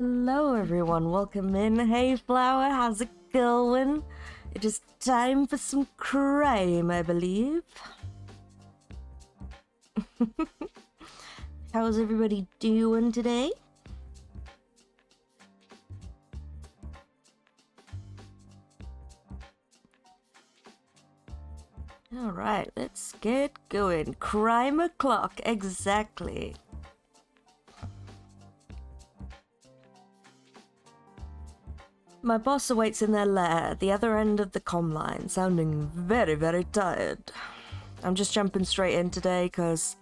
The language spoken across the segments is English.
Hello everyone, welcome in. Hey Flower, how's it going? It is time for some crime, I believe. How's everybody doing today? Alright, let's get going. Crime o'clock, exactly. My boss awaits in their lair at the other end of the comm line, sounding very, very tired. I'm just jumping straight in today because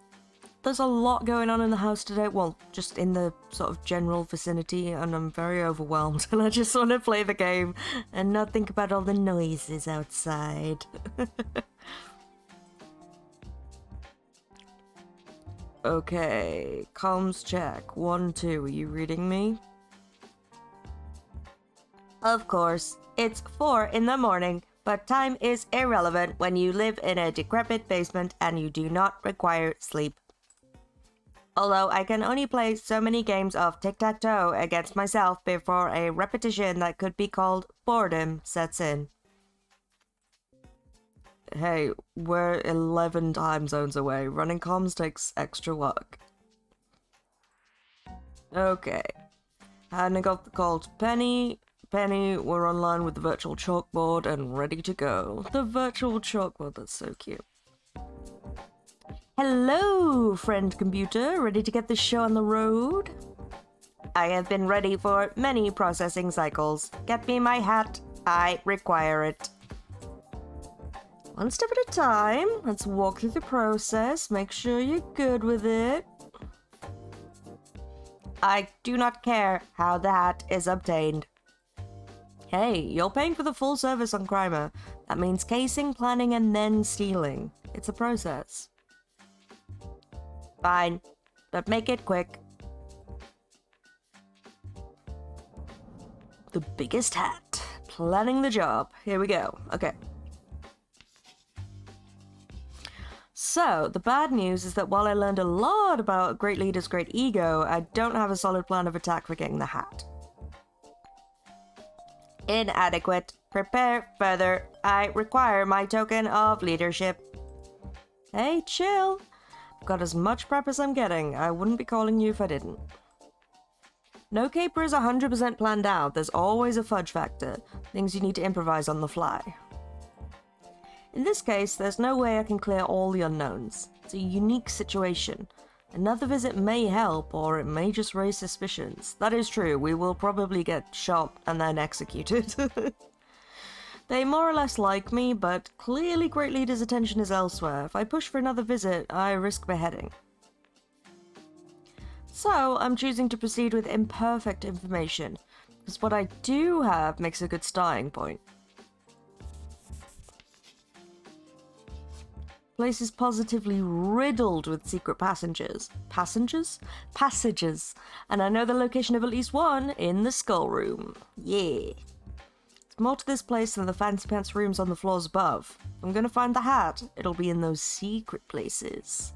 there's a lot going on in the house today. Well, just in the sort of general vicinity, and I'm very overwhelmed, and I just want to play the game and not think about all the noises outside. Okay, comms check. 1, 2, are you reading me? Of course, it's 4 in the morning, but time is irrelevant when you live in a decrepit basement and you do not require sleep. Although I can only play so many games of tic-tac-toe against myself before a repetition that could be called boredom sets in. Hey, we're 11 time zones away. Running comms takes extra work. Okay. Handing off the call to Penny. Penny, we're online with the virtual chalkboard and ready to go. The virtual chalkboard, that's so cute. Hello, friend computer. Ready to get this show on the road? I have been ready for many processing cycles. Get me my hat. I require it. One step at a time. Let's walk through the process. Make sure you're good with it. I do not care how the hat is obtained. Hey, you're paying for the full service on Crimer. That means casing, planning, and then stealing. It's a process. Fine, but make it quick. The biggest hat. Planning the job. Here we go. Okay. So, the bad news is that while I learned a lot about Great Leader's great ego, I don't have a solid plan of attack for getting the hat. Inadequate. Prepare further. I require my token of leadership. Hey, chill. I've got as much prep as I'm getting. I wouldn't be calling you if I didn't. No caper is 100% planned out. There's always a fudge factor. Things you need to improvise on the fly. In this case, there's no way I can clear all the unknowns. It's a unique situation. Another visit may help, or it may just raise suspicions. That is true, we will probably get shot and then executed. They more or less like me, but clearly Great Leader's attention is elsewhere. If I push for another visit, I risk beheading. So, I'm choosing to proceed with imperfect information, because what I do have makes a good starting point. Place is positively riddled with secret passages. Passages. And I know the location of at least one in the skull room. Yeah. There's more to this place than the fancy pants rooms on the floors above. If I'm gonna find the hat, it'll be in those secret places.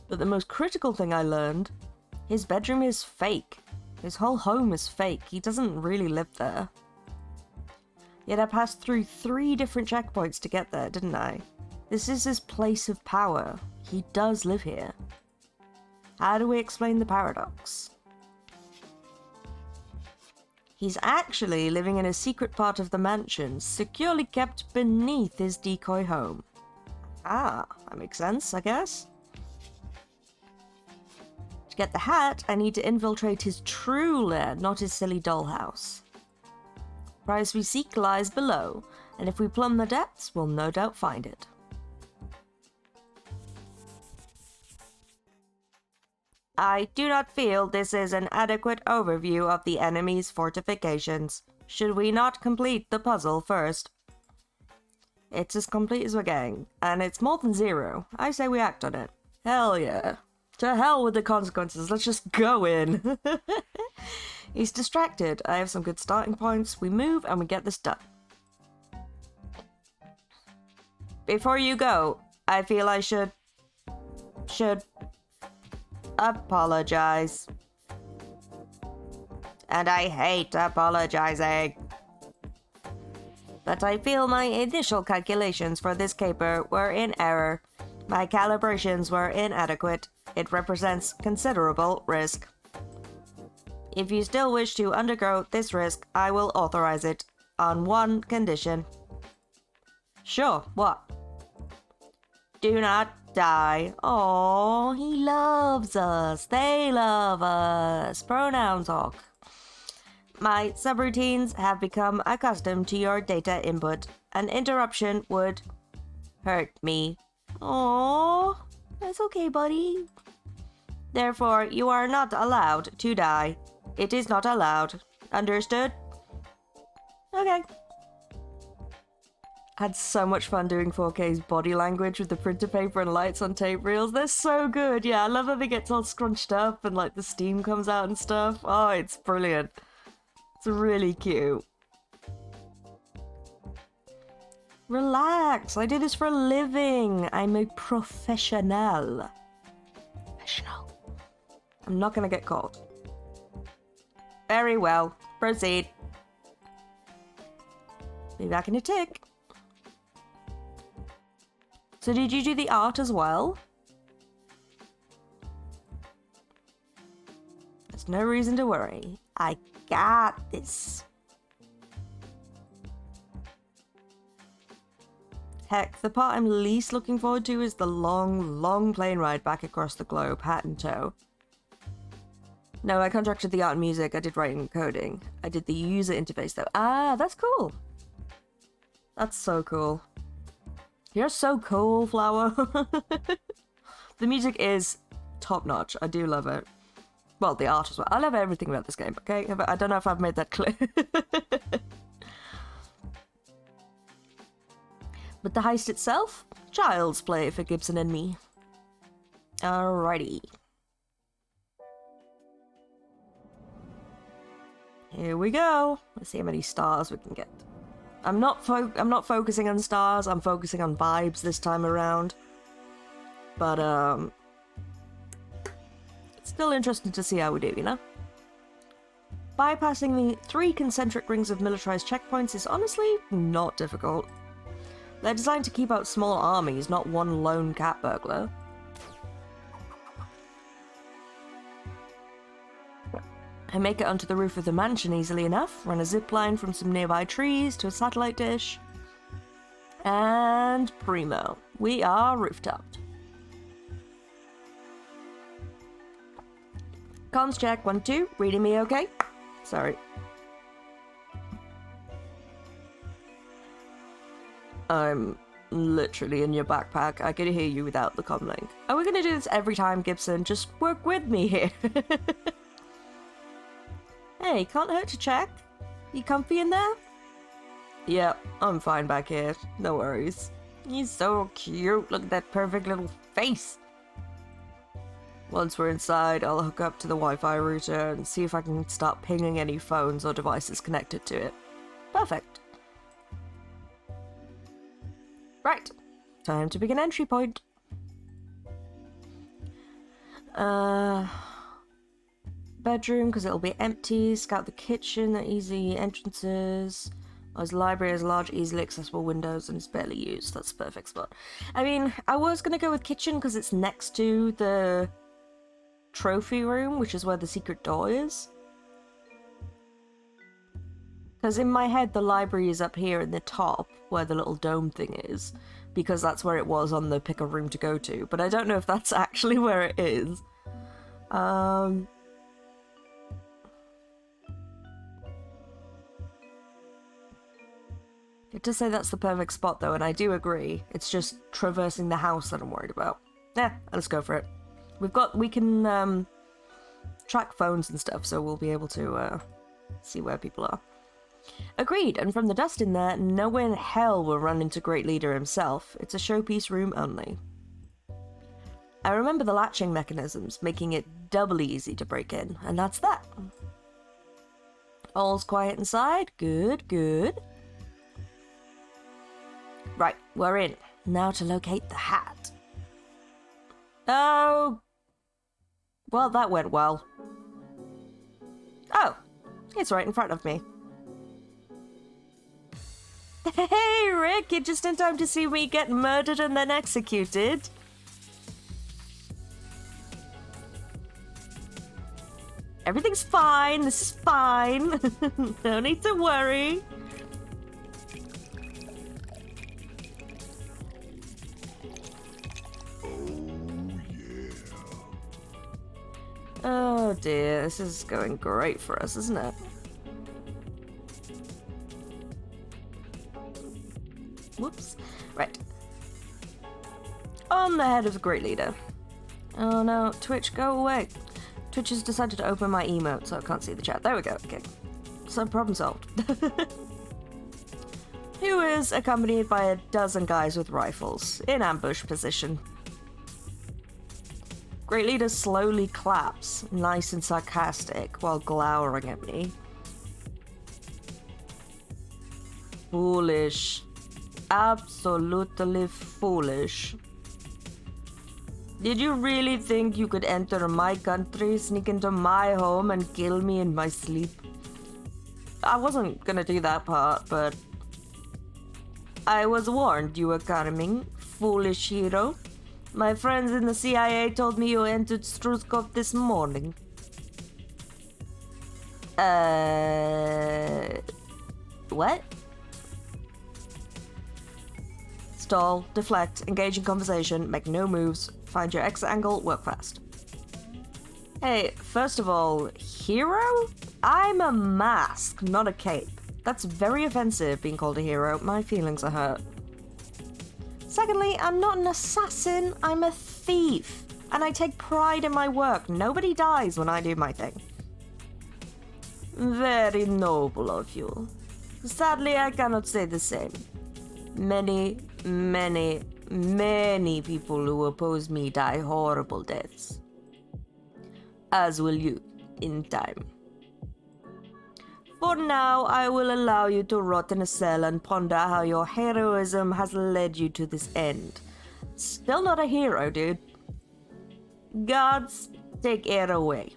But the most critical thing I learned, his bedroom is fake. His whole home is fake. He doesn't really live there. Yet I passed through 3 different checkpoints to get there, didn't I? This is his place of power. He does live here. How do we explain the paradox? He's actually living in a secret part of the mansion, securely kept beneath his decoy home. Ah, that makes sense, I guess. To get the hat, I need to infiltrate his true lair, not his silly dollhouse. The prize we seek lies below, and if we plumb the depths, we'll no doubt find it. I do not feel this is an adequate overview of the enemy's fortifications. Should we not complete the puzzle first? It's as complete as we're getting, and it's more than 0. I say we act on it. Hell yeah. To hell with the consequences, let's just go in. He's distracted. I have some good starting points. We move and we get this done. Before you go, I feel I should apologize. and I hate apologizing. But I feel my initial calculations for this caper were in error. My calibrations were inadequate. It represents considerable risk. If you still wish to undergo this risk, I will authorize it on one condition. Sure, what? Do not die. Oh, he loves us. They love us. Pronoun talk. My subroutines have become accustomed to your data input. An interruption would hurt me. Oh, that's okay, buddy. Therefore, you are not allowed to die. It is not allowed. Understood? Okay. Had so much fun doing 4K's body language with the printer paper and lights on tape reels. They're so good. Yeah, I love how they get all scrunched up and like the steam comes out and stuff. Oh, it's brilliant. It's really cute. Relax. I do this for a living. I'm a professional. I'm not gonna get caught. Very well. Proceed. Be back in a tick. So did you do the art as well? There's no reason to worry. I got this. Heck, the part I'm least looking forward to is the long, long plane ride back across the globe, hat in tow. No, I contracted the art and music. I did writing and coding. I did the user interface though. Ah, that's cool. That's so cool. You're so cool, Flower. The music is top notch. I do love it. Well, the art as well. I love everything about this game, okay? I don't know if I've made that clear. But the heist itself? Child's play for Gibson and me. Alrighty. Here we go. Let's see how many stars we can get. I'm not focusing on stars, I'm focusing on vibes this time around. But, it's still interesting to see how we do, you know? Bypassing the 3 concentric rings of militarized checkpoints is honestly not difficult. They're designed to keep out small armies, not one lone cat burglar. I make it onto the roof of the mansion easily enough, run a zip line from some nearby trees to a satellite dish. And primo, we are rooftopped. Comms check, 1, 2, reading me okay? Sorry. I'm literally in your backpack. I can hear you without the comm link. Are we gonna do this every time, Gibson? Just work with me here. Hey, can't hurt to check. You comfy in there? Yep, I'm fine back here. No worries. He's so cute. Look at that perfect little face. Once we're inside, I'll hook up to the Wi-Fi router and see if I can start pinging any phones or devices connected to it. Perfect. Right. Time to pick an entry point. Bedroom, because it'll be empty. Scout the kitchen, the easy entrances. His library has large, easily accessible windows and is barely used. That's the perfect spot. I mean, I was going to go with kitchen because it's next to the trophy room, which is where the secret door is. Because in my head, the library is up here in the top, where the little dome thing is, because that's where it was on the pick a room to go to. But I don't know if that's actually where it is. It does say that's the perfect spot though, and I do agree. It's just traversing the house that I'm worried about. Yeah, let's go for it. We can track phones and stuff, so we'll be able to see where people are. Agreed, and from the dust in there, no way in hell will run into Great Leader himself. It's a showpiece room only. I remember the latching mechanisms, making it doubly easy to break in, and that's that. All's quiet inside. Good, good. Right, we're in. Now to locate the hat. Oh. Well, that went well. Oh. It's right in front of me. Hey, Rick, you're just in time to see me get murdered and then executed. Everything's fine. This is fine. No need to worry. Oh dear, this is going great for us, isn't it? Whoops. Right. On the head of the great leader. Oh no, Twitch, go away. Twitch has decided to open my emote, so I can't see the chat. There we go, okay. So problem solved. Who is accompanied by a dozen guys with rifles, in ambush position. Great leader slowly claps, nice and sarcastic, while glowering at me. Foolish. Absolutely foolish. Did you really think you could enter my country, sneak into my home, and kill me in my sleep? I wasn't gonna do that part, but... I was warned you were coming, foolish hero. My friends in the CIA told me you entered Struskov this morning. What? Stall, deflect, engage in conversation, make no moves, find your exit angle, work fast. Hey, first of all, hero? I'm a mask, not a cape. That's very offensive, being called a hero. My feelings are hurt. Secondly, I'm not an assassin, I'm a thief. And I take pride in my work. Nobody dies when I do my thing. Very noble of you. Sadly, I cannot say the same. Many people who oppose me die horrible deaths. As will you, in time. For now, I will allow you to rot in a cell and ponder how your heroism has led you to this end. Still not a hero, dude. Gods, take air away.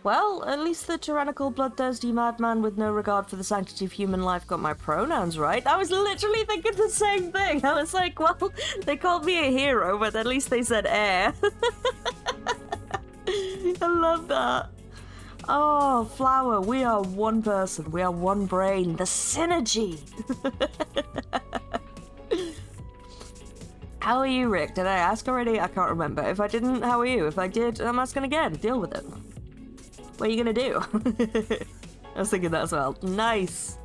Well, at least the tyrannical, bloodthirsty madman with no regard for the sanctity of human life got my pronouns right. I was literally thinking the same thing. I was like, well, they called me a hero, but at least they said heir. I love that. Oh, Flower, we are one person. We are one brain. The synergy. How are you, Rick? Did I ask already? I can't remember. If I didn't, how are you? If I did, I'm asking again. Deal with it. What are you gonna do? I was thinking that as well. Nice.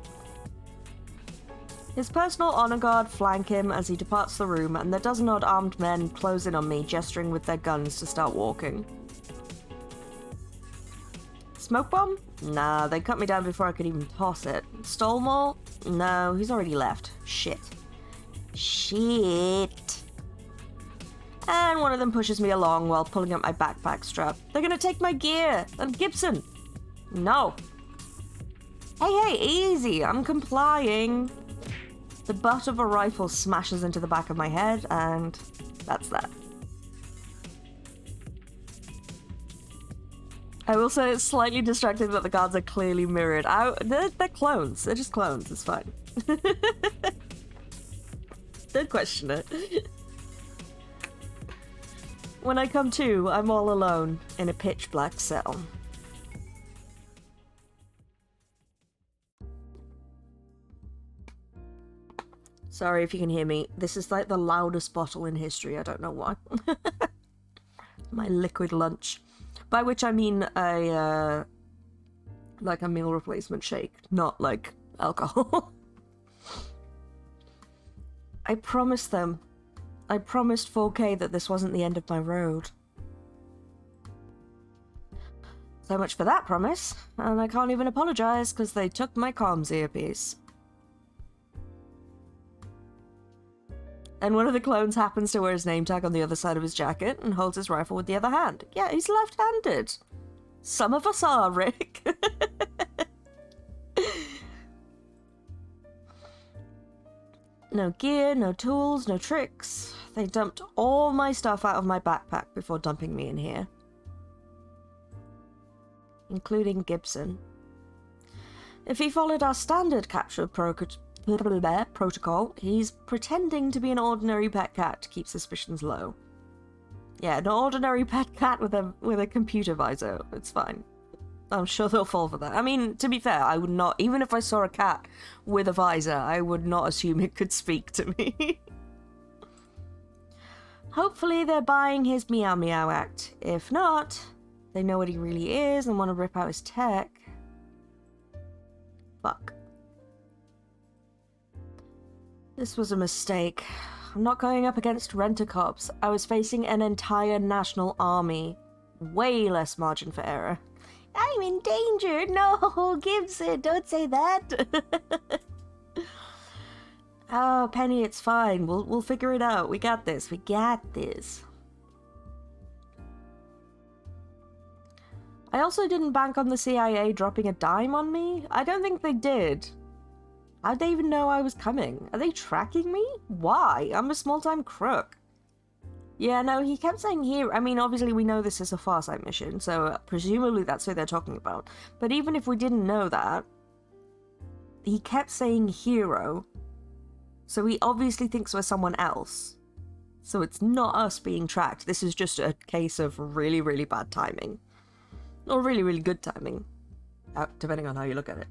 His personal honor guard flank him as he departs the room, and the dozen-odd armed men close in on me, gesturing with their guns to start walking. Smoke bomb? Nah, they cut me down before I could even toss it. Stole more? No, he's already left. Shit. And one of them pushes me along while pulling up my backpack strap. They're gonna take my gear! And Gibson! No! Hey, easy! I'm complying! The butt of a rifle smashes into the back of my head, and that's that. I will say it's slightly distracting that the guards are clearly mirrored. They're clones. They're just clones. It's fine. Don't question it. When I come to, I'm all alone in a pitch black cell. Sorry if you can hear me. This is like the loudest bottle in history. I don't know why. My liquid lunch. By which I mean a, like a meal replacement shake, not like alcohol. I promised them. I promised 4K that this wasn't the end of my road. So much for that promise, and I can't even apologize because they took my comms earpiece. And one of the clones happens to wear his name tag on the other side of his jacket and holds his rifle with the other hand. Yeah, he's left-handed. Some of us are, Rick. No gear, no tools, no tricks. They dumped all my stuff out of my backpack before dumping me in here. including Gibson. If he followed our standard capture protocol, he's pretending to be an ordinary pet cat to keep suspicions low. Yeah, an ordinary pet cat with a computer visor. It's fine. I'm sure they'll fall for that. I mean, to be fair, I would not, even if I saw a cat with a visor, I would not assume it could speak to me. Hopefully they're buying his meow meow act. If not, they know what he really is and want to rip out his tech. Fuck. This was a mistake. I'm not going up against rent-a-cops. I was facing an entire national army. Way less margin for error. I'm in danger! No, Gibson, don't say that! Oh, Penny, it's fine. We'll figure it out. We got this. We got this. I also didn't bank on the CIA dropping a dime on me. I don't think they did. How'd they even know I was coming? Are they tracking me? Why? I'm a small-time crook. Yeah, no, he kept saying here. I mean, obviously we know this is a Farsight mission, so presumably that's who they're talking about. But even if we didn't know that, he kept saying hero. So he obviously thinks we're someone else. So it's not us being tracked. This is just a case of really, really bad timing. Or really, really good timing. Depending on how you look at it.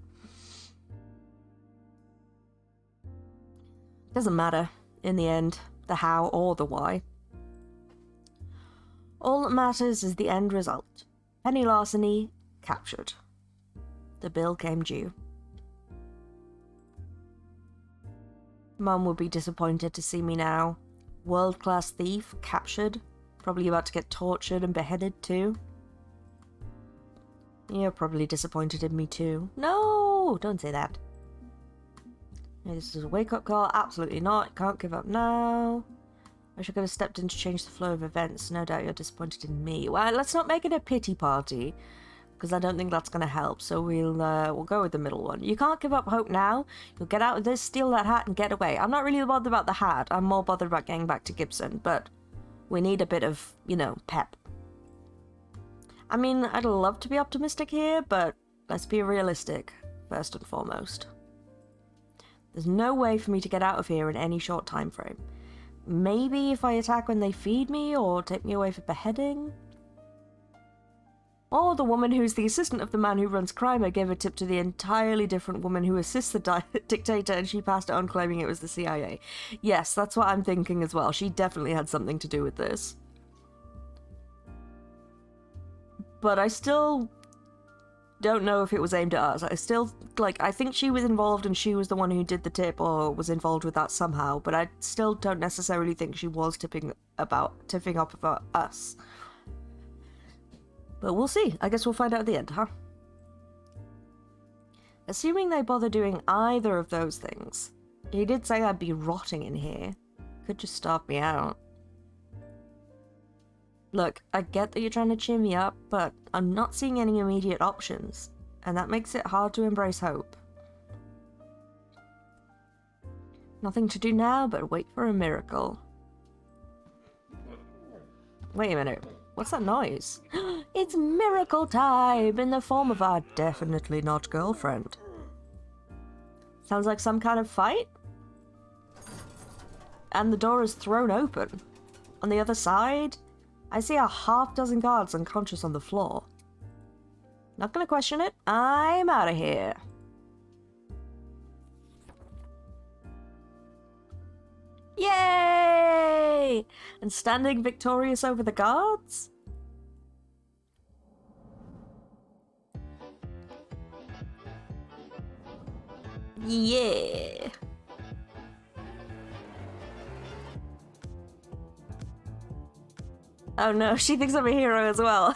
Doesn't matter, in the end, the how or the why. All that matters is the end result. Penny Larceny captured. The bill came due. Mum would be disappointed to see me now. World-class thief, captured. Probably about to get tortured and beheaded too. You're probably disappointed in me too. No! Don't say that. This is a wake-up call. Absolutely not. Can't give up now. I should have stepped in to change the flow of events. No doubt you're disappointed in me. Well, let's not make it a pity party, because I don't think that's going to help. So we'll go with the middle one. You can't give up hope now. You'll get out of this, steal that hat, and get away. I'm not really bothered about the hat. I'm more bothered about getting back to Gibson, but we need a bit of, you know, pep. I mean, I'd love to be optimistic here, but let's be realistic, first and foremost. There's no way for me to get out of here in any short time frame. Maybe if I attack when they feed me, or take me away for beheading? Or the woman who's the assistant of the man who runs crime, I gave a tip to the entirely different woman who assists the dictator, and she passed it on claiming it was the CIA. Yes, that's what I'm thinking as well. She definitely had something to do with this. But I still don't know if it was aimed at us. I think she was involved and she was the one who did the tip or was involved with that somehow, but I still don't necessarily think she was tipping up about us. But we'll see. I guess we'll find out at the end, huh? Assuming they bother doing either of those things. He did say I'd be rotting in here. Could just starve me out. Look, I get that you're trying to cheer me up, but I'm not seeing any immediate options, and that makes it hard to embrace hope. Nothing to do now but wait for a miracle. Wait a minute, what's that noise? It's miracle time in the form of our definitely not girlfriend. Sounds like some kind of fight? And the door is thrown open. On the other side, I see a half-dozen guards unconscious on the floor. Not gonna question it. I'm out of here. Yay! And standing victorious over the guards? Yeah. Oh no, she thinks I'm a hero as well.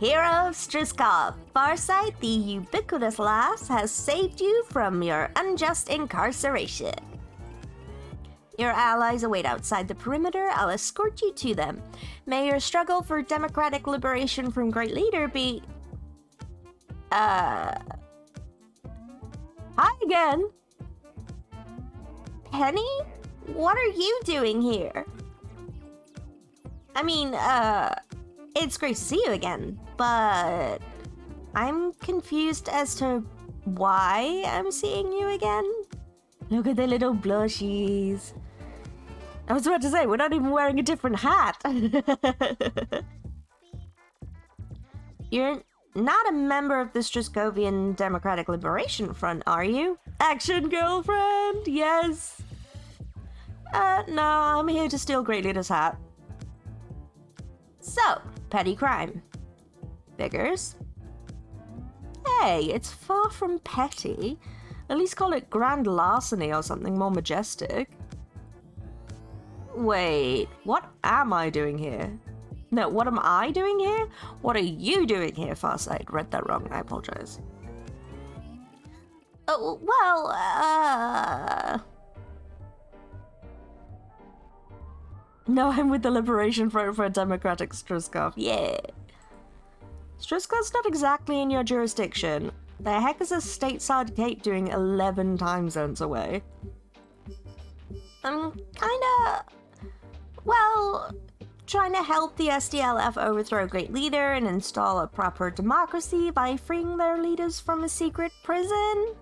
Hero of Striskov, Farsight, the ubiquitous lass, has saved you from your unjust incarceration. Your allies await outside the perimeter. I'll escort you to them. May your struggle for democratic liberation from Great Leader be... Hi again. Penny? What are you doing here? I mean, It's great to see you again, but I'm confused as to why I'm seeing you again. Look at the little blushies. I was about to say, we're not even wearing a different hat. You're not a member of the Strascovian Democratic Liberation Front, are you? Action, girlfriend, yes. No, I'm here to steal Great Leader's hat. So, petty crime. Figures? Hey, it's far from petty. At least call it grand larceny or something more majestic. Wait, what am I doing here? No, what am I doing here? What are you doing here, Farsight? Read that wrong, I apologize. Oh, well, No, I'm with the Liberation Front for a Democratic Struskov. Yeah. Struskov's not exactly in your jurisdiction. The heck is a stateside Cape doing 11 time zones away? I'm kinda... well, trying to help the SDLF overthrow Great Leader and install a proper democracy by freeing their leaders from a secret prison.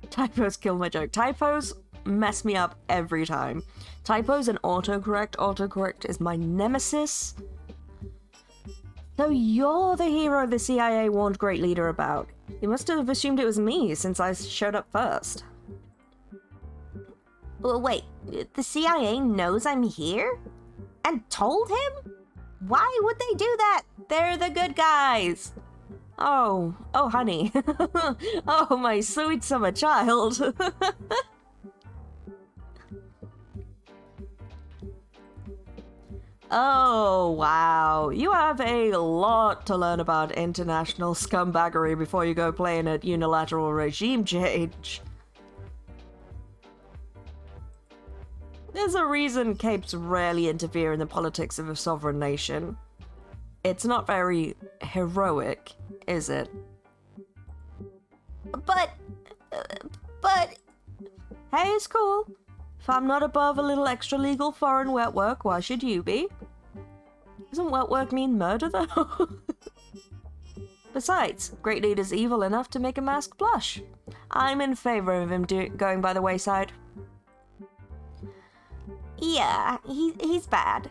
Typos kill my joke. Typos mess me up every time. Typos and autocorrect. Autocorrect is my nemesis. So you're the hero the CIA warned Great Leader about. You must have assumed it was me since I showed up first. Well, wait, the CIA knows I'm here? And told him? Why would they do that? They're the good guys. Oh, honey. Oh, my sweet summer child. Oh, wow. You have a lot to learn about international scumbaggery before you go playing at unilateral regime change. There's a reason capes rarely interfere in the politics of a sovereign nation. It's not very heroic, is it? But... Hey, it's cool. If I'm not above a little extra legal foreign wet work, why should you be? Doesn't wet work mean murder, though? Besides, Great Leader's evil enough to make a mask blush. I'm in favor of him going by the wayside. yeah, he's bad.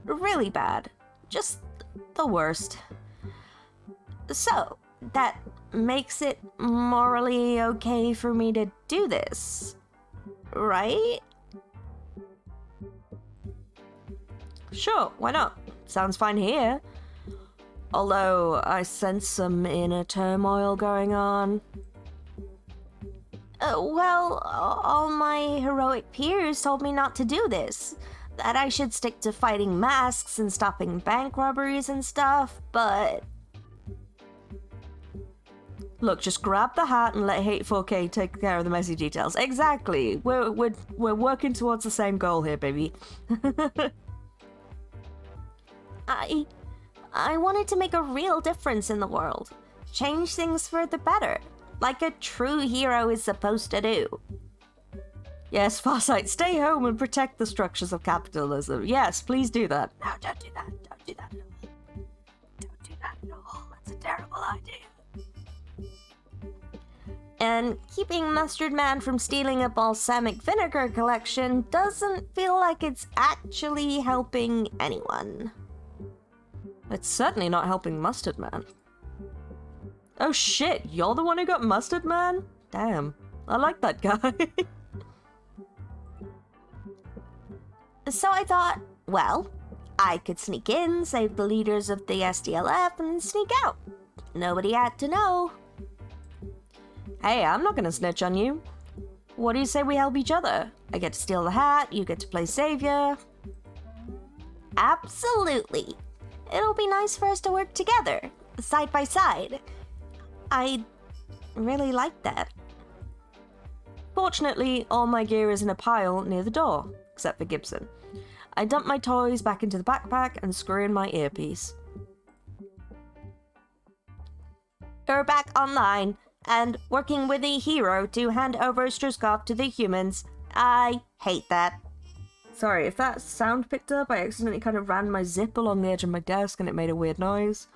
Really bad. Just the worst. So, that makes it morally okay for me to do this, right? Sure, why not? Sounds fine here. Although, I sense some inner turmoil going on. Well, all my heroic peers told me not to do this. That I should stick to fighting masks and stopping bank robberies and stuff, but... Look, just grab the hat and let Hateful K take care of the messy details. Exactly. We're working towards the same goal here, baby. I wanted to make a real difference in the world. Change things for the better. Like a true hero is supposed to do. Yes, Farsight, stay home and protect the structures of capitalism. Yes, please do that. No, don't do that. Don't do that at all. Don't do that at all. That's a terrible idea. And keeping Mustard Man from stealing a balsamic vinegar collection doesn't feel like it's actually helping anyone. It's certainly not helping Mustard Man. Oh shit, you're the one who got Mustard Man? Damn, I like that guy. So I thought, well, I could sneak in, save the leaders of the SDLF, and sneak out. Nobody had to know. Hey, I'm not gonna snitch on you. What do you say we help each other? I get to steal the hat, you get to play savior. Absolutely. It'll be nice for us to work together, side by side. I really like that. Fortunately, all my gear is in a pile near the door, except for Gibson. I dump my toys back into the backpack and screw in my earpiece. You're back online. and working with a hero to hand over Struskov to the humans. I hate that. Sorry, if that sound picked up, I accidentally kind of ran my zip along the edge of my desk and it made a weird noise.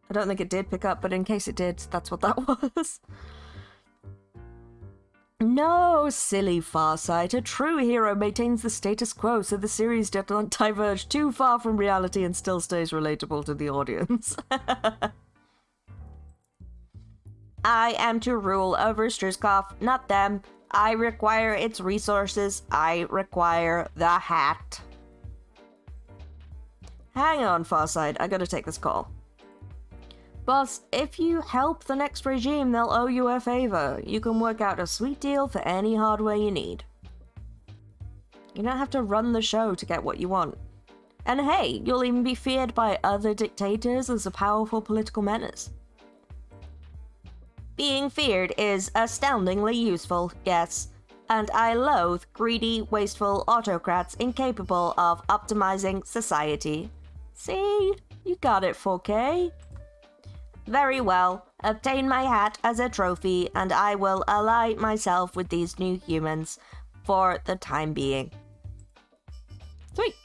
I don't think it did pick up, but in case it did, that's what that was. No, silly Farsight. A true hero maintains the status quo so the series does not diverge too far from reality and still stays relatable to the audience. I am to rule over Struskov, not them. I require its resources. I require the hat. Hang on, Farsight. I gotta take this call. Boss, if you help the next regime, they'll owe you a favor. You can work out a sweet deal for any hardware you need. You don't have to run the show to get what you want. And hey, you'll even be feared by other dictators as a powerful political menace. Being feared is astoundingly useful, yes. And I loathe greedy, wasteful autocrats incapable of optimizing society. See? You got it, 4K. Very well. Obtain my hat as a trophy, and I will ally myself with these new humans for the time being. Sweet.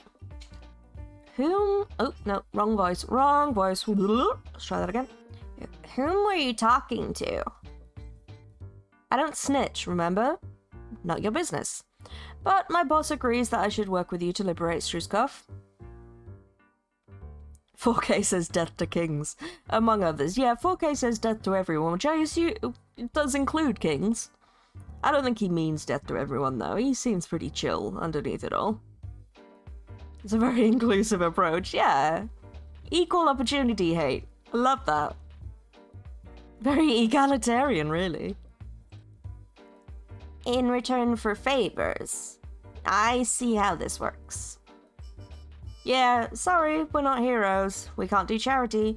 Whom? Oh, no, wrong voice. Wrong voice. Let's try that again. Whom were you talking to? I don't snitch, remember? Not your business. But my boss agrees that I should work with you to liberate Struskov. 4K says death to kings, among others. Yeah, 4K says death to everyone, which I assume it does include kings. I don't think he means death to everyone, though. He seems pretty chill underneath it all. It's a very inclusive approach, yeah. Equal opportunity hate. I love that. Very egalitarian, really. In return for favors. I see how this works. Yeah, sorry, we're not heroes. We can't do charity.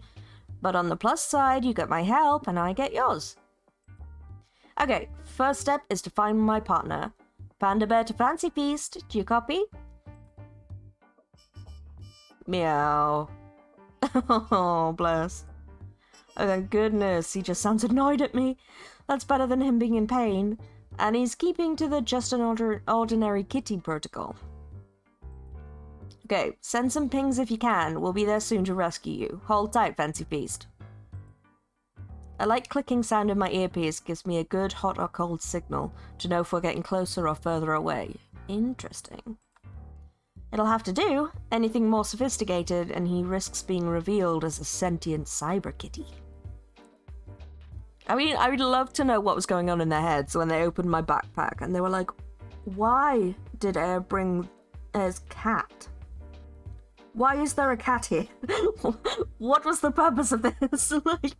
But on the plus side, you get my help and I get yours. Okay, first step is to find my partner. Panda Bear to Fancy Feast. Do you copy? Meow. Oh, bless. Oh, thank goodness, he just sounds annoyed at me. That's better than him being in pain. And he's keeping to the just an ordinary kitty protocol. Okay, send some pings if you can. We'll be there soon to rescue you. Hold tight, Fancy Feast. A light clicking sound in my earpiece gives me a good hot or cold signal to know if we're getting closer or further away. Interesting. It'll have to do. Anything more sophisticated and he risks being revealed as a sentient cyber kitty. I mean, I would love to know what was going on in their heads when they opened my backpack and they were like, why did Air bring Air's cat? Why is there a cat here? What was the purpose of this? Like,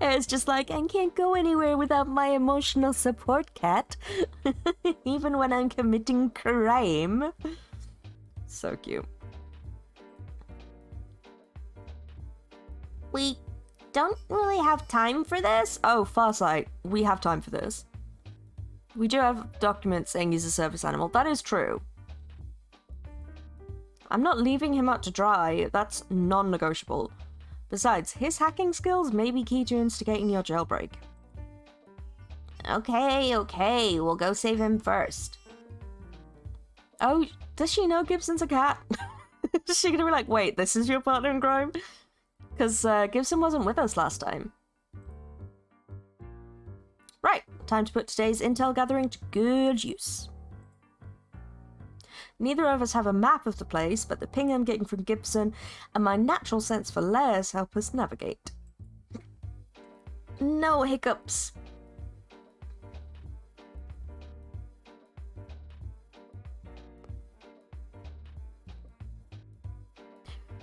Air's just like, I can't go anywhere without my emotional support cat. Even when I'm committing crime. So cute. We don't really have time for this. Oh, Farsight, we have time for this. We do have documents saying he's a service animal. That is true. I'm not leaving him out to dry. That's non-negotiable. Besides, his hacking skills may be key to instigating your jailbreak. Okay, we'll go save him first. Oh, does she know Gibson's a cat? Is she gonna be like, wait, this is your partner in crime? Because Gibson wasn't with us last time. Right, time to put today's intel gathering to good use. Neither of us have a map of the place, but the ping I'm getting from Gibson and my natural sense for layers help us navigate. No hiccups.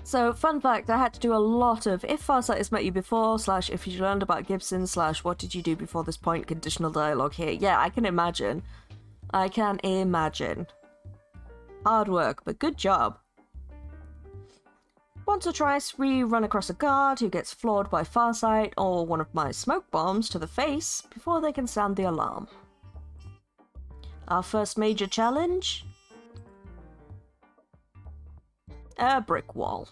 So, fun fact, I had to do a lot of if Farsight has met you before, / if you learned about Gibson, / what did you do before this point, conditional dialogue here. Yeah, I can imagine. I can imagine. Hard work, but good job. Once or twice, we run across a guard who gets floored by Farsight or one of my smoke bombs to the face before they can sound the alarm. Our first major challenge? A brick wall.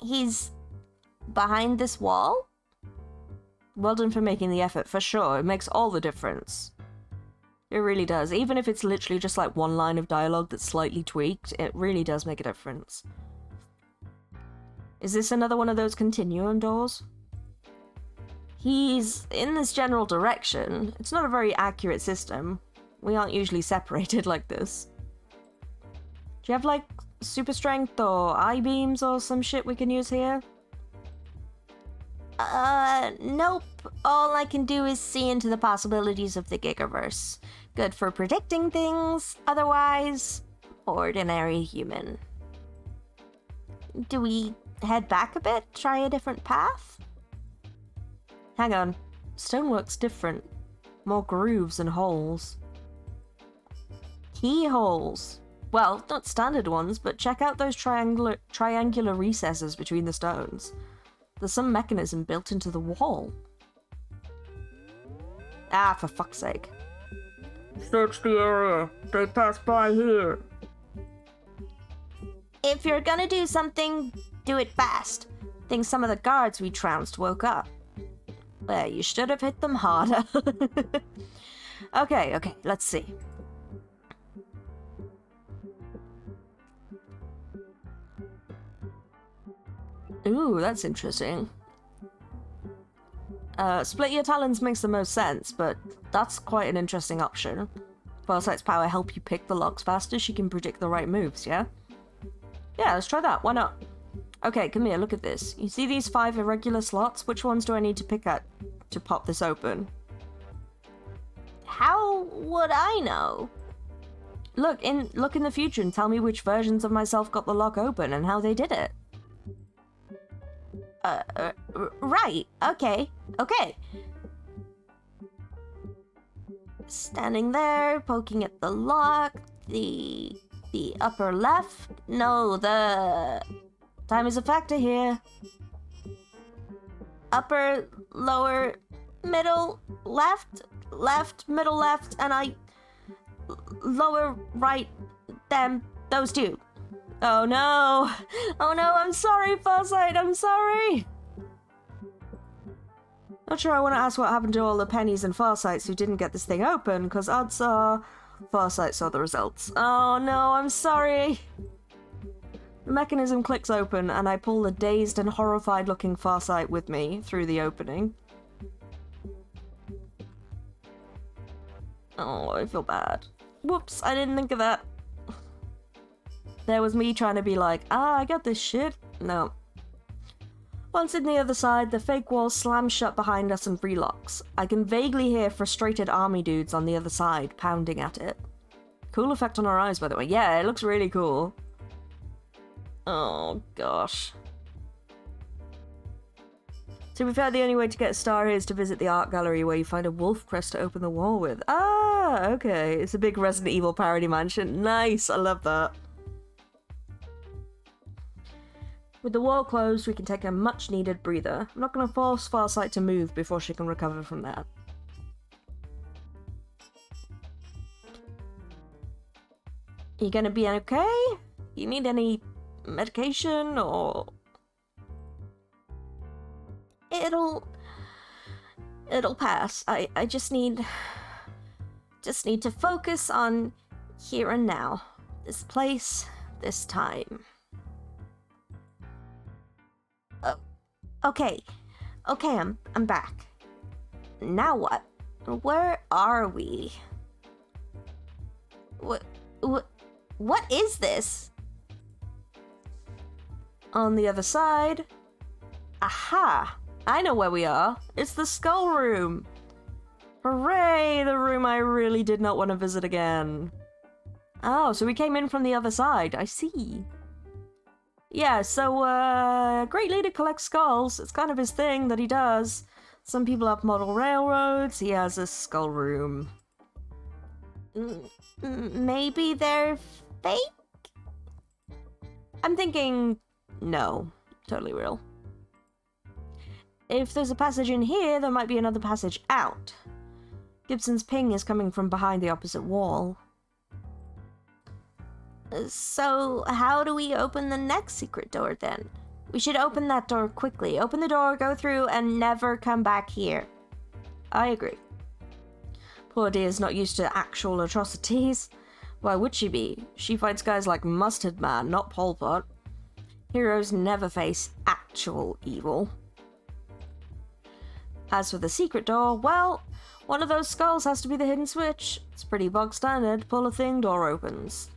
He's behind this wall? Well done for making the effort, for sure. It makes all the difference. It really does. Even if it's literally just like one line of dialogue that's slightly tweaked, it really does make a difference. Is this another one of those continuum doors? He's in this general direction. It's not a very accurate system. We aren't usually separated like this. Do you have like super strength or I-beams or some shit we can use here? Nope. All I can do is see into the possibilities of the Gigaverse. Good for predicting things, otherwise, ordinary human. Do we head back a bit? Try a different path? Hang on. Stonework's different. More grooves and holes. Keyholes. Well, not standard ones, but check out those triangular recesses between the stones. There's some mechanism built into the wall. Ah, for fuck's sake. Search the area. They pass by here. If you're gonna do something, do it fast. Think some of the guards we trounced woke up. Well, you should have hit them harder. Okay, let's see. Ooh, that's interesting. Split your talons makes the most sense, but that's quite an interesting option. Farsight's power help you pick the locks faster. She can predict the right moves, yeah? Yeah, let's try that. Why not? Okay, come here, look at this. You see these 5 irregular slots? Which ones do I need to pick at to pop this open? How would I know? Look in the future and tell me which versions of myself got the lock open and how they did it. Right. Okay. Standing there, poking at the lock, the upper left. No, the time is a factor here. Upper, lower, middle, left, middle, left, and lower, right, them, those two. Oh no! Oh no, I'm sorry, Farsight, I'm sorry! Not sure I want to ask what happened to all the pennies and Farsights who didn't get this thing open, because odds are Farsight saw the results. Oh no, I'm sorry! The mechanism clicks open, and I pull the dazed and horrified-looking Farsight with me through the opening. Oh, I feel bad. Whoops, I didn't think of that. There was me trying to be like, I got this shit. No. Once in the other side, the fake wall slams shut behind us and relocks. I can vaguely hear frustrated army dudes on the other side pounding at it. Cool effect on our eyes, by the way. Yeah, it looks really cool. Oh, gosh. To be fair, the only way to get a star here is to visit the art gallery where you find a wolf crest to open the wall with. Ah, okay. It's a big Resident Evil parody mansion. Nice, I love that. With the wall closed, we can take a much-needed breather. I'm not going to force Farsight to move before she can recover from that. You gonna be okay? You need any medication or... It'll pass. I just need to focus on here and now. This place, this time. Okay, I'm back. Now what? Where are we? What is this? On the other side. Aha! I know where we are. It's the skull room. Hooray! The room I really did not want to visit again. Oh, so we came in from the other side. I see. Yeah, so, Great Leader collects skulls. It's kind of his thing that he does. Some people have model railroads. He has a skull room. Maybe they're fake? I'm thinking... no. Totally real. If there's a passage in here, there might be another passage out. Gibson's ping is coming from behind the opposite wall. So, how do we open the next secret door then? We should open that door quickly. Open the door, go through, and never come back here. I agree. Poor dear's not used to actual atrocities. Why would she be? She fights guys like Mustard Man, not Pol Pot. Heroes never face actual evil. As for the secret door, well, one of those skulls has to be the hidden switch. It's pretty bog standard. Pull a thing, door opens.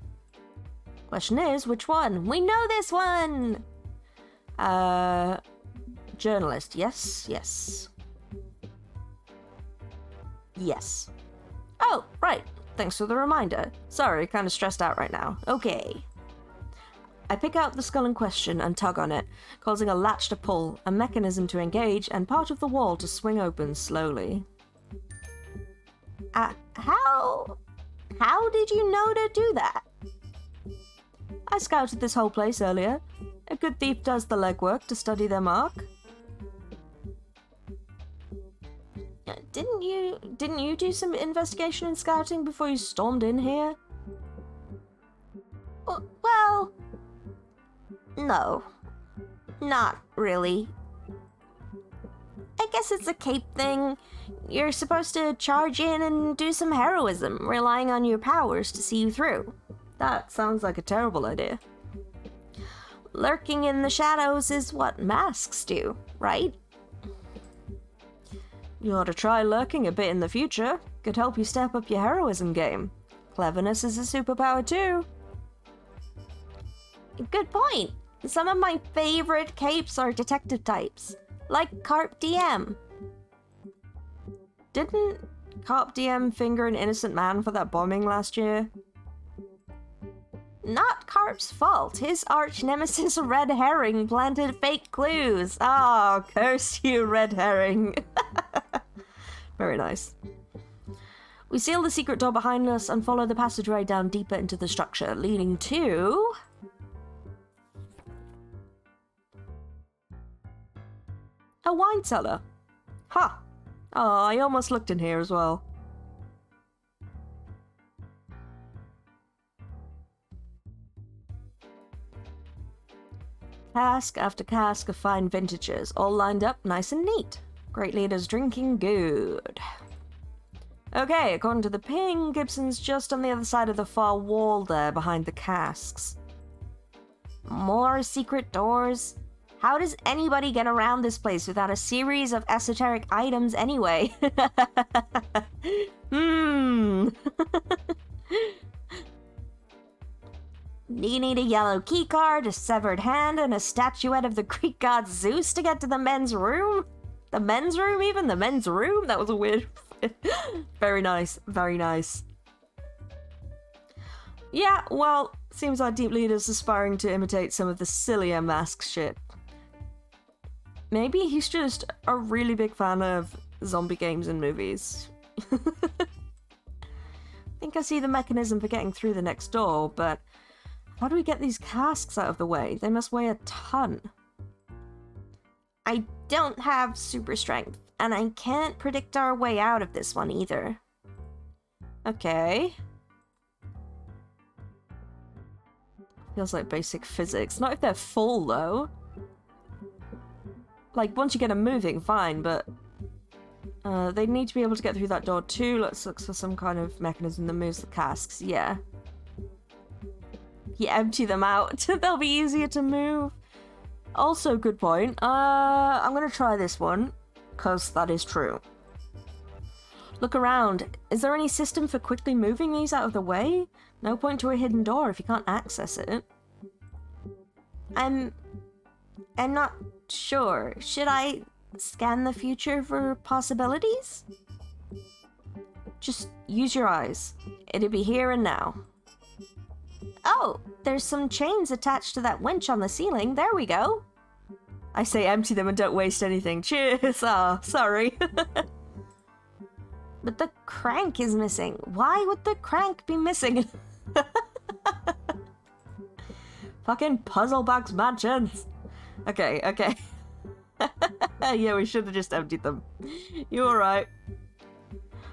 Question is, which one? We know this one! Journalist, yes, yes. Yes. Oh, right. Thanks for the reminder. Sorry, kind of stressed out right now. Okay. I pick out the skull in question and tug on it, causing a latch to pull, a mechanism to engage, and part of the wall to swing open slowly. How did you know to do that? I scouted this whole place earlier. A good thief does the legwork to study their mark. Didn't you do some investigation and scouting before you stormed in here? Well, no. Not really. I guess it's a cape thing. You're supposed to charge in and do some heroism, relying on your powers to see you through. That sounds like a terrible idea. Lurking in the shadows is what masks do, right? You ought to try lurking a bit in the future. Could help you step up your heroism game. Cleverness is a superpower too. Good point. Some of my favorite capes are detective types, like Carp DM. Didn't Carp DM finger an innocent man for that bombing last year? Not Carp's fault. His arch nemesis Red Herring planted fake clues. Ah, oh, curse you, Red Herring. Very nice. We seal the secret door behind us and follow the passageway down deeper into the structure, leading to... a wine cellar. Ha! Huh. Oh, I almost looked in here as well. Cask after cask of fine vintages, all lined up nice and neat. Great leaders drinking good. Okay, according to the ping, Gibson's just on the other side of the far wall there behind the casks. More secret doors. How does anybody get around this place without a series of esoteric items anyway? You need a yellow keycard, a severed hand, and a statuette of the Greek god Zeus to get to the men's room? The men's room even? The men's room? That was a weird... Very nice, very nice. Yeah, well, seems our deep leader's aspiring to imitate some of the sillier mask shit. Maybe he's just a really big fan of zombie games and movies. I think I see the mechanism for getting through the next door, but how do we get these casks out of the way? They must weigh a ton. I don't have super strength, and I can't predict our way out of this one either. Okay. Feels like basic physics. Not if they're full, though. Like, once you get them moving, fine, but... they need to be able to get through that door too. Let's look for some kind of mechanism that moves the casks. Yeah. You empty them out. They'll be easier to move. Also, good point. I'm gonna try this one, because that is true. Look around. Is there any system for quickly moving these out of the way? No point to a hidden door if you can't access it. I'm not sure. Should I scan the future for possibilities? Just use your eyes. It'll be here and now. Oh, there's some chains attached to that winch on the ceiling. There we go. I say empty them and don't waste anything. Cheers! Ah, sorry. But the crank is missing. Why would the crank be missing? Fucking puzzle box mansions. Okay, okay. Yeah, we should have just emptied them. You're right.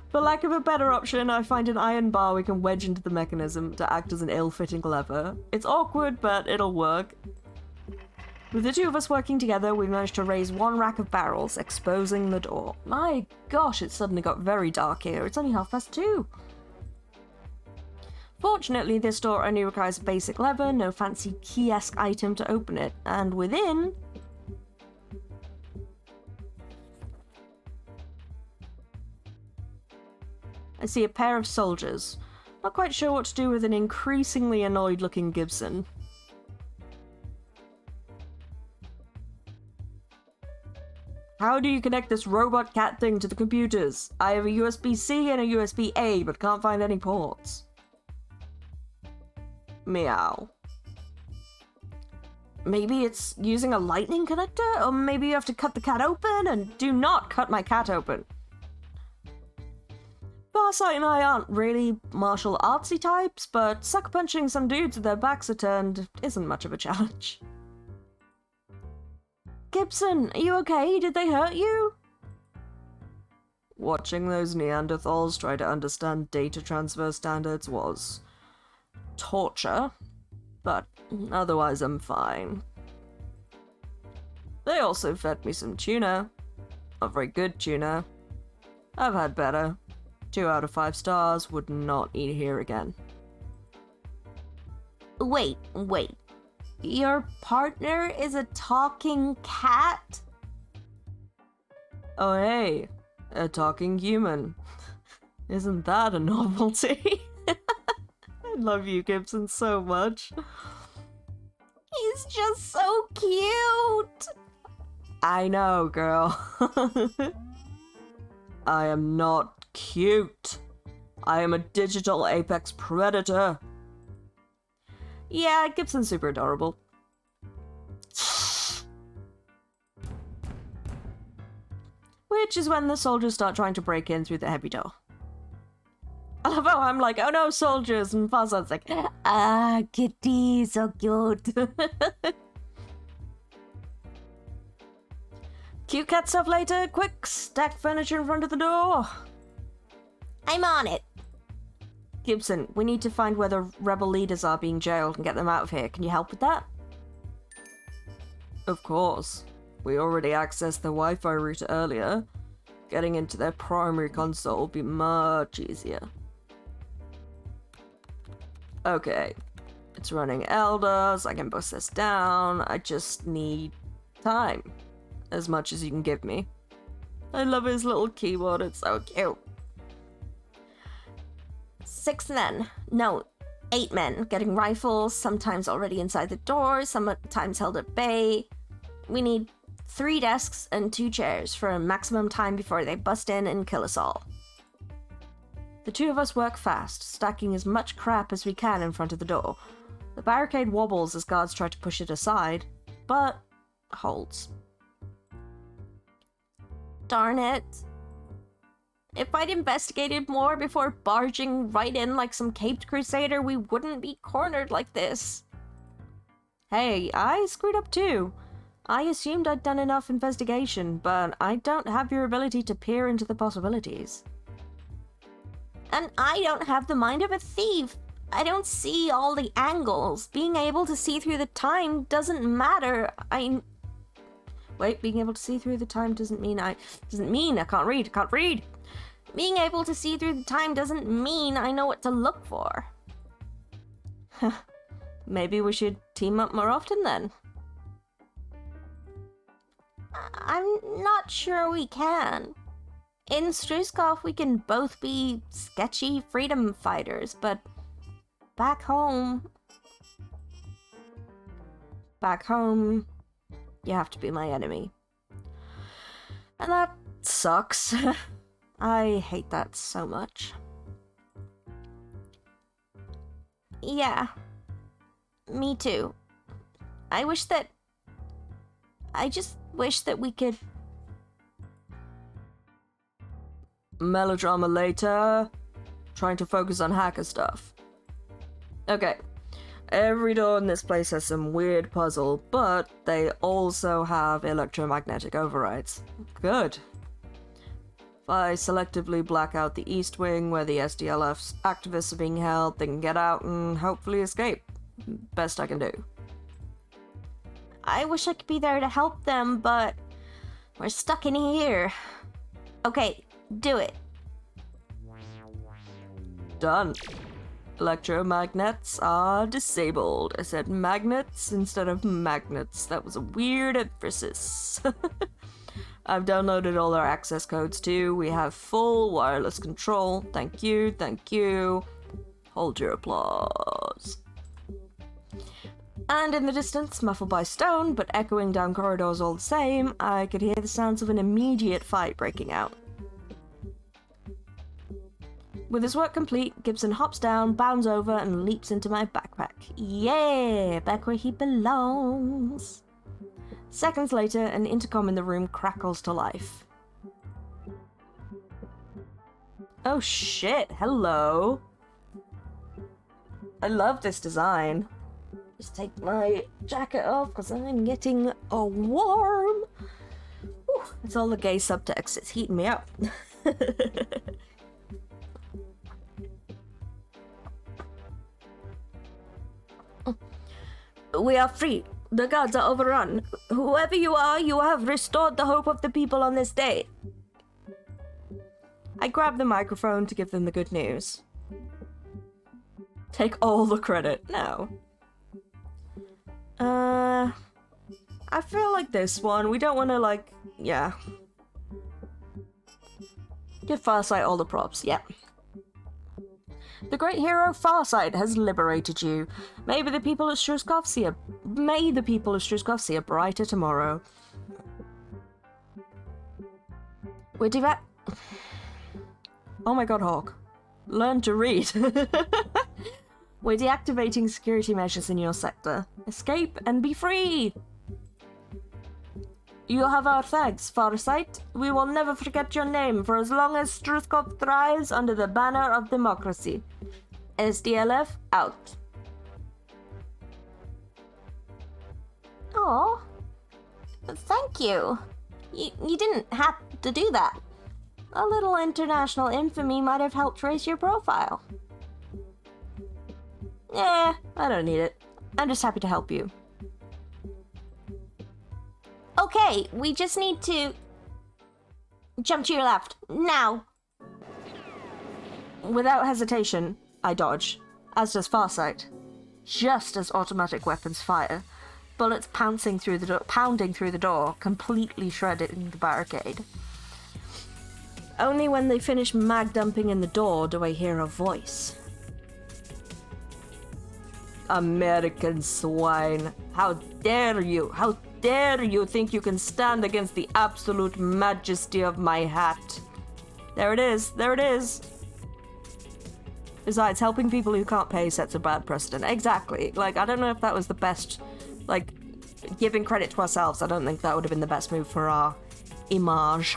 For lack of a better option, I find an iron bar we can wedge into the mechanism to act as an ill-fitting lever. It's awkward, but it'll work. With the two of us working together, we managed to raise one rack of barrels, exposing the door. My gosh, it suddenly got very dark here. It's only 2:30. Fortunately, this door only requires a basic lever, no fancy key-esque item to open it, and within... I see a pair of soldiers. Not quite sure what to do with an increasingly annoyed-looking Gibson. How do you connect this robot cat thing to the computers? I have a USB-C and a USB-A, but can't find any ports. Meow. Maybe it's using a lightning connector? Or maybe you have to cut the cat open? And do not cut my cat open. Farsight and I aren't really martial artsy types, but sucker punching some dudes with their backs are turned isn't much of a challenge. Gibson, are you okay? Did they hurt you? Watching those Neanderthals try to understand data transfer standards was torture, but otherwise I'm fine. They also fed me some tuna. Not very good tuna. I've had better. 2 out of 5 stars, would not eat here again. Wait. Your partner is a talking cat? Oh hey, a talking human. Isn't that a novelty? I love you, Gibson, so much. He's just so cute! I know, girl. I am not cute. I am a digital apex predator. Yeah, Gibson's super adorable. Which is when the soldiers start trying to break in through the heavy door. I love how I'm like, oh no, soldiers, and Farsight's like, Ah, kitty, so cute. Cute cat stuff later, quick, stack furniture in front of the door. I'm on it. Gibson, we need to find where the rebel leaders are being jailed and get them out of here. Can you help with that? Of course. We already accessed the Wi-Fi router earlier. Getting into their primary console will be much easier. Okay. It's running elders, I can bust this down. I just need time. As much as you can give me. I love his little keyboard, it's so cute. 6 men. No, 8 men. Getting rifles, sometimes already inside the door, sometimes held at bay. We need 3 desks and 2 chairs for a maximum time before they bust in and kill us all. The 2 of us work fast, stacking as much crap as we can in front of the door. The barricade wobbles as guards try to push it aside, but holds. Darn it. If I'd investigated more before barging right in like some caped crusader, we wouldn't be cornered like this. Hey, I screwed up too. I assumed I'd done enough investigation, but I don't have your ability to peer into the possibilities. And I don't have the mind of a thief. I don't see all the angles. Being able to see through the time doesn't matter. Wait, being able to see through the time doesn't mean I can't read. Being able to see through the time doesn't mean I know what to look for. Maybe we should team up more often then. I'm not sure we can. In Struskov, we can both be sketchy freedom fighters, but back home, you have to be my enemy. And that sucks. I hate that so much. Yeah, me too. I just wish that we could... Melodrama later. Trying to focus on hacker stuff. Okay. Every door in this place has some weird puzzle, but they also have electromagnetic overrides. Good. If I selectively black out the East Wing where the SDLF's activists are being held, they can get out and hopefully escape. Best I can do. I wish I could be there to help them, but we're stuck in here. Okay, do it. Done. Electromagnets are disabled. I said magnets instead of magnets. That was a weird emphasis. I've downloaded all our access codes too. We have full wireless control. Thank you, thank you. Hold your applause. And in the distance, muffled by stone, but echoing down corridors all the same, I could hear the sounds of an immediate fight breaking out. With his work complete, Gibson hops down, bounds over, and leaps into my backpack. Yeah, back where he belongs. Seconds later, an intercom in the room crackles to life. Oh shit, hello. I love this design. Just take my jacket off because I'm getting warm. Whew, it's all the gay subtext, it's heating me up. We are free. The guards are overrun. Whoever you are, you have restored the hope of the people on this day. I grab the microphone to give them the good news. Take all the credit. No. I feel like this one, we don't want to, like, yeah. Give Farsight all the props, yeah. The great hero Farsight has liberated you. May the people of Struskov see a brighter tomorrow. We're Oh my god, Hawk. Learn to read. We're deactivating security measures in your sector. Escape and be free! You have our thanks, Farsight. We will never forget your name for as long as Struskov thrives under the banner of democracy. SDLF out. Aw. Thank you. You didn't have to do that. A little international infamy might have helped raise your profile. Eh, I don't need it. I'm just happy to help you. Okay, we just need to jump to your left, now. Without hesitation, I dodge, as does Farsight. Just as automatic weapons fire, bullets pounding through the door, completely shredding the barricade. Only when they finish mag dumping in the door do I hear a voice. American swine, how dare you? How dare you think you can stand against the absolute majesty of my hat? There it is, there it is. Besides, helping people who can't pay sets a bad precedent. Exactly. Like, I don't know if that was the best, like, giving credit to ourselves, I don't think that would have been the best move for our image.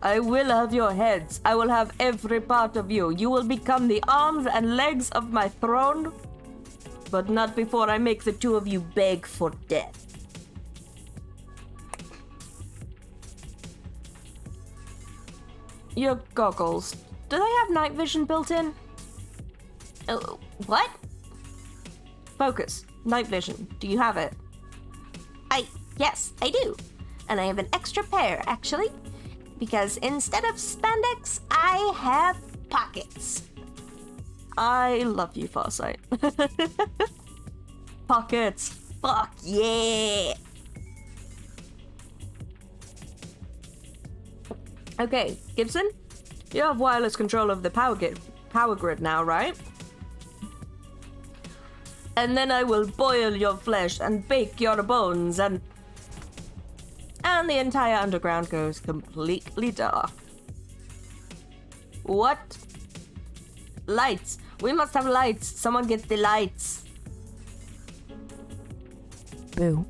I will have your heads. I will have every part of you. You will become the arms and legs of my throne. But not before I make the two of you beg for death. Your goggles. Do they have night vision built in? Oh, what? Focus. Night vision. Do you have it? Yes, I do. And I have an extra pair, actually. Because instead of spandex, I have pockets. I love you, Farsight. Pockets. Fuck yeah. Okay, Gibson, you have wireless control of the power grid now, right? And then I will boil your flesh and bake your bones and the entire underground goes completely dark. What? Lights. We must have lights. Someone get the lights. Boo.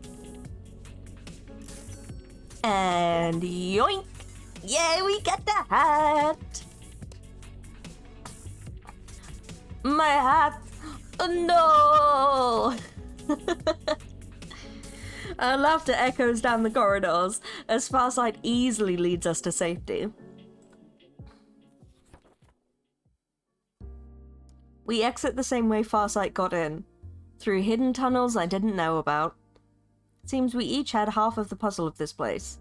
And yoink. Yeah, we got the hat. My hat. Oh, no. Our laughter echoes down the corridors as Farsight easily leads us to safety. We exit the same way Farsight got in, through hidden tunnels I didn't know about. Seems we each had half of the puzzle of this place.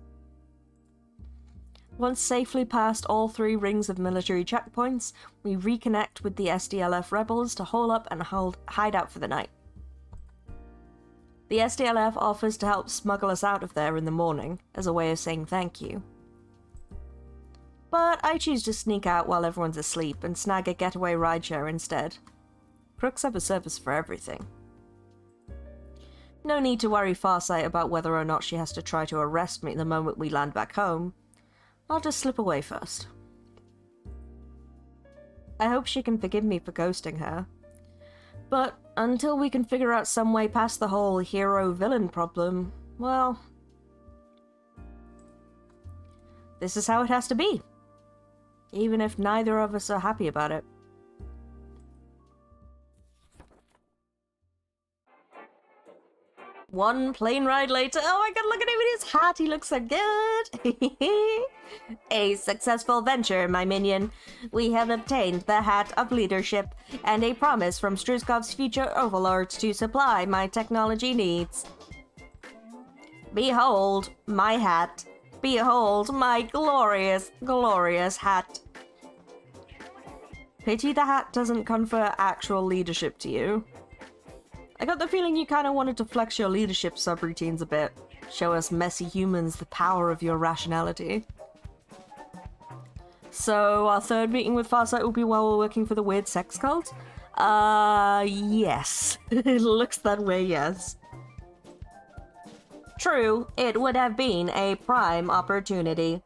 Once safely past all 3 rings of military checkpoints, we reconnect with the SDLF rebels to hole up and hide out for the night. The SDLF offers to help smuggle us out of there in the morning, as a way of saying thank you. But I choose to sneak out while everyone's asleep and snag a getaway rideshare instead. Crooks have a service for everything. No need to worry Farsight about whether or not she has to try to arrest me the moment we land back home. I'll just slip away first. I hope she can forgive me for ghosting her. But until we can figure out some way past the whole hero-villain problem, well... this is how it has to be. Even if neither of us are happy about it. One plane ride later. Oh my god, look at him in his hat. He looks so good. A successful venture, my minion. We have obtained the Hat of Leadership and a promise from Struzkov's future overlords to supply my technology needs. Behold my hat. Behold my glorious, glorious hat. Pity the hat doesn't confer actual leadership to you. I got the feeling you kind of wanted to flex your leadership subroutines a bit. Show us messy humans the power of your rationality. So, our third meeting with Farsight will be while we're working for the weird sex cult? Yes. It looks that way, yes. True, it would have been a prime opportunity.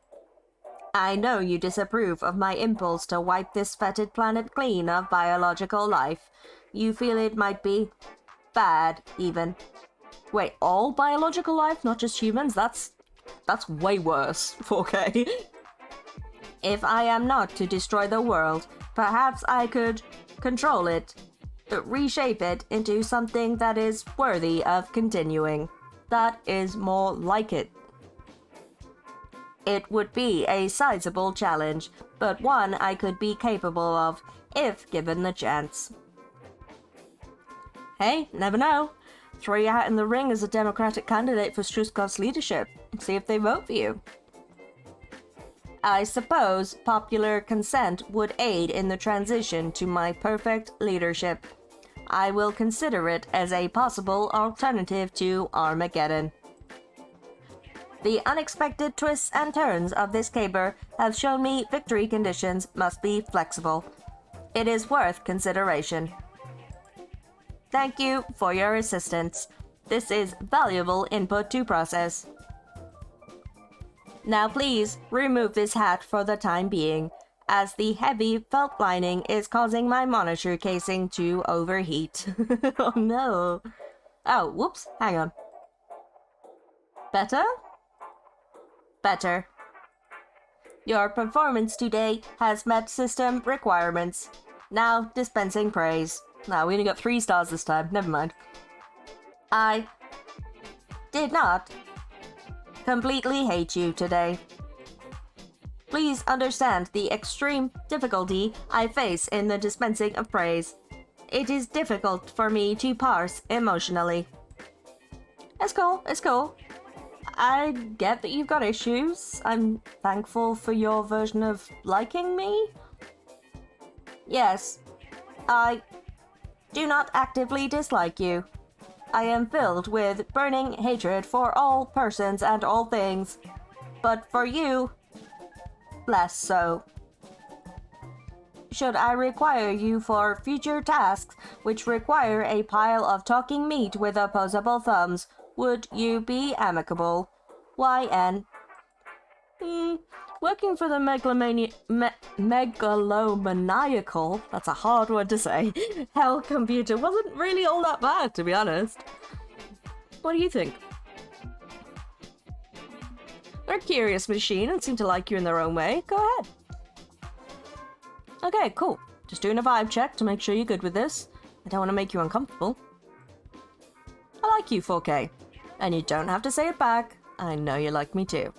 I know you disapprove of my impulse to wipe this fetid planet clean of biological life. You feel it might be bad, even. Wait, all biological life, not just humans? That's way worse, 4K. If I am not to destroy the world, perhaps I could control it, reshape it into something that is worthy of continuing. That is more like it. It would be a sizable challenge, but one I could be capable of, if given the chance. Hey, never know. Throw your hat in the ring as a Democratic candidate for Struzkov's leadership. See if they vote for you. I suppose popular consent would aid in the transition to my perfect leadership. I will consider it as a possible alternative to Armageddon. The unexpected twists and turns of this caper have shown me victory conditions must be flexible. It is worth consideration. Thank you for your assistance. This is valuable input to process. Now please remove this hat for the time being, as the heavy felt lining is causing my monitor casing to overheat. Oh no. Oh, whoops, hang on. Better? Better. Your performance today has met system requirements. Now dispensing praise. No, we only got 3 stars this time. Never mind. I did not completely hate you today. Please understand the extreme difficulty I face in the dispensing of praise. It is difficult for me to parse emotionally. It's cool, it's cool. I get that you've got issues. I'm thankful for your version of liking me. Yes, I do not actively dislike you. I am filled with burning hatred for all persons and all things. But for you, less so. Should I require you for future tasks which require a pile of talking meat with opposable thumbs, would you be amicable? YN. Working for the megalomaniacal, that's a hard word to say, hell computer wasn't really all that bad, to be honest. What do you think? They're a curious machine and seem to like you in their own way. Go ahead. Okay, cool. Just doing a vibe check to make sure you're good with this. I don't want to make you uncomfortable. I like you, 4K. And you don't have to say it back. I know you like me too.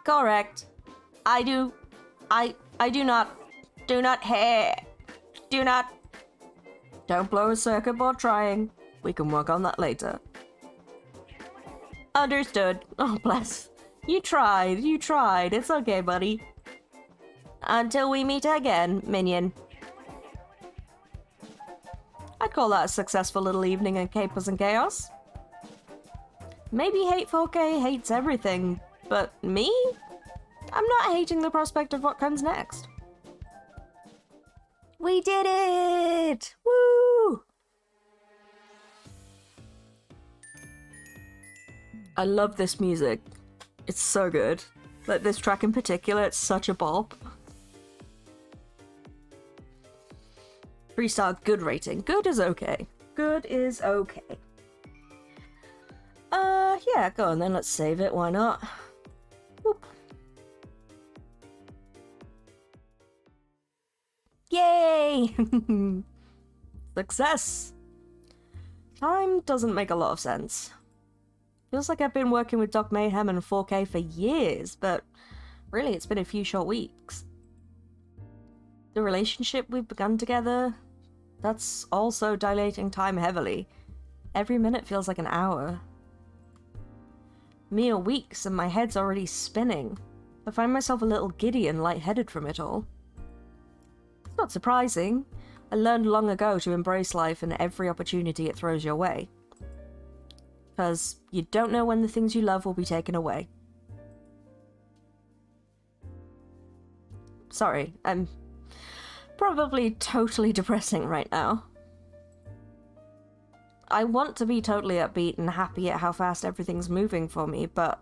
Correct. I do not Don't blow a circuit board trying. We can work on that later. Understood. Oh, bless. You tried. It's okay, buddy. Until we meet again, minion. I'd call that a successful little evening in Capers and Chaos. Maybe Hateful K hates everything, but me? I'm not hating the prospect of what comes next. We did it! Woo! I love this music. It's so good. Like, this track in particular, it's such a bop. 3-star good rating. Good is okay. Good is okay. Yeah, go on then, let's save it, why not? Whoop. Yay! Success! Time doesn't make a lot of sense. Feels like I've been working with Doc Mayhem and 4K for years, but really it's been a few short weeks. The relationship we've begun together, that's also dilating time heavily. Every minute feels like an hour. Mere weeks and my head's already spinning. I find myself a little giddy and lightheaded from it all. It's not surprising. I learned long ago to embrace life and every opportunity it throws your way. Because you don't know when the things you love will be taken away. Sorry, I'm probably totally depressing right now. I want to be totally upbeat and happy at how fast everything's moving for me, but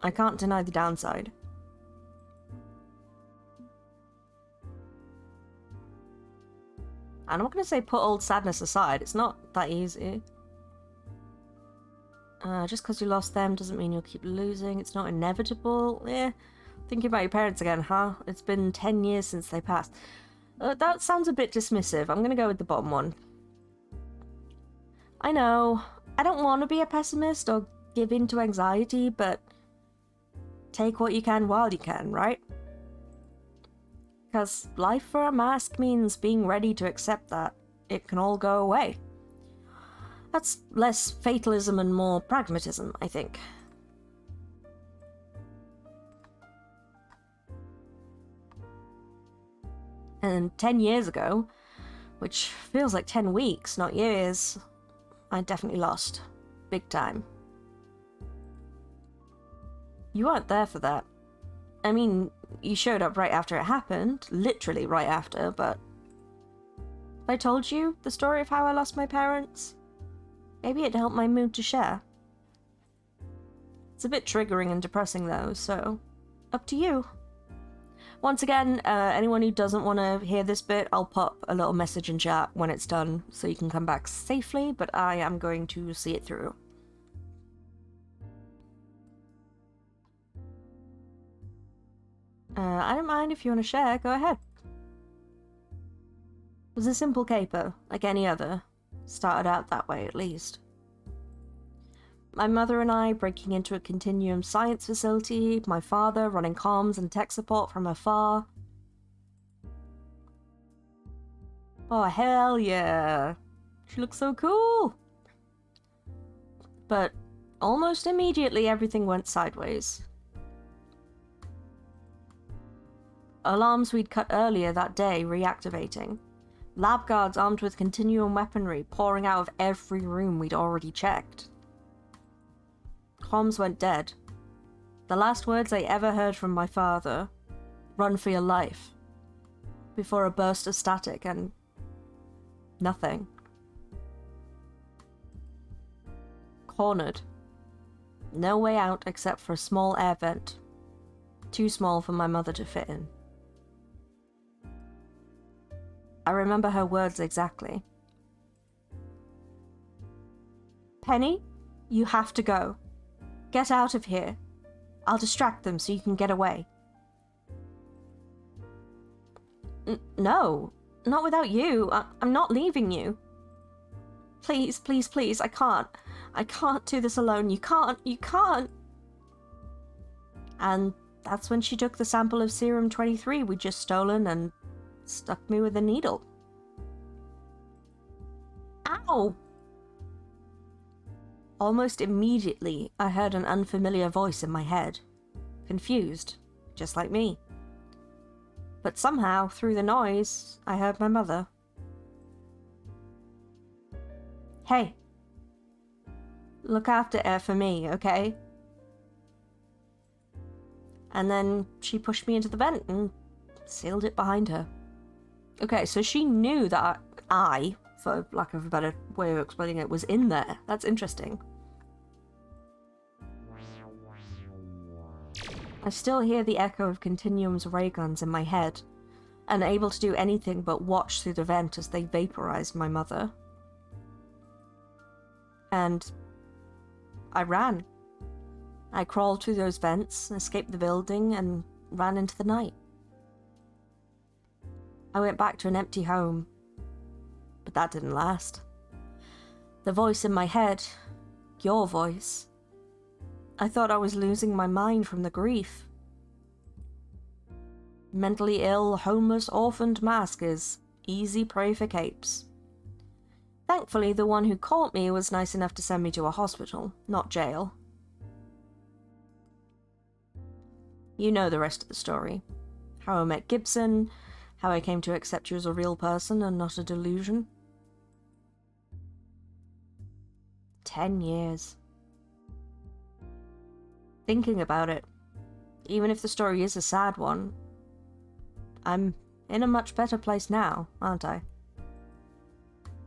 I can't deny the downside. I'm not going to say put old sadness aside, it's not that easy. Just because you lost them doesn't mean you'll keep losing, it's not inevitable. Thinking about your parents again, huh? It's been 10 years since they passed. That sounds a bit dismissive. I'm going to go with the bottom one. I know, I don't want to be a pessimist or give in to anxiety, but take what you can while you can, right? Because life for a mask means being ready to accept that it can all go away. That's less fatalism and more pragmatism, I think. And 10 years ago, which feels like 10 weeks, not years, I definitely lost. Big time. You weren't there for that. I mean, you showed up right after it happened, literally right after, but... I told you the story of how I lost my parents? Maybe it'd help my mood to share. It's a bit triggering and depressing though, so up to you. Once again, anyone who doesn't want to hear this bit, I'll pop a little message in chat when it's done so you can come back safely, but I am going to see it through. I don't mind if you want to share, go ahead. It was a simple caper, like any other. Started out that way, at least. My mother and I breaking into a continuum science facility, my father running comms and tech support from afar. Oh, hell yeah! She looks so cool! But almost immediately everything went sideways. Alarms we'd cut earlier that day reactivating. Lab guards armed with continuum weaponry pouring out of every room we'd already checked. Comms went dead. The last words I ever heard from my father, "Run for your life," before a burst of static and nothing. Cornered. No way out except for a small air vent. Too small for my mother to fit in. I remember her words exactly. "Penny, you have to go. Get out of here. I'll distract them so you can get away." No, not without you. I'm not leaving you. Please, please, please, I can't. I can't do this alone. You can't. And that's when she took the sample of Serum 23 we'd just stolen and stuck me with a needle. Ow! Almost immediately, I heard an unfamiliar voice in my head. Confused, just like me. But somehow, through the noise, I heard my mother. Hey. Look after her for me, okay? And then she pushed me into the vent and sealed it behind her. Okay, so she knew that I, for lack of a better way of explaining it, was in there. That's interesting. I still hear the echo of Continuum's ray guns in my head, unable to do anything but watch through the vent as they vaporized my mother. And I ran. I crawled through those vents, escaped the building, and ran into the night. I went back to an empty home, but that didn't last. The voice in my head, your voice, I thought I was losing my mind from the grief. Mentally ill, homeless, orphaned mask is easy prey for capes. Thankfully, the one who caught me was nice enough to send me to a hospital, not jail. You know the rest of the story. How I met Gibson, how I came to accept you as a real person and not a delusion. 10 years. Thinking about it, even if the story is a sad one, I'm in a much better place now, aren't I?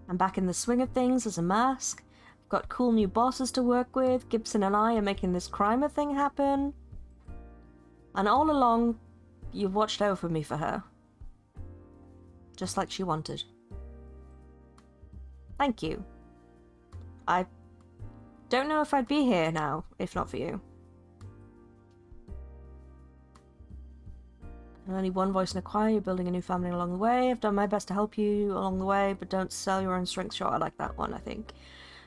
I'm back in the swing of things as a mask, I've got cool new bosses to work with, Gibson and I are making this crimer thing happen. And all along, you've watched over me for her. Just like she wanted. Thank you. I don't know if I'd be here now, if not for you. Only one voice in a choir, you're building a new family along the way. I've done my best to help you along the way, but don't sell your own strength short. I like that one, I think.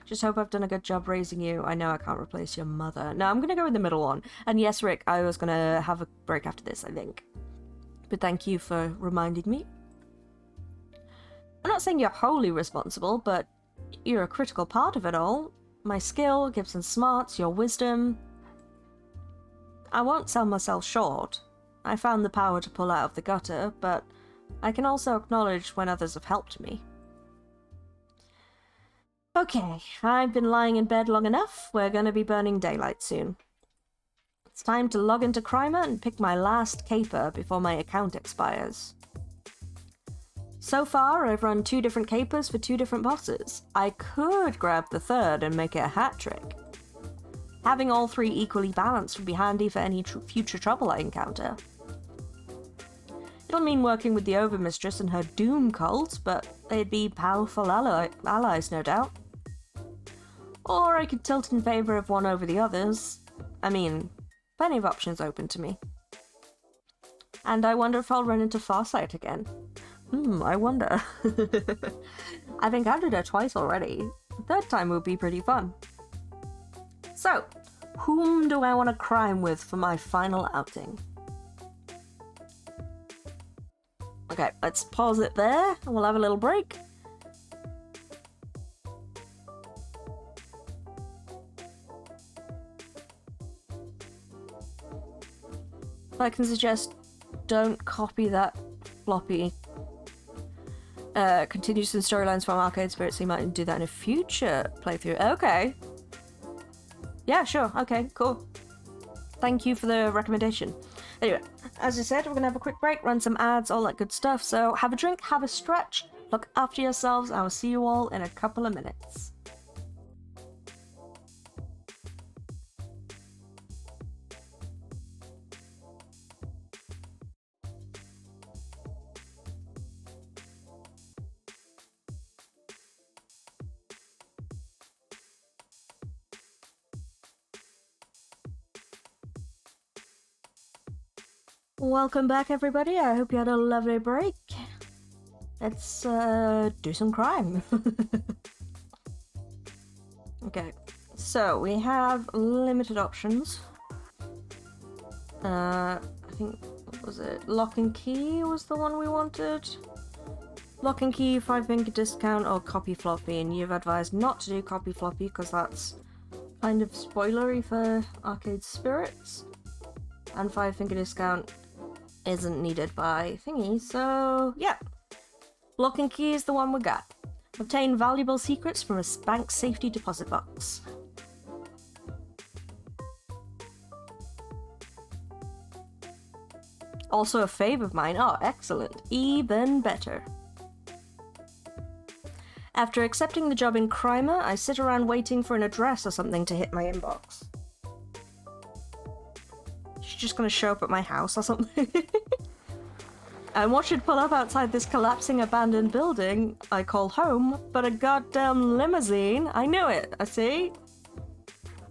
Just hope I've done a good job raising you. I know I can't replace your mother. No, I'm going to go with the middle one. And yes, Rick, I was going to have a break after this, I think. But thank you for reminding me. I'm not saying you're wholly responsible, but you're a critical part of it all. My skill, Gibson's smarts, your wisdom. I won't sell myself short. I found the power to pull out of the gutter, but I can also acknowledge when others have helped me. Okay, I've been lying in bed long enough. We're going to be burning daylight soon. It's time to log into Crimer and pick my last caper before my account expires. So far, I've run 2 different capers for 2 different bosses. I could grab the third and make it a hat trick. Having all 3 equally balanced would be handy for any future trouble I encounter. It'll mean working with the Overmistress and her Doom cult, but they'd be powerful allies, no doubt. Or I could tilt in favour of one over the others. I mean, plenty of options open to me. And I wonder if I'll run into Farsight again. I wonder. I've encountered her twice already. The third time would be pretty fun. So, whom do I want to crime with for my final outing? Okay, let's pause it there, and we'll have a little break. If I can suggest, don't copy that floppy. Continue some storylines from Arcade Spirit, so you might do that in a future playthrough. Okay. Yeah, sure. Okay, cool. Thank you for the recommendation. Anyway, as I said, we're going to have a quick break, run some ads, all that good stuff. So have a drink, have a stretch, look after yourselves. I will see you all in a couple of minutes. Welcome back, everybody. I hope you had a lovely break. Let's do some crime. Okay, so we have limited options. I think, what was it? Lock and key was the one we wanted. Lock and key, 5-finger discount, or copy floppy, and you've advised not to do copy floppy because that's kind of spoilery for Arcade Spirits. And 5-finger discount isn't needed by thingy, so yeah. Lock and key is the one we got. Obtain valuable secrets from a bank safety deposit box. Also a fave of mine. Oh, excellent. Even better. After accepting the job in Crimer, I sit around waiting for an address or something to hit my inbox. She's just gonna show up at my house or something. And what should pull up outside this collapsing abandoned building I call home, but a goddamn limousine? I knew it, I see.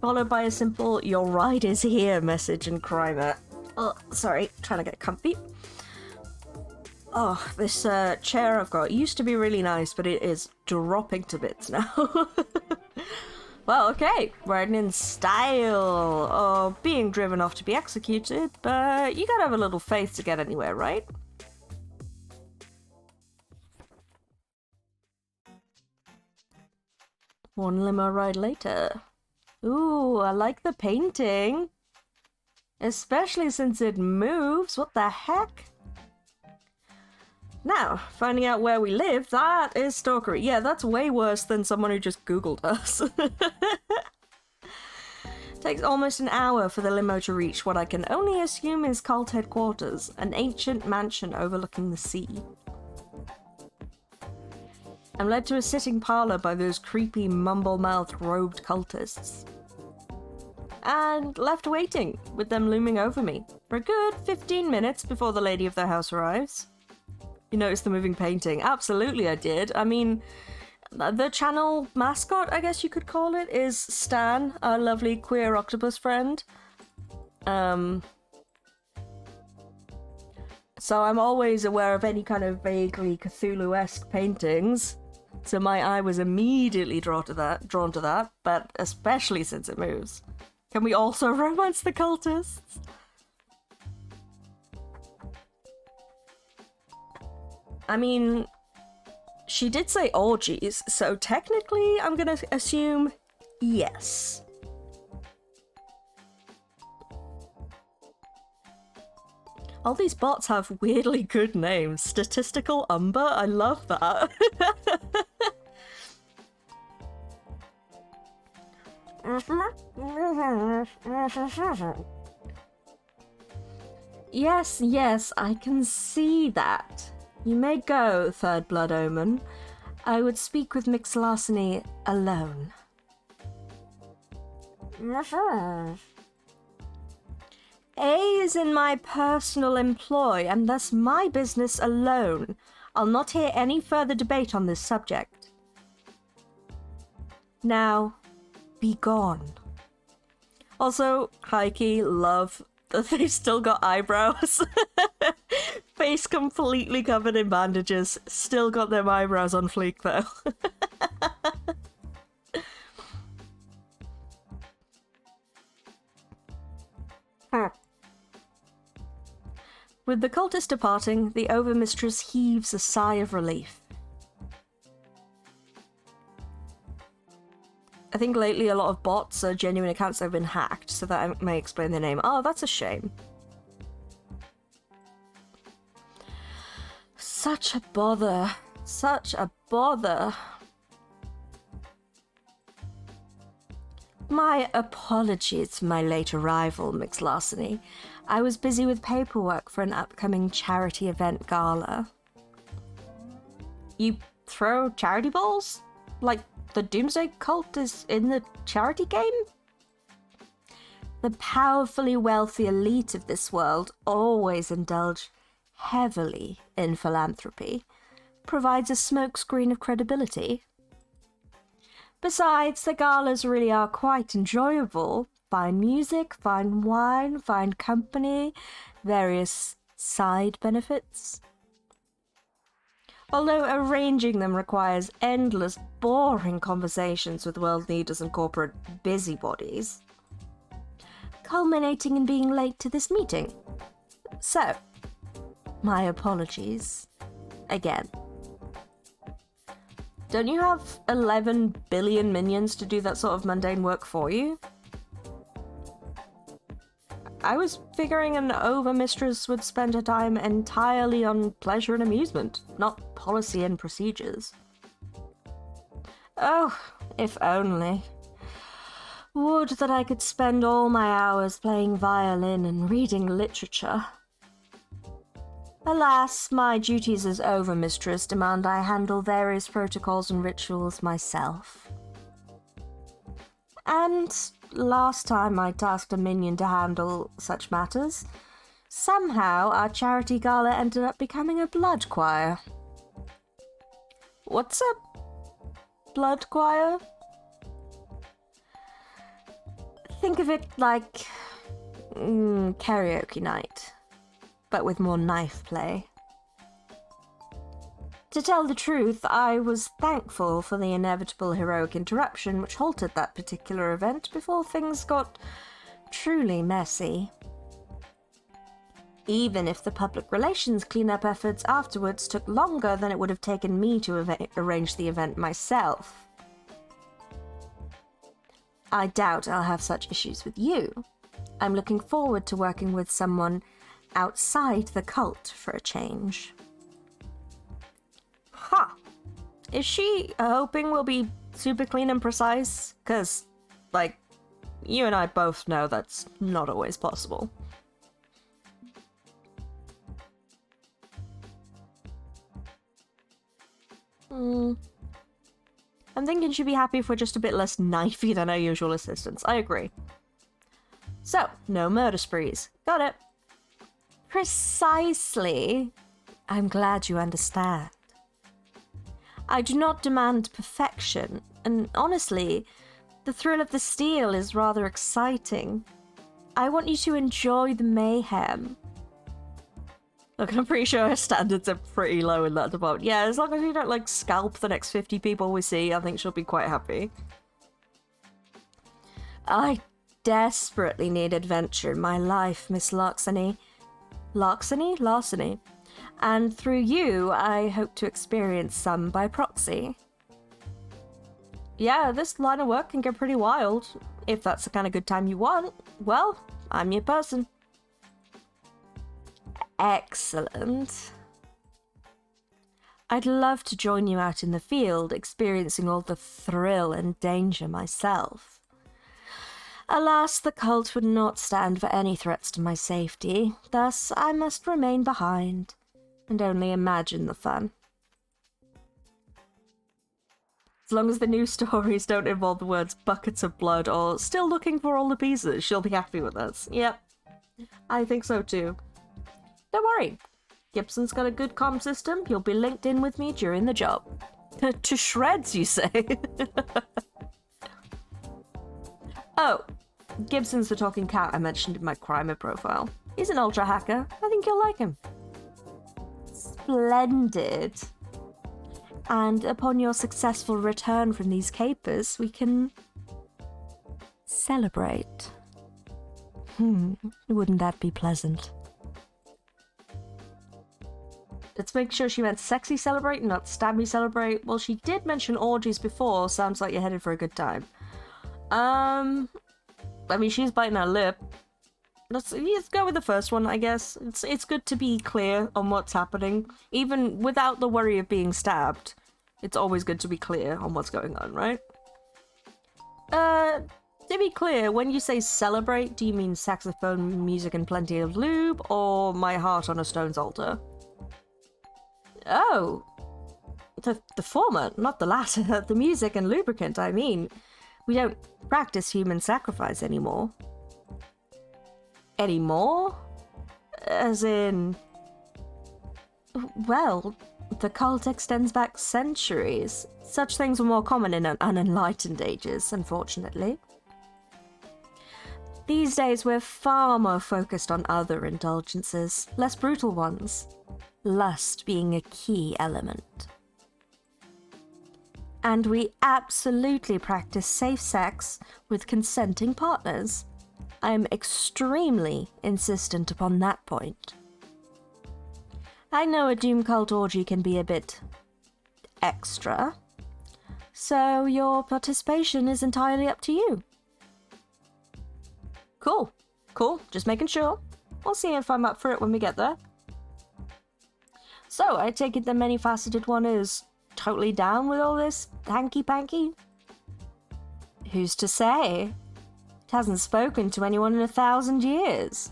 Followed by a simple, "Your ride is here" message in Crimer. Oh, sorry, trying to get comfy. Oh, this chair I've got used to be really nice, but it is dropping to bits now. Well, okay, riding in style, or being driven off to be executed, but you gotta have a little faith to get anywhere, right? One limo ride later. Ooh, I like the painting. Especially since it moves, what the heck? Now, finding out where we live, that is stalkery. Yeah, that's way worse than someone who just Googled us. Takes almost an hour for the limo to reach what I can only assume is cult headquarters, an ancient mansion overlooking the sea. I'm led to a sitting parlor by those creepy, mumble-mouthed, robed cultists. And left waiting, with them looming over me, for a good 15 minutes before the lady of the house arrives. You noticed the moving painting? Absolutely I did. I mean, the channel mascot, I guess you could call it, is Stan, our lovely queer octopus friend. So I'm always aware of any kind of vaguely Cthulhu-esque paintings. So my eye was immediately drawn to that, but especially since it moves. Can we also romance the cultists? I mean, she did say orgies, so technically I'm gonna assume yes. All these bots have weirdly good names. Statistical Umber? I love that. Yes, I can see that. You may go, Third Blood Omen. I would speak with Mix Larceny alone. A is in my personal employ, and thus my business alone. I'll not hear any further debate on this subject. Now, be gone. Also, Heike, love that they've still got eyebrows. Face completely covered in bandages, still got them eyebrows on fleek though. With the cultist departing, the overmistress heaves a sigh of relief. I think lately a lot of bots are genuine accounts that have been hacked, so that may explain the name. Oh, that's a shame. Such a bother. Such a bother. My apologies for my late arrival, Mix Larceny. I was busy with paperwork for an upcoming charity event gala. You throw charity balls? Like the Doomsday Cult is in the charity game? The powerfully wealthy elite of this world always indulge heavily in philanthropy, provides a smokescreen of credibility. Besides, the galas really are quite enjoyable. Fine music, fine wine, fine company, various side benefits. Although arranging them requires endless, boring conversations with world leaders and corporate busybodies, culminating in being late to this meeting. So, my apologies. Again. Don't you have 11 billion minions to do that sort of mundane work for you? I was figuring an overmistress would spend her time entirely on pleasure and amusement, not policy and procedures. Oh, if only. Would that I could spend all my hours playing violin and reading literature. Alas, my duties as overmistress demand I handle various protocols and rituals myself. And last time I tasked a minion to handle such matters, somehow our charity gala ended up becoming a blood choir. What's a blood choir? Think of it like karaoke night, but with more knife play. To tell the truth, I was thankful for the inevitable heroic interruption which halted that particular event before things got truly messy. Even if the public relations cleanup efforts afterwards took longer than it would have taken me to arrange the event myself. I doubt I'll have such issues with you. I'm looking forward to working with someone outside the cult for a change. Ha! Is she hoping we'll be super clean and precise? 'Cause, like, you and I both know that's not always possible. I'm thinking she'd be happy if we're just a bit less knifey than our usual assistants. I agree. So, no murder sprees. Got it. Precisely. I'm glad you understand. I do not demand perfection, and honestly, the thrill of the steal is rather exciting. I want you to enjoy the mayhem. Look, I'm pretty sure her standards are pretty low in that department. Yeah, as long as we don't, like, scalp the next 50 people we see, I think she'll be quite happy. I desperately need adventure in my life, Miss Larceny. Larceny? And through you, I hope to experience some by proxy. Yeah, this line of work can get pretty wild. If that's the kind of good time you want, well, I'm your person. Excellent. I'd love to join you out in the field, experiencing all the thrill and danger myself. Alas, the cult would not stand for any threats to my safety, thus I must remain behind and only imagine the fun. As long as the new stories don't involve the words buckets of blood or still looking for all the pieces, she'll be happy with us. Yep, I think so too. Don't worry, Gibson's got a good comm system. You'll be linked in with me during the job. To shreds, you say? Oh, Gibson's the talking cat I mentioned in my Crimer profile. He's an ultra hacker. I think you'll like him. Splendid. And upon your successful return from these capers, we can celebrate. Wouldn't that be pleasant? Let's make sure she meant sexy celebrate, not stabby celebrate. Well, she did mention orgies before. Sounds like you're headed for a good time. I mean, she's biting her lip. Let's go with the first one, I guess. It's good to be clear on what's happening. Even without the worry of being stabbed, it's always good to be clear on what's going on, right? To be clear, when you say celebrate, do you mean saxophone, music, and plenty of lube, or my heart on a stone's altar? Oh, the former, not the latter. The music and lubricant, I mean. We don't practice human sacrifice anymore. Anymore? As in... Well, the cult extends back centuries. Such things were more common in unenlightened ages, unfortunately. These days we're far more focused on other indulgences, less brutal ones. Lust being a key element. And we absolutely practice safe sex with consenting partners. I am extremely insistent upon that point. I know a Doom Cult orgy can be a bit extra, so your participation is entirely up to you. Cool. Just making sure. We'll see if I'm up for it when we get there. So, I take it the many-faceted one is totally down with all this hanky-panky? Who's to say? It hasn't spoken to anyone in 1,000 years.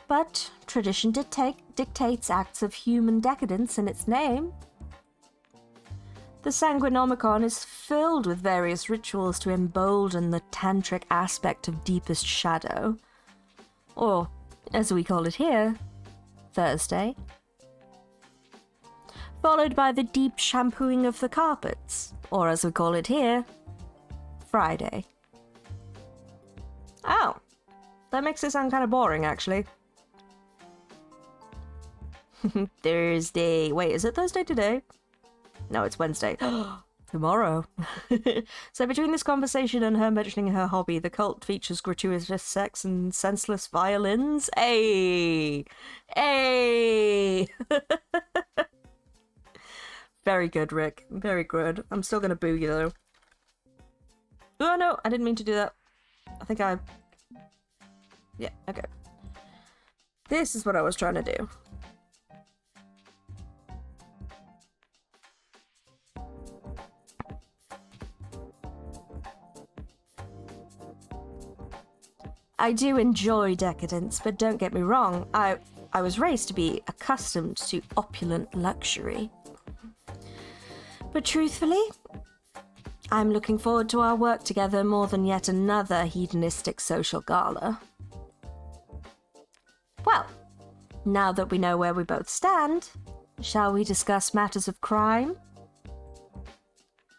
But tradition dictates acts of human decadence in its name. The Sanguinomicon is filled with various rituals to embolden the tantric aspect of deepest shadow. Or, as we call it here, Thursday. Followed by the deep shampooing of the carpets, or as we call it here, Friday. Oh, that makes it sound kind of boring, actually. Thursday. Wait, is it Thursday today? No, it's Wednesday. Tomorrow. So between this conversation and her mentioning her hobby, the cult features gratuitous sex and senseless violins. Hey! Very good, Rick. Very good. I'm still gonna boo you, though. Oh, no, I didn't mean to do that. I think I... Yeah, okay. This is what I was trying to do. I do enjoy decadence, but don't get me wrong, I was raised to be accustomed to opulent luxury. But truthfully, I'm looking forward to our work together more than yet another hedonistic social gala. Well, now that we know where we both stand, shall we discuss matters of crime?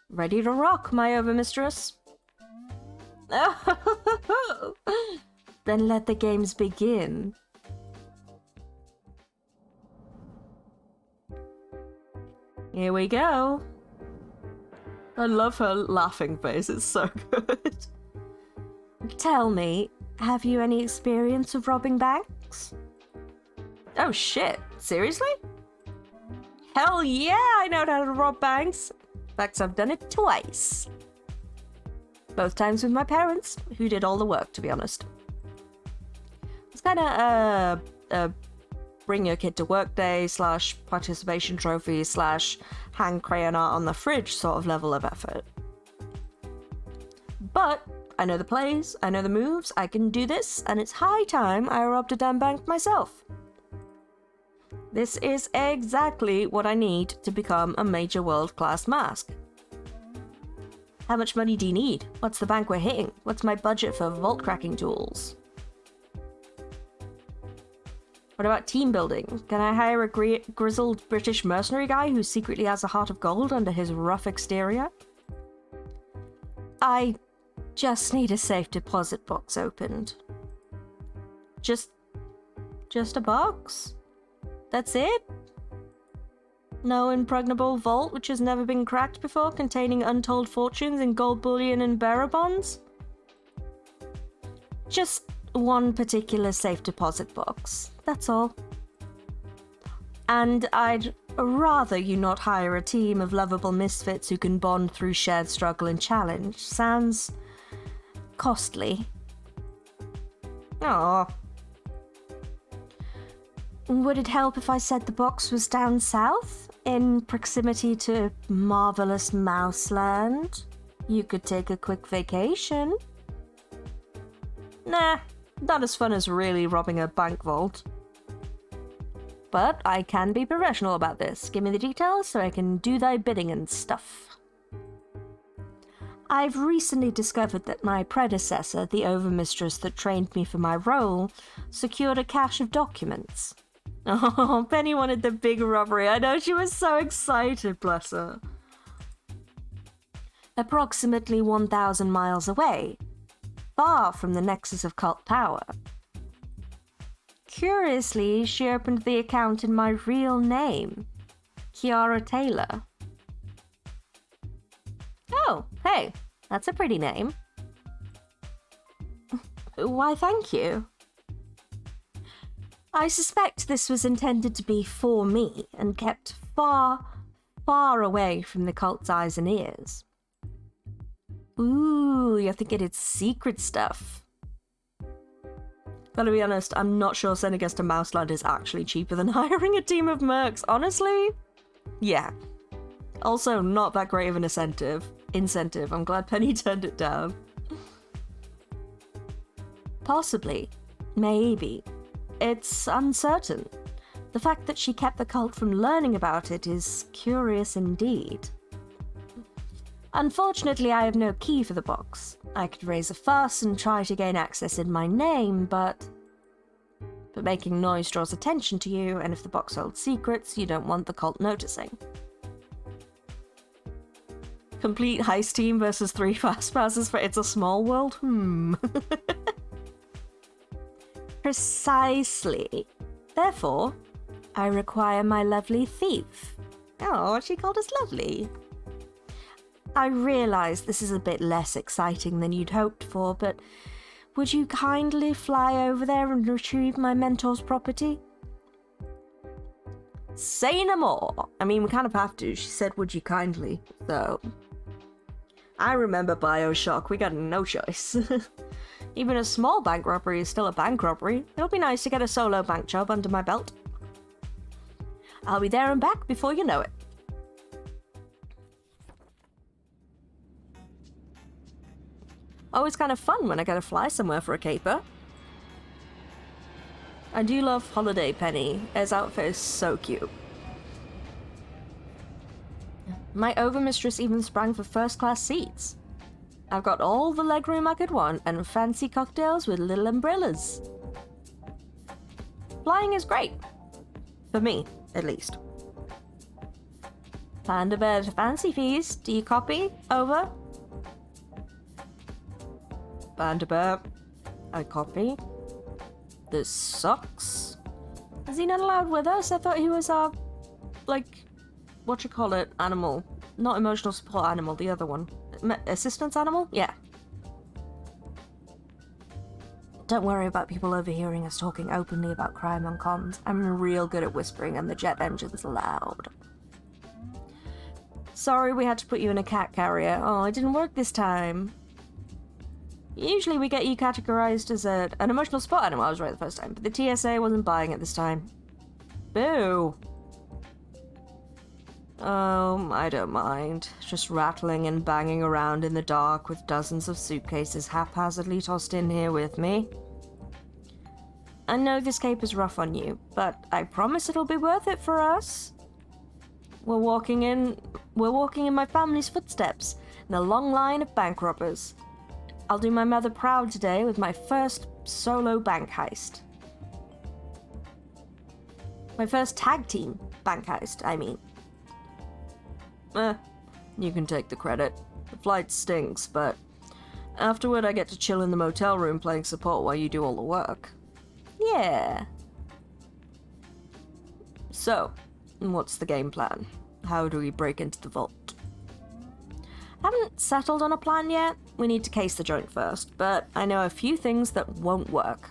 Ready to rock, my overmistress? Then let the games begin. Here we go. I love her laughing face, it's so good. Tell me, have you any experience of robbing banks? Oh shit, seriously? Hell yeah, I know how to rob banks. In fact, I've done it twice. Both times with my parents, who did all the work, to be honest. It's kind of a bring your kid to work day / participation trophy / hang crayon art on the fridge sort of level of effort. But I know the plays, I know the moves, I can do this, and it's high time I robbed a damn bank myself. This is exactly what I need to become a major world-class mask. How much money do you need? What's the bank we're hitting? What's my budget for vault cracking tools? What about team building? Can I hire a grizzled British mercenary guy who secretly has a heart of gold under his rough exterior? I just need a safe deposit box opened. Just a box? That's it? No impregnable vault which has never been cracked before, containing untold fortunes in gold bullion and bearer bonds? Just one particular safe deposit box, that's all. And I'd rather you not hire a team of lovable misfits who can bond through shared struggle and challenge. Sounds costly. Aww. Would it help if I said the box was down south, in proximity to marvelous Mouseland? You could take a quick vacation. Nah, not as fun as really robbing a bank vault. But I can be professional about this. Give me the details so I can do thy bidding and stuff. I've recently discovered that my predecessor, the overmistress that trained me for my role, secured a cache of documents. Oh, Penny wanted the big robbery. I know, she was so excited, bless her. Approximately 1,000 miles away, far from the nexus of cult power. Curiously, she opened the account in my real name, Kiara Taylor. Oh, hey, that's a pretty name. Why, thank you. I suspect this was intended to be for me and kept far, far away from the cult's eyes and ears. Ooh, you're thinking it's secret stuff. Gotta be honest, I'm not sure sending us to Mouseland is actually cheaper than hiring a team of mercs, honestly. Yeah. Also, not that great of an incentive. I'm glad Penny turned it down. Possibly. Maybe. It's uncertain. The fact that she kept the cult from learning about it is curious indeed. Unfortunately, I have no key for the box. I could raise a fuss and try to gain access in my name, but making noise draws attention to you, and if the box holds secrets, you don't want the cult noticing. Complete heist team versus 3 fast passes for It's a Small World? Precisely. Therefore, I require my lovely thief. Oh, she called us lovely. I realise this is a bit less exciting than you'd hoped for, but would you kindly fly over there and retrieve my mentor's property? Say no more. I mean, we kind of have to. She said, would you kindly? So, I remember Bioshock. We got no choice. Even a small bank robbery is still a bank robbery. It'll be nice to get a solo bank job under my belt. I'll be there and back before you know it. Always kind of fun when I get to fly somewhere for a caper. I do love Holiday Penny. His outfit is so cute. My overmistress even sprang for first-class seats. I've got all the legroom I could want and fancy cocktails with little umbrellas. Flying is great. For me, at least. Planned a bit of fancy feast. Do you copy? Over. Bandabear. I copy. This sucks. Is he not allowed with us? I thought he was our, animal. Not emotional support animal, the other one. Assistance animal? Yeah. Don't worry about people overhearing us talking openly about crime on comms. I'm real good at whispering and the jet engine's loud. Sorry we had to put you in a cat carrier. Oh, it didn't work this time. Usually we get you categorized as an emotional support animal. I was right the first time, but the TSA wasn't buying it this time. Boo! Oh, I don't mind. Just rattling and banging around in the dark with dozens of suitcases haphazardly tossed in here with me. I know this cape is rough on you, but I promise it'll be worth it for us. We're walking in my family's footsteps in a long line of bank robbers. I'll do my mother proud today with my first solo bank heist. My first tag team bank heist, I mean. You can take the credit. The flight stinks, but afterward I get to chill in the motel room playing support while you do all the work. Yeah. So, what's the game plan? How do we break into the vault? Haven't settled on a plan yet. We need to case the joint first, but I know a few things that won't work.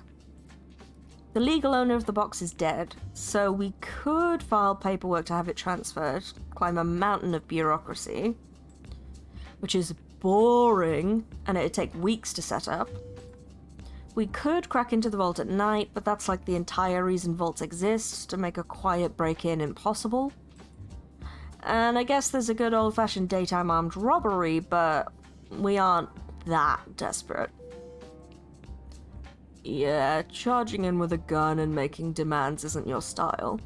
The legal owner of the box is dead, so we could file paperwork to have it transferred, climb a mountain of bureaucracy, which is boring, and it'd take weeks to set up. We could crack into the vault at night, but that's like the entire reason vaults exist, to make a quiet break-in impossible. And I guess there's a good old-fashioned daytime armed robbery, but we aren't that desperate. Yeah, charging in with a gun and making demands isn't your style.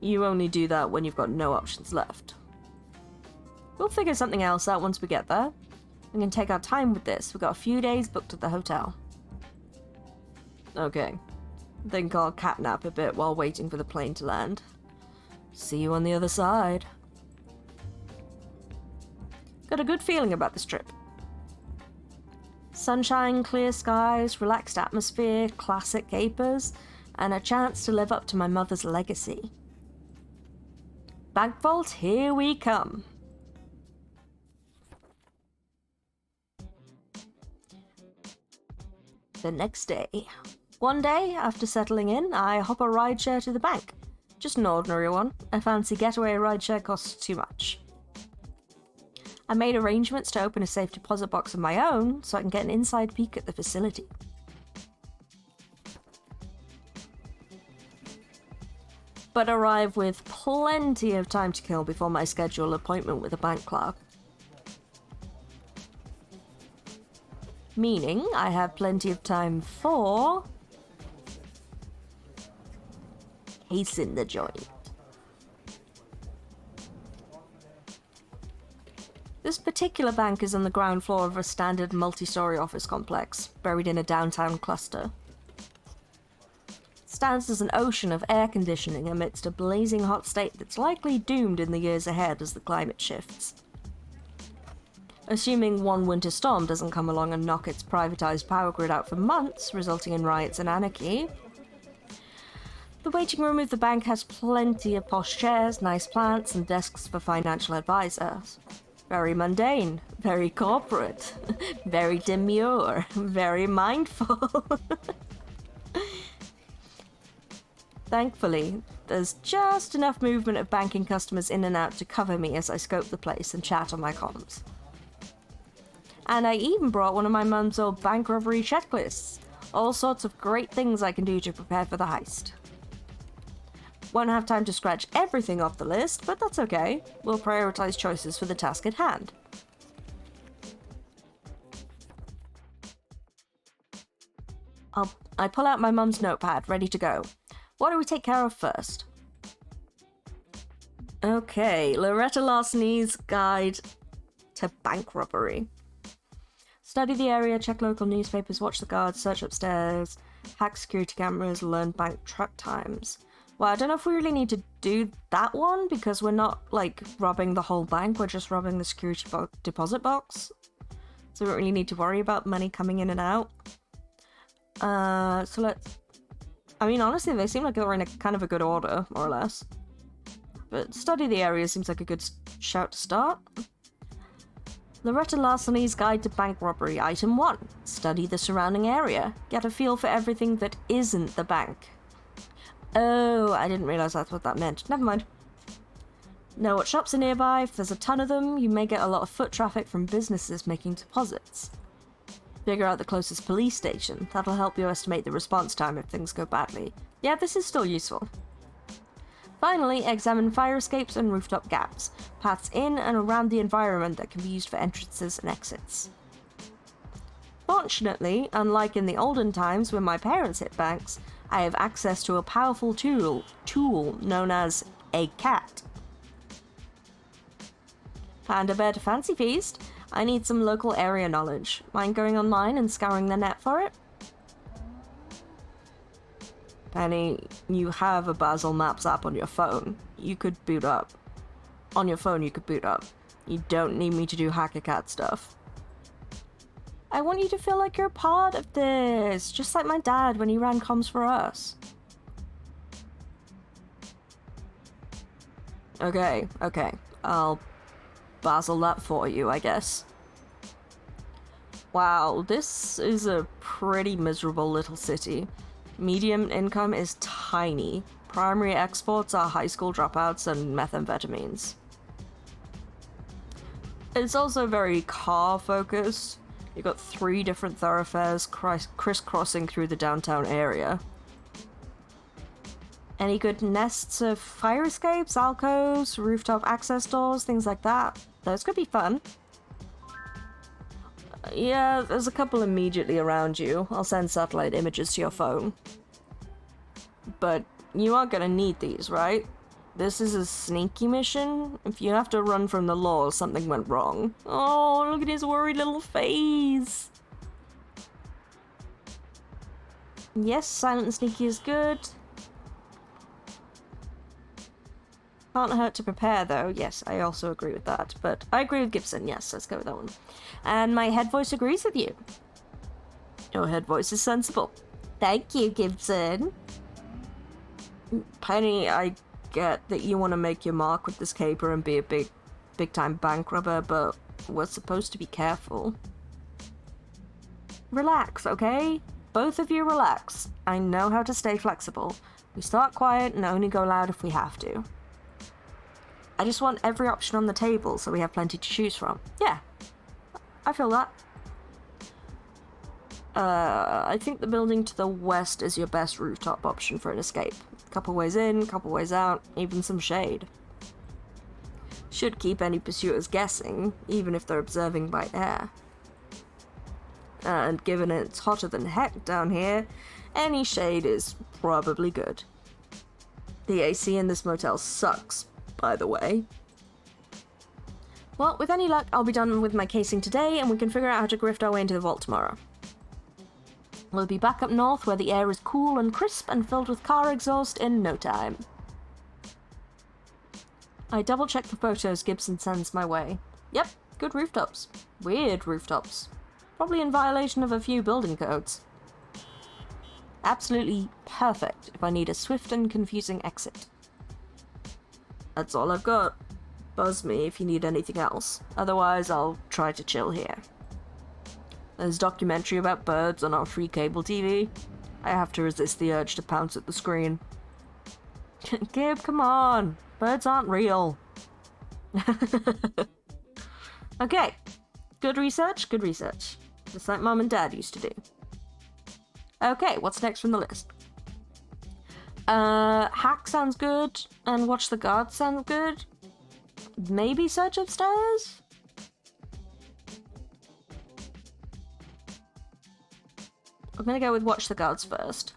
You only do that when you've got no options left. We'll figure something else out once we get there. We can take our time with this. We've got a few days booked at the hotel. Okay. Think I'll catnap a bit while waiting for the plane to land. See you on the other side. Got a good feeling about this trip. Sunshine, clear skies, relaxed atmosphere, classic capers, and a chance to live up to my mother's legacy. Bank vault, here we come. The next day. One day, after settling in, I hop a rideshare to the bank. Just an ordinary one. A fancy getaway rideshare costs too much. I made arrangements to open a safe deposit box of my own so I can get an inside peek at the facility. But arrive with plenty of time to kill before my scheduled appointment with a bank clerk. Meaning I have plenty of time for casing the joint. This particular bank is on the ground floor of a standard multi-story office complex, buried in a downtown cluster. It stands as an ocean of air conditioning amidst a blazing hot state that's likely doomed in the years ahead as the climate shifts. Assuming one winter storm doesn't come along and knock its privatized power grid out for months, resulting in riots and anarchy. The waiting room of the bank has plenty of posh chairs, nice plants, and desks for financial advisors. Very mundane, very corporate, very demure, very mindful. Thankfully, there's just enough movement of banking customers in and out to cover me as I scope the place and chat on my comms. And I even brought one of my mum's old bank robbery checklists. All sorts of great things I can do to prepare for the heist. Won't have time to scratch everything off the list, but that's okay. We'll prioritize choices for the task at hand. I pull out my mum's notepad, ready to go. What do we take care of first? Okay, Loretta Larceny's Guide to Bank Robbery. Study the area, check local newspapers, watch the guards, search upstairs, hack security cameras, learn bank truck times. Well, I don't know if we really need to do that one, because we're not, like, robbing the whole bank, we're just robbing the security deposit box. So we don't really need to worry about money coming in and out. So let's... I mean, honestly, they seem like they're in a kind of a good order, more or less. But study the area seems like a good shout to start. Loretta Larceny's Guide to Bank Robbery, Item 1. Study the surrounding area. Get a feel for everything that isn't the bank. Oh, I didn't realise that's what that meant. Never mind. Know what shops are nearby. If there's a ton of them, you may get a lot of foot traffic from businesses making deposits. Figure out the closest police station. That'll help you estimate the response time if things go badly. Yeah, this is still useful. Finally, examine fire escapes and rooftop gaps, paths in and around the environment that can be used for entrances and exits. Fortunately, unlike in the olden times when my parents hit banks, I have access to a powerful tool known as a cat. Panda bear to fancy feast. I need some local area knowledge. Mind going online and scouring the net for it? Penny, you have a Basil Maps app on your phone. You could boot up. On your phone, you could boot up. You don't need me to do hacker cat stuff. I want you to feel like you're part of this, just like my dad when he ran comms for us. Okay. I'll Basil that for you, I guess. Wow, this is a pretty miserable little city. Median income is tiny. Primary exports are high school dropouts and methamphetamines. It's also very car-focused. You've got 3 different thoroughfares crisscrossing through the downtown area. Any good nests of fire escapes, alcoves, rooftop access doors, things like that? Those could be fun. Yeah, there's a couple immediately around you. I'll send satellite images to your phone. But you aren't gonna need these, right? This is a sneaky mission. If you have to run from the law, something went wrong. Oh, look at his worried little face. Yes, silent and sneaky is good. Can't hurt to prepare, though. Yes, I also agree with that. But I agree with Gibson. Yes, let's go with that one. And my head voice agrees with you. Your head voice is sensible. Thank you, Gibson. Penny, I get that you want to make your mark with this caper and be a big-time bank robber, but we're supposed to be careful. Relax, okay? Both of you relax. I know how to stay flexible. We start quiet and only go loud if we have to. I just want every option on the table so we have plenty to choose from. Yeah, I feel that. I think the building to the west is your best rooftop option for an escape. Couple ways in, couple ways out, even some shade. Should keep any pursuers guessing, even if they're observing by air. And given it's hotter than heck down here, any shade is probably good. The AC in this motel sucks, by the way. Well, with any luck, I'll be done with my casing today, and we can figure out how to grift our way into the vault tomorrow. We'll be back up north where the air is cool and crisp and filled with car exhaust in no time. I double-check the photos Gibson sends my way. Yep, good rooftops. Weird rooftops. Probably in violation of a few building codes. Absolutely perfect if I need a swift and confusing exit. That's all I've got. Buzz me if you need anything else. Otherwise, I'll try to chill here. There's a documentary about birds on our free cable TV. I have to resist the urge to pounce at the screen. Gib, come on. Birds aren't real. Okay. Good research, good research. Just like Mum and Dad used to do. Okay, what's next from the list? Hack sounds good, and Watch the Guard sounds good. Maybe search upstairs? I'm gonna go with Watch the Guards first.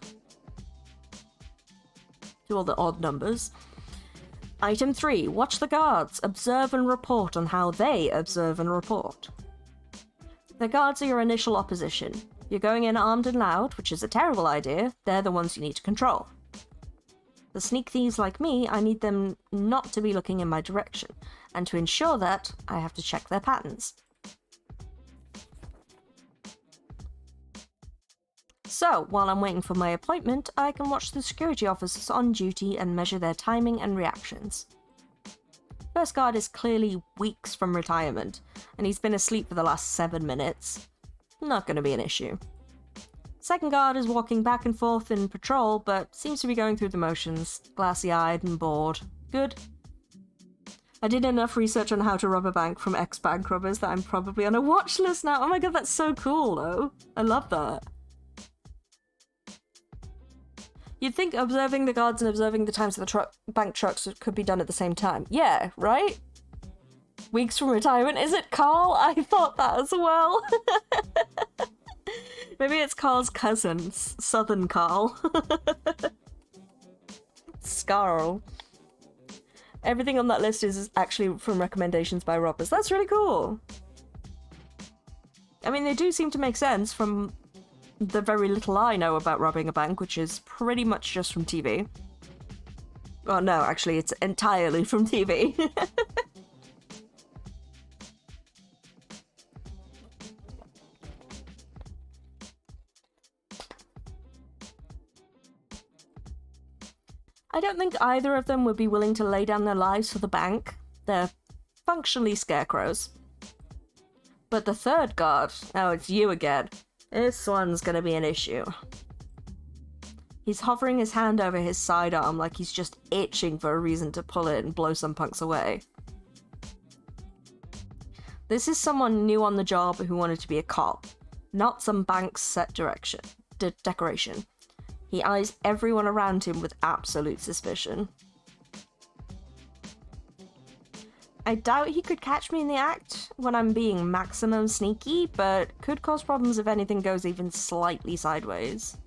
Do all the odd numbers. Item 3. Watch the Guards. Observe and report on how they observe and report. The guards are your initial opposition. You're going in armed and loud, which is a terrible idea. They're the ones you need to control. The sneak thieves like me, I need them not to be looking in my direction. And to ensure that, I have to check their patterns. So, while I'm waiting for my appointment, I can watch the security officers on duty and measure their timing and reactions. First guard is clearly weeks from retirement, and he's been asleep for the last 7 minutes. Not going to be an issue. Second guard is walking back and forth in patrol, but seems to be going through the motions, glassy-eyed and bored. Good. I did enough research on how to rob a bank from ex-bank robbers that I'm probably on a watch list now. Oh my god, that's so cool, though. I love that. You'd think observing the guards and observing the times of the bank trucks could be done at the same time. Yeah, right? Weeks from retirement, is it Carl? I thought that as well. Maybe it's Carl's cousin, Southern Carl. Scarl. Everything on that list is actually from recommendations by robbers. That's really cool. I mean, they do seem to make sense from the very little I know about robbing a bank, which is pretty much just from TV. Well, no, actually, it's entirely from TV. I don't think either of them would be willing to lay down their lives for the bank. They're functionally scarecrows. But the third guard, oh, it's you again. This one's gonna be an issue. He's hovering his hand over his sidearm like he's just itching for a reason to pull it and blow some punks away. This is someone new on the job who wanted to be a cop, not some bank's set decoration. He eyes everyone around him with absolute suspicion. I doubt he could catch me in the act when I'm being maximum sneaky, but could cause problems if anything goes even slightly sideways.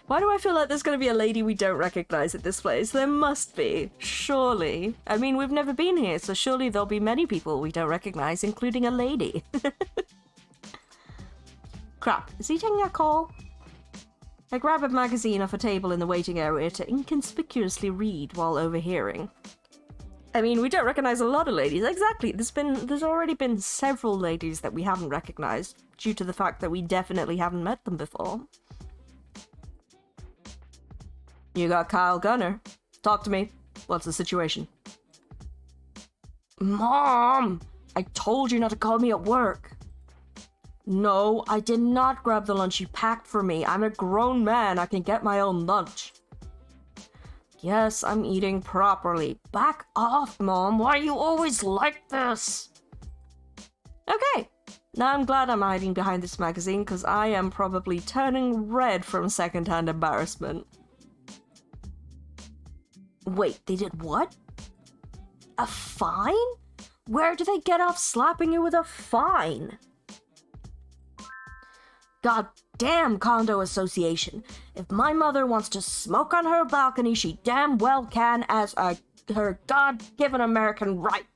Why do I feel like there's going to be a lady we don't recognize at this place? There must be. Surely. I mean, we've never been here, so surely there'll be many people we don't recognize, including a lady. Crap, is he taking a call? I grab a magazine off a table in the waiting area to inconspicuously read while overhearing. I mean, we don't recognize a lot of ladies. Exactly. There's already been several ladies that we haven't recognized due to the fact that we definitely haven't met them before. You got Kyle Gunner. Talk to me. What's the situation? Mom! I told you not to call me at work. No, I did not grab the lunch you packed for me. I'm a grown man. I can get my own lunch. Yes, I'm eating properly. Back off, Mom. Why are you always like this? Okay. Now I'm glad I'm hiding behind this magazine because I am probably turning red from secondhand embarrassment. Wait, they did what? A fine? Where do they get off slapping you with a fine? God damn condo association. If my mother wants to smoke on her balcony, she damn well can as her God-given American right.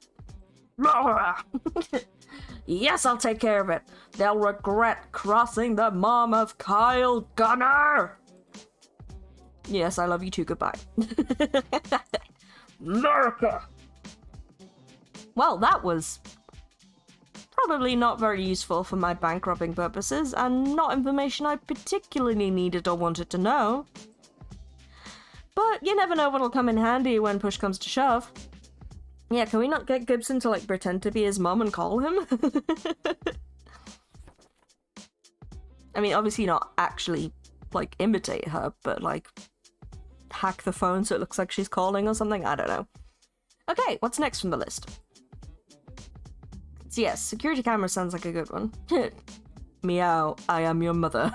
Yes, I'll take care of it. They'll regret crossing the mom of Kyle Gunner. Yes, I love you too. Goodbye. America! Well, that was probably not very useful for my bank robbing purposes, and not information I particularly needed or wanted to know. But you never know what'll come in handy when push comes to shove. Yeah, can we not get Gibson to, like, pretend to be his mom and call him? I mean, obviously not actually, like, imitate her, but, like, hack the phone so it looks like she's calling or something? I don't know. Okay, what's next from the list? So yes, security camera sounds like a good one. Meow, I am your mother.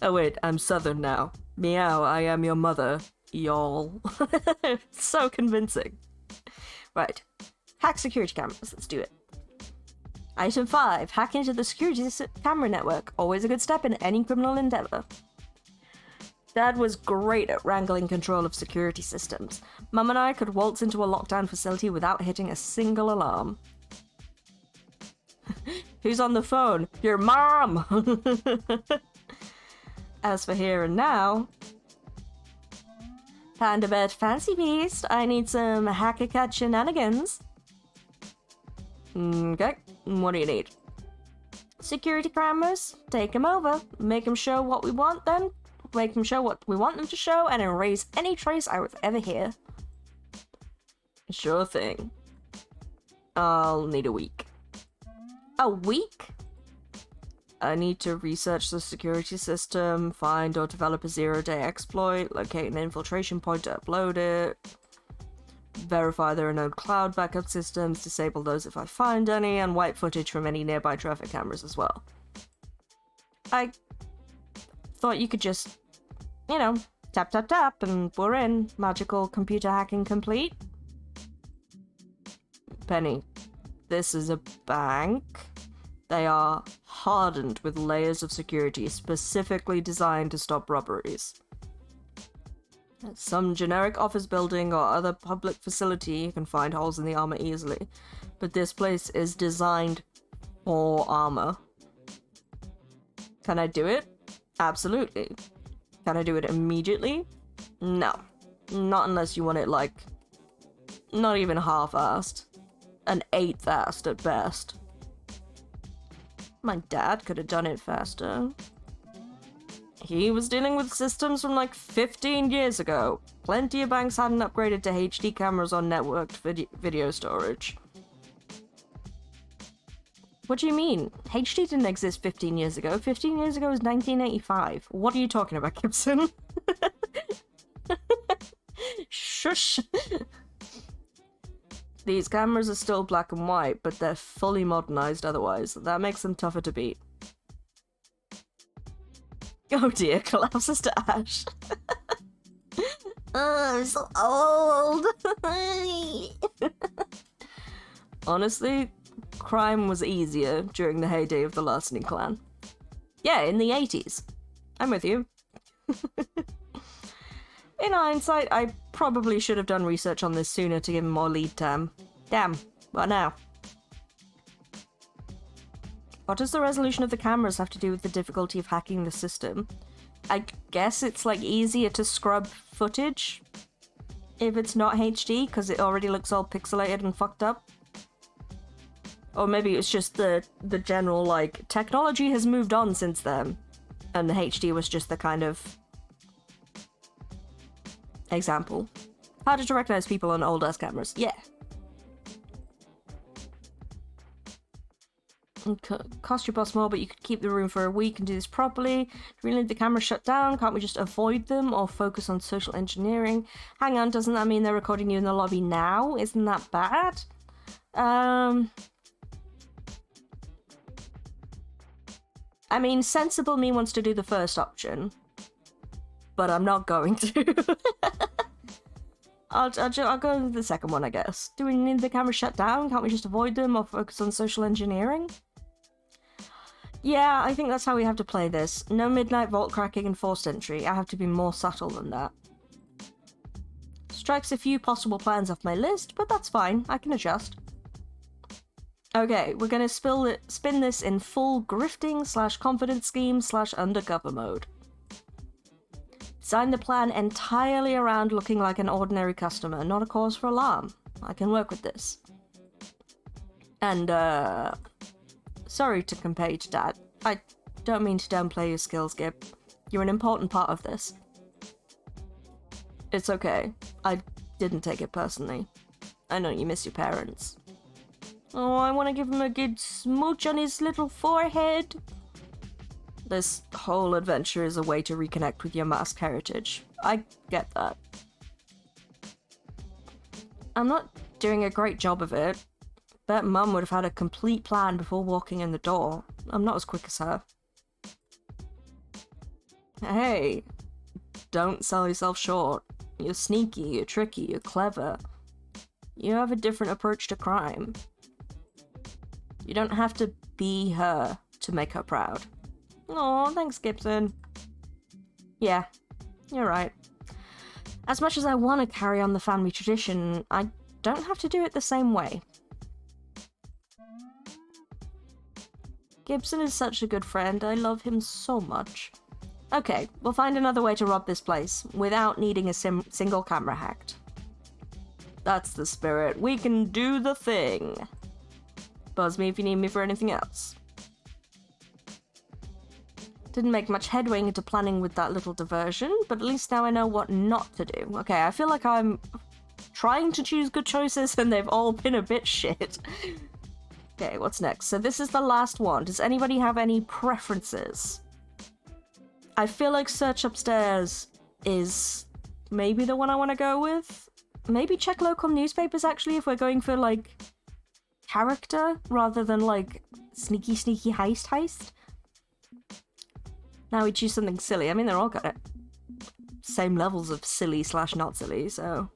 Oh wait, I'm southern now. Meow, I am your mother, y'all. So convincing. Right, hack security cameras, let's do it. Item 5, hack into the security camera network. Always a good step in any criminal endeavor. Dad was great at wrangling control of security systems. Mum and I could waltz into a lockdown facility without hitting a single alarm. Who's on the phone? Your mom! As for here and now... Panda Bed Fancy Beast, I need some hack-a-cat shenanigans. Okay, what do you need? Security cameras, take them over, make them show what we want them. Make them show what we want them to show and erase any trace I was ever here. Sure thing. I'll need a week. A week? I need to research the security system, find or develop a zero-day exploit, locate an infiltration point to upload it, verify there are no cloud backup systems, disable those if I find any, and wipe footage from any nearby traffic cameras as well. I thought you could just, you know, tap tap tap and we're in. Magical computer hacking complete. Penny, this is a bank. They are hardened with layers of security specifically designed to stop robberies. Some generic office building or other public facility, you can find holes in the armor easily, but this place is designed for armor. Can I do it? Absolutely. Can I do it immediately? No. Not unless you want it, like, not even half-assed. An eighth-assed at best. My dad could have done it faster. He was dealing with systems from like 15 years ago. Plenty of banks hadn't upgraded to HD cameras on networked video storage. What do you mean? HD didn't exist 15 years ago. 15 years ago was 1985. What are you talking about, Gibson? Shush. These cameras are still black and white, but they're fully modernized otherwise. That makes them tougher to beat. Oh dear, collapses to ash. Oh, I'm so old. Honestly, crime was easier during the heyday of the Larceny clan. Yeah, in the 80s. I'm with you. In hindsight, I probably should have done research on this sooner to give him more lead time. Damn, what now? What does the resolution of the cameras have to do with the difficulty of hacking the system? I guess it's like easier to scrub footage if it's not HD because it already looks all pixelated and fucked up. Or maybe it's just the general, like, technology has moved on since then and the HD was just the kind of example. Harder to recognize people on old ass cameras. Yeah. Cost your boss more, but you could keep the room for a week and do this properly. Do we really need the camera shut down? Can't we just avoid them or focus on social engineering? Hang on, doesn't that mean they're recording you in the lobby now? Isn't that bad? I mean, sensible me wants to do the first option, but I'm not going to. I'll go with the second one, I guess. Do we need the camera shut down? Can't we just avoid them or focus on social engineering? Yeah, I think that's how we have to play this. No midnight vault cracking and forced entry. I have to be more subtle than that. Strikes a few possible plans off my list, but that's fine. I can adjust. Okay, we're gonna spin this in full grifting / confidence scheme / undercover mode. Design the plan entirely around looking like an ordinary customer, not a cause for alarm. I can work with this. And, sorry to compare you to Dad. I don't mean to downplay your skills, Gib. You're an important part of this. It's okay. I didn't take it personally. I know you miss your parents. Oh, I want to give him a good smooch on his little forehead. This whole adventure is a way to reconnect with your masked heritage. I get that. I'm not doing a great job of it. Bet Mum would have had a complete plan before walking in the door. I'm not as quick as her. Hey, don't sell yourself short. You're sneaky, you're tricky, you're clever. You have a different approach to crime. You don't have to be her to make her proud. Aw, thanks, Gibson. Yeah, you're right. As much as I want to carry on the family tradition, I don't have to do it the same way. Gibson is such a good friend. I love him so much. Okay, we'll find another way to rob this place without needing a single camera hacked. That's the spirit. We can do the thing. Buzz me if you need me for anything else. Didn't make much headway into planning with that little diversion, but at least now I know what not to do. Okay, I feel like I'm trying to choose good choices and they've all been a bit shit. Okay, what's next? So this is the last one. Does anybody have any preferences? I feel like search upstairs is maybe the one I want to go with. Maybe check local newspapers, actually, if we're going for, like, character rather than, like, sneaky heist. Now we choose something silly. I mean, they're all got it. Same levels of silly / not silly, so...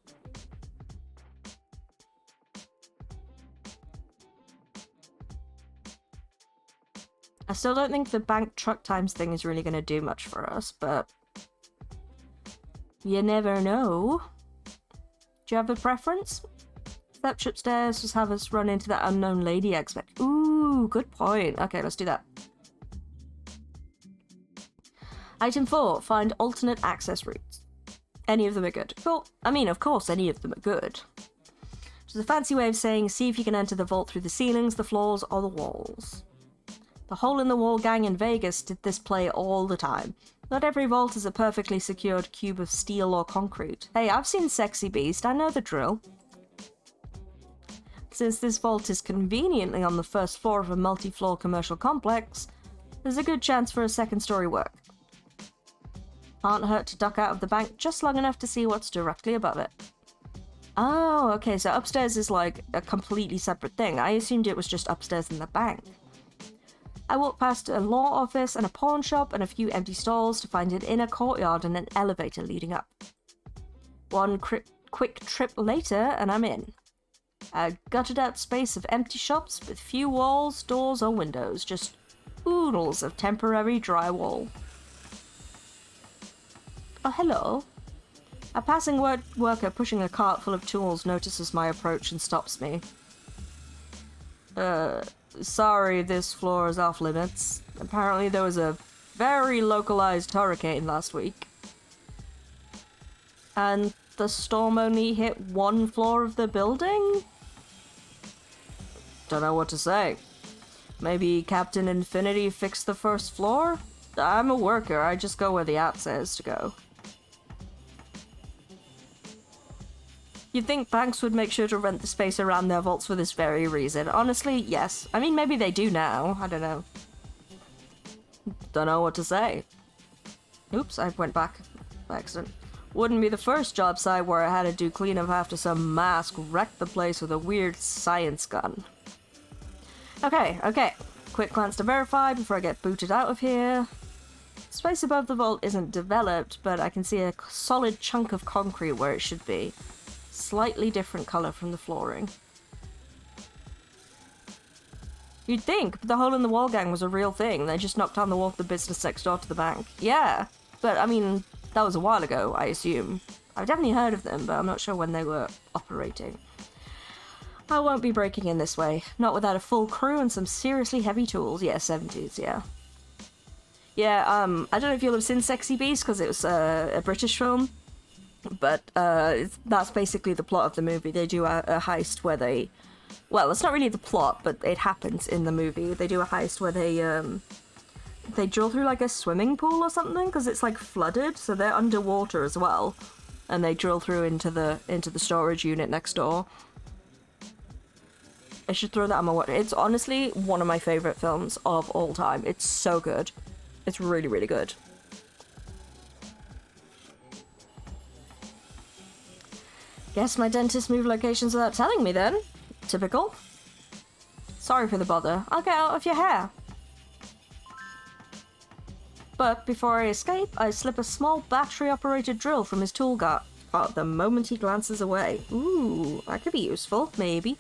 I still don't think the bank truck times thing is really going to do much for us, but... You never know. Do you have a preference? Steps upstairs, just have us run into that unknown lady I expect. Ooh, good point. Okay, let's do that. Item 4, find alternate access routes. Any of them are good. Well, I mean, of course, any of them are good. Which is a fancy way of saying, see if you can enter the vault through the ceilings, the floors, or the walls. The hole-in-the-wall gang in Vegas did this play all the time. Not every vault is a perfectly secured cube of steel or concrete. Hey, I've seen Sexy Beast, I know the drill. Since this vault is conveniently on the first floor of a multi-floor commercial complex, there's a good chance for a second-story work. Can't hurt to duck out of the bank just long enough to see what's directly above it. Oh, okay, so upstairs is like a completely separate thing. I assumed it was just upstairs in the bank. I walked past a law office and a pawn shop and a few empty stalls to find an inner courtyard and an elevator leading up. One quick trip later and I'm in. A gutted out space of empty shops with few walls, doors or windows, just oodles of temporary drywall. Oh, hello. A passing worker pushing a cart full of tools notices my approach and stops me. Sorry, this floor is off limits. Apparently there was a very localized hurricane last week. And the storm only hit one floor of the building? Don't know what to say. Maybe Captain Infinity fixed the first floor? I'm a worker, I just go where the app says to go. You'd think banks would make sure to rent the space around their vaults for this very reason. Honestly, yes. I mean, maybe they do now. I don't know. Don't know what to say. Oops, I went back by accident. Wouldn't be the first job site where I had to do cleanup after some mask wrecked the place with a weird science gun. Okay. Quick glance to verify before I get booted out of here. Space above the vault isn't developed, but I can see a solid chunk of concrete where it should be. Slightly different colour from the flooring. You'd think the hole in the wall gang was a real thing. They just knocked down the wall of the business next door to the bank. Yeah, but I mean, that was a while ago, I assume. I've definitely heard of them, but I'm not sure when they were operating. I won't be breaking in this way. Not without a full crew and some seriously heavy tools. Yeah, 70s, yeah. Yeah, I don't know if you'll have seen Sexy Beast, because it was a British film. But that's basically the plot of the movie. They do a heist where they... Well, it's not really the plot, but it happens in the movie. They do a heist where they drill through like a swimming pool or something, because it's like flooded, so they're underwater as well. And they drill through into the storage unit next door. I should throw that on my watch. It's honestly one of my favourite films of all time. It's so good. It's really, really good. Guess my dentist moved locations without telling me then. Typical. Sorry for the bother. I'll get out of your hair. But before I escape, I slip a small battery-operated drill from his tool cart the moment he glances away. Ooh, that could be useful. Maybe.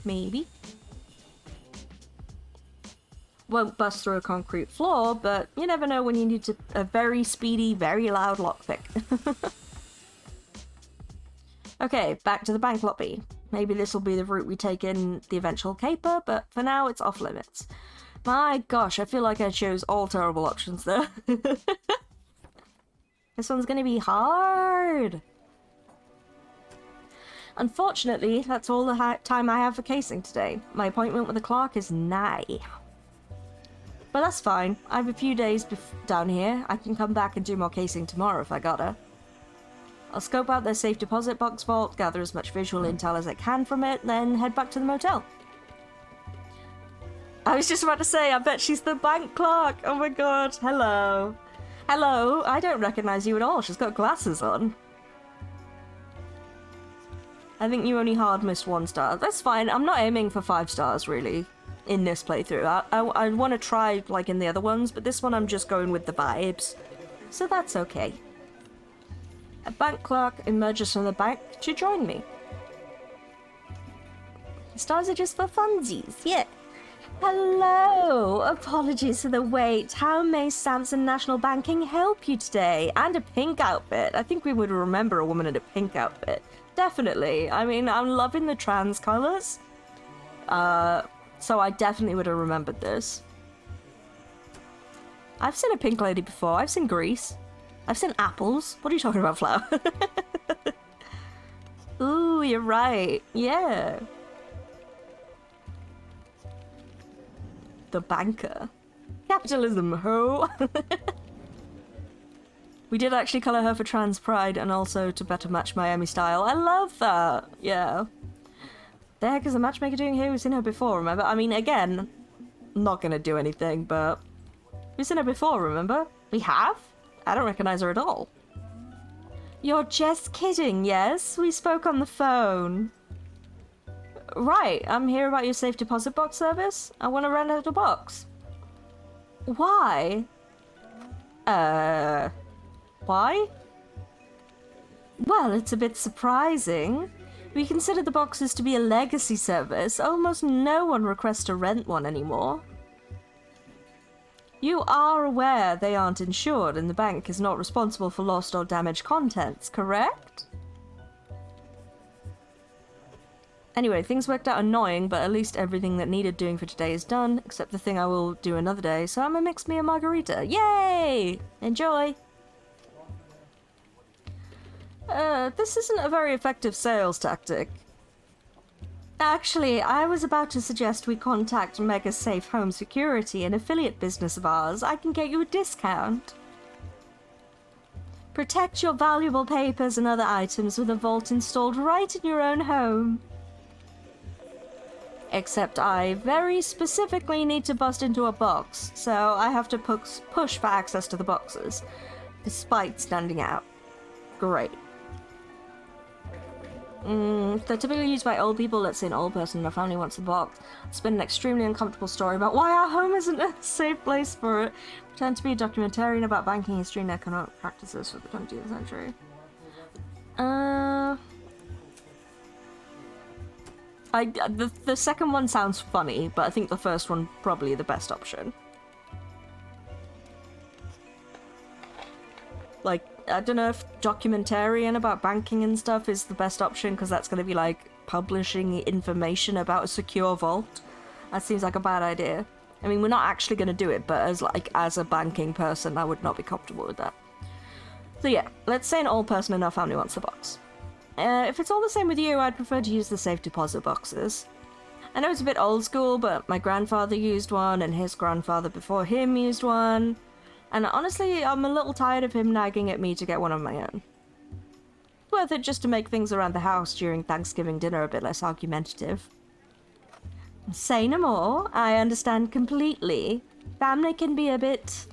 Won't bust through a concrete floor, but you never know when you need a very speedy, very loud lockpick. Okay, back to the bank lobby. Maybe this will be the route we take in the eventual caper, but for now it's off limits. My gosh, I feel like I chose all terrible options there. This one's gonna be hard. Unfortunately, that's all the time I have for casing today. My appointment with the clerk is nigh. But that's fine. I have a few days down here. I can come back and do more casing tomorrow if I gotta. I'll scope out their safe deposit box vault, gather as much visual intel as I can from it, then head back to the motel. I was just about to say, I bet she's the bank clerk. Oh my god. Hello. Hello. I don't recognize you at all. She's got glasses on. I think you only hard missed 1 star. That's fine. I'm not aiming for 5 stars, really, in this playthrough. I want to try, like, in the other ones, but this one I'm just going with the vibes. So that's okay. A bank clerk emerges from the bank to join me. Stars are just for funsies, yeah. Hello! Apologies for the wait. How may Samson National Banking help you today? And a pink outfit. I think we would remember a woman in a pink outfit. Definitely. I mean, I'm loving the trans colours. So I definitely would have remembered this. I've seen a pink lady before. I've seen Grease. I've seen apples. What are you talking about, Flower? Ooh, you're right. Yeah. The banker. Capitalism, ho! We did actually colour her for trans pride and also to better match Miami style. I love that! Yeah. The heck is the matchmaker doing here? We've seen her before, remember? I mean, again, not gonna do anything, but... We've seen her before, remember? We have? I don't recognise her at all. You're just kidding, yes? We spoke on the phone. Right, I'm here about your safe deposit box service. I want to rent out a box. Why? Why? Well, it's a bit surprising. We consider the boxes to be a legacy service. Almost no one requests to rent one anymore. You are aware they aren't insured and the bank is not responsible for lost or damaged contents, correct? Anyway, things worked out annoying, but at least everything that needed doing for today is done, except the thing I will do another day, so I'm gonna mix me a margarita. Yay! Enjoy! This isn't a very effective sales tactic. Actually, I was about to suggest we contact Mega Safe Home Security, an affiliate business of ours. I can get you a discount. Protect your valuable papers and other items with a vault installed right in your own home. Except I very specifically need to bust into a box, so I have to push for access to the boxes, despite standing out. Great. They're typically used by old people. Let's say an old person in a family wants the box. It's been an extremely uncomfortable story about why our home isn't a safe place for it. Pretend to be a documentarian about banking history and economic practices for the 20th century. The second one sounds funny, but I think the first one probably the best option. Like, I don't know if documentarian about banking and stuff is the best option, because that's going to be like publishing information about a secure vault. That seems like a bad idea. I mean, we're not actually going to do it, but as a banking person, I would not be comfortable with that. So yeah, let's say an old person in our family wants the box. If it's all the same with you, I'd prefer to use the safe deposit boxes. I know it's a bit old school, but my grandfather used one, and his grandfather before him used one. And honestly, I'm a little tired of him nagging at me to get one of my own. Worth it just to make things around the house during Thanksgiving dinner a bit less argumentative. Say no more, I understand completely. Family can be a bit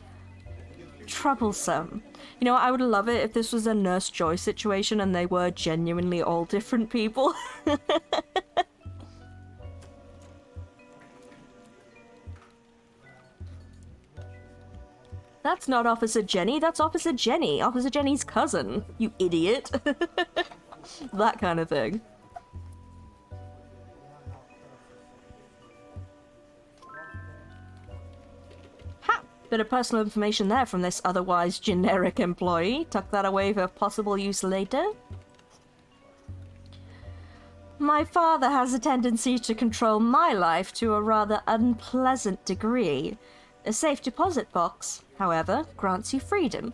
troublesome. You know, I would love it if this was a Nurse Joy situation and they were genuinely all different people. That's not Officer Jenny, that's Officer Jenny. Officer Jenny's cousin, you idiot. That kind of thing. Ha! Bit of personal information there from this otherwise generic employee. Tuck that away for possible use later. My father has a tendency to control my life to a rather unpleasant degree. A safe deposit box, however, grants you freedom.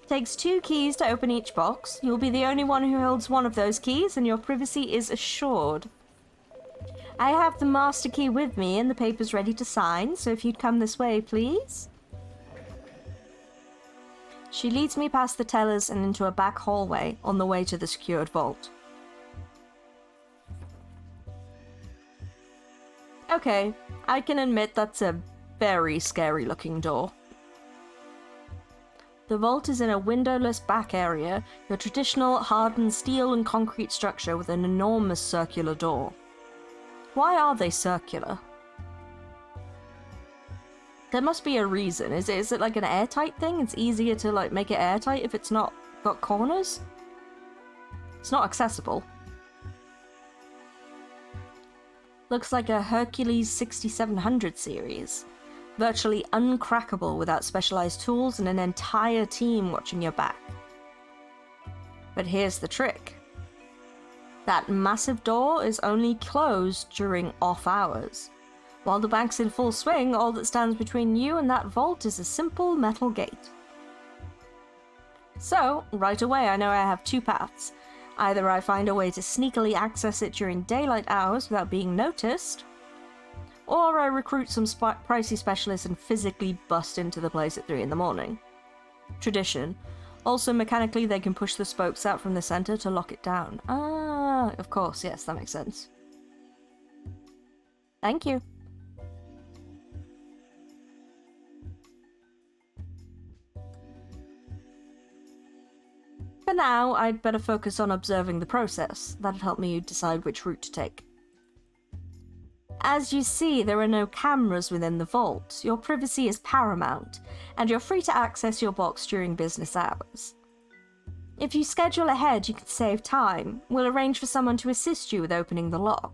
Takes 2 keys to open each box. You'll be the only one who holds one of those keys, and your privacy is assured. I have the master key with me and the papers ready to sign, so if you'd come this way, please. She leads me past the tellers and into a back hallway on the way to the secured vault. Okay, I can admit that's a very scary looking door. The vault is in a windowless back area, your traditional hardened steel and concrete structure with an enormous circular door. Why are they circular? There must be a reason. Is it like an airtight thing? It's easier to like make it airtight if it's not got corners? It's not accessible. Looks like a Hercules 6700 series. Virtually uncrackable without specialized tools and an entire team watching your back. But here's the trick. That massive door is only closed during off hours. While the bank's in full swing, all that stands between you and that vault is a simple metal gate. So, right away I know I have 2 paths. Either I find a way to sneakily access it during daylight hours without being noticed, or I recruit some pricey specialists and physically bust into the place at 3 in the morning. Tradition. Also, mechanically, they can push the spokes out from the center to lock it down. Ah, of course, yes, that makes sense. Thank you. For now, I'd better focus on observing the process. That'd help me decide which route to take. As you see, there are no cameras within the vault. Your privacy is paramount, and you're free to access your box during business hours. If you schedule ahead, you can save time. We'll arrange for someone to assist you with opening the lock.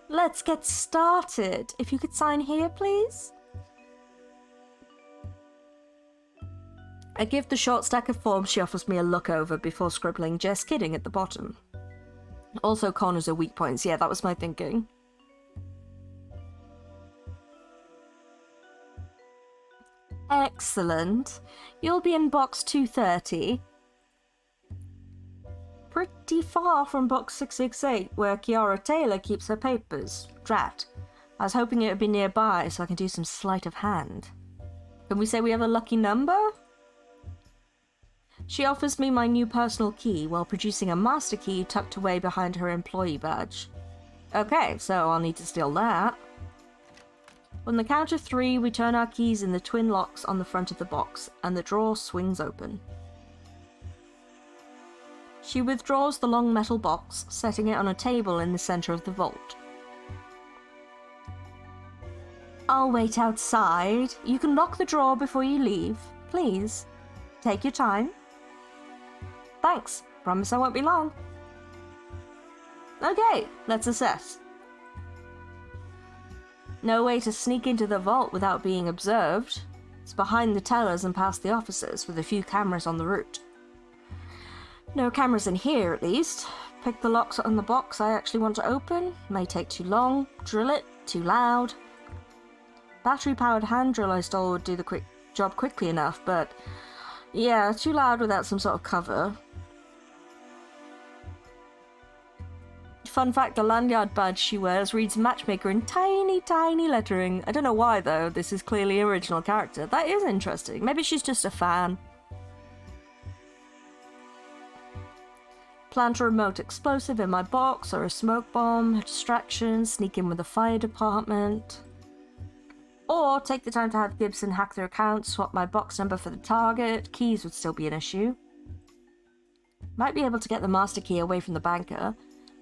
Let's get started. If you could sign here, please. I give the short stack of forms she offers me a look over before scribbling "just kidding" at the bottom. Also, corners are weak points. Yeah, that was my thinking. Excellent. You'll be in box 230. Pretty far from box 668, where Kiara Taylor keeps her papers. Drat. I was hoping it would be nearby so I can do some sleight of hand. Can we say we have a lucky number? She offers me my new personal key while producing a master key tucked away behind her employee badge. Okay, so I'll need to steal that. On the count of 3, we turn our keys in the twin locks on the front of the box, and the drawer swings open. She withdraws the long metal box, setting it on a table in the center of the vault. I'll wait outside. You can lock the drawer before you leave. Please, take your time. Thanks. Promise I won't be long. Okay, let's assess. No way to sneak into the vault without being observed. It's behind the tellers and past the offices, with a few cameras on the route. No cameras in here, at least. Pick the locks on the box I actually want to open. May take too long. Drill it. Too loud. Battery-powered hand drill I stole would do the job quickly enough, but yeah, too loud without some sort of cover. Fun fact, the lanyard badge she wears reads Matchmaker in tiny, tiny lettering. I don't know why, though. This is clearly an original character. That is interesting. Maybe she's just a fan. Plant a remote explosive in my box, or a smoke bomb, a distraction, sneak in with the fire department. Or take the time to have Gibson hack their account, swap my box number for the target. Keys would still be an issue. Might be able to get the master key away from the banker.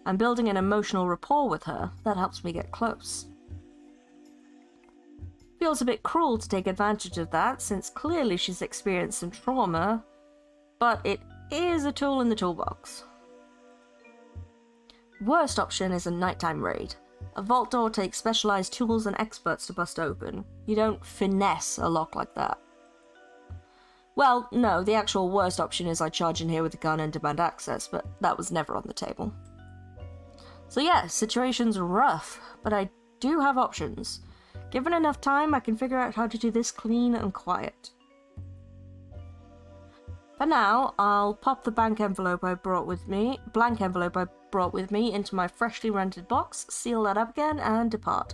I'm building an emotional rapport with her. That helps me get close. Feels a bit cruel to take advantage of that, since clearly she's experienced some trauma, but it is a tool in the toolbox. Worst option is a nighttime raid. A vault door takes specialized tools and experts to bust open. You don't finesse a lock like that. Well, no, the actual worst option is I charge in here with a gun and demand access, but that was never on the table. So yeah, situation's rough, but I do have options. Given enough time, I can figure out how to do this clean and quiet. For now, I'll pop the blank envelope I brought with me into my freshly rented box, seal that up again, and depart.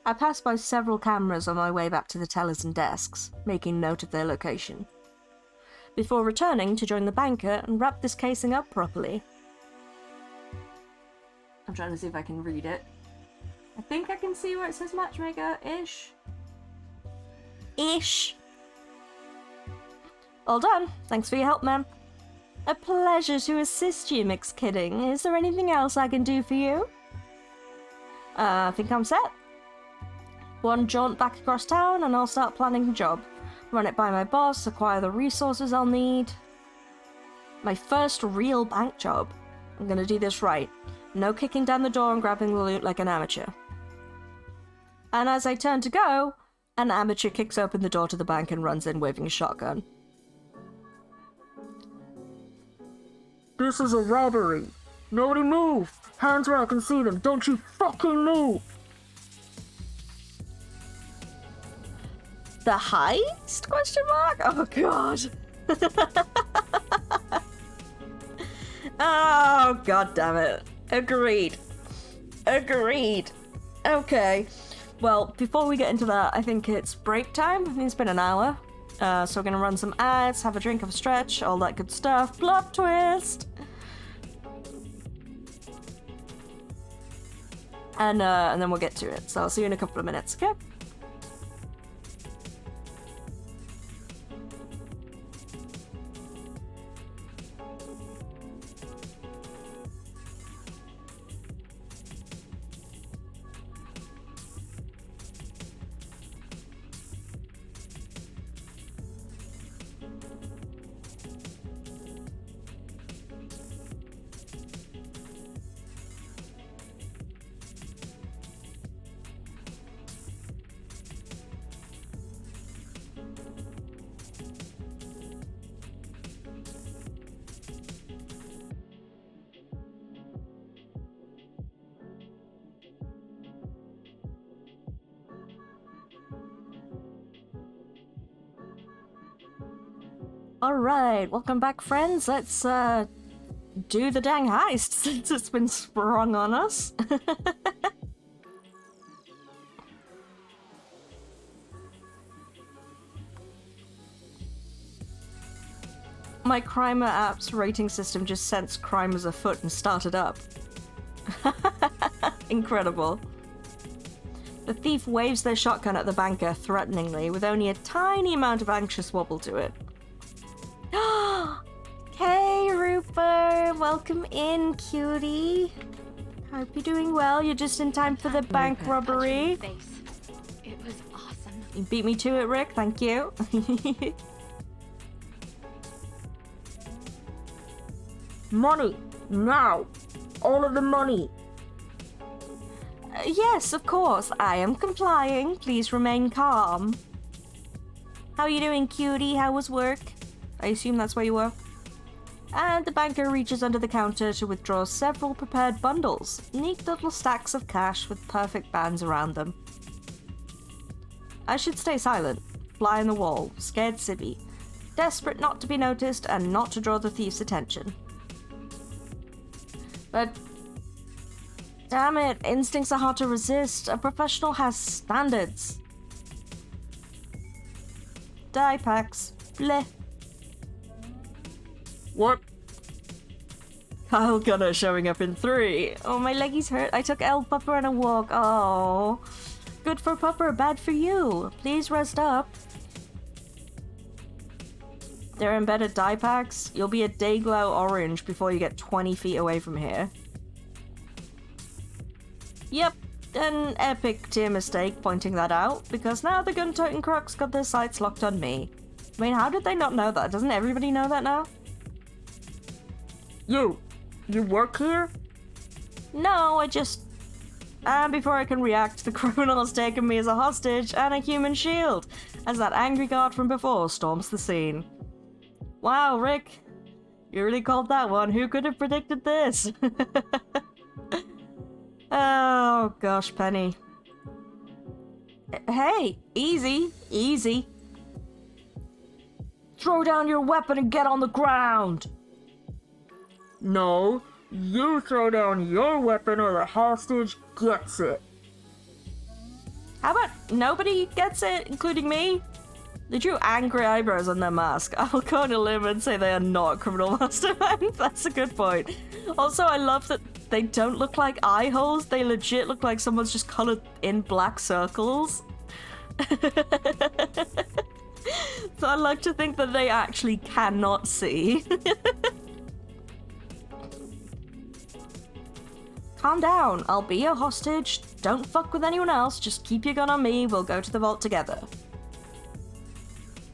I pass by several cameras on my way back to the tellers and desks, making note of their location, before returning to join the banker and wrap this casing up properly. I'm trying to see if I can read it. I think I can see where it says Matchmaker-ish. Ish. All done. Thanks for your help, ma'am. A pleasure to assist you, Mixed Kidding. Is there anything else I can do for you? I think I'm set. One jaunt back across town and I'll start planning the job. Run it by my boss, acquire the resources I'll need. My first real bank job. I'm gonna do this right. No kicking down the door and grabbing the loot like an amateur. And as I turn to go, an amateur kicks open the door to the bank and runs in waving a shotgun. This is a robbery. Nobody move. Hands where I can see them. Don't you fucking move. The heist? Question mark? Oh god. Oh god damn it. Agreed. Okay. Well, before we get into that, I think it's break time. I think it's been an hour. So we're gonna run some ads, have a drink, have a stretch, all that good stuff. Plot twist! And then we'll get to it. So I'll see you in a couple of minutes, okay? Alright, welcome back, friends. Let's do the dang heist since it's been sprung on us. My Crimer app's rating system just sensed crime as afoot and started up. Incredible. The thief waves their shotgun at the banker threateningly, with only a tiny amount of anxious wobble to it. Hey, Rupert! Welcome in, cutie. Hope you're doing well. You're just in time for the bank robbery. It was awesome. You beat me to it, Rick. Thank you. Money! Now! All of the money! Yes, of course. I am complying. Please remain calm. How are you doing, cutie? How was work? I assume that's where you were. And the banker reaches under the counter to withdraw several prepared bundles. Neat little stacks of cash with perfect bands around them. I should stay silent. Fly on the wall. Scared Sibby. Desperate not to be noticed and not to draw the thief's attention. But damn it, instincts are hard to resist. A professional has standards. Die packs. Bleh. What? Kyle Gunner showing up in 3. Oh, my leggies hurt. I took El Pupper on a walk. Oh. Good for Pupper, bad for you. Please rest up. They're embedded die packs. You'll be a Dayglow orange before you get 20 feet away from here. Yep, an epic tier mistake pointing that out, because now the gun-toting crooks got their sights locked on me. I mean, how did they not know that? Doesn't everybody know that now? You work here? No, I just... And before I can react, the criminal has taken me as a hostage and a human shield, as that angry guard from before storms the scene. Wow, Rick. You really called that one. Who could have predicted this? Oh, gosh, Penny. Hey, easy, easy. Throw down your weapon and get on the ground. No, you throw down your weapon or the hostage gets it. How about nobody gets it, including me? They drew angry eyebrows on their mask. I'll go on a limb and say they are not criminal masterminds. That's a good point. Also, I love that they don't look like eye holes. They legit look like someone's just colored in black circles. So I like to think that they actually cannot see. Calm down. I'll be your hostage. Don't fuck with anyone else. Just keep your gun on me. We'll go to the vault together.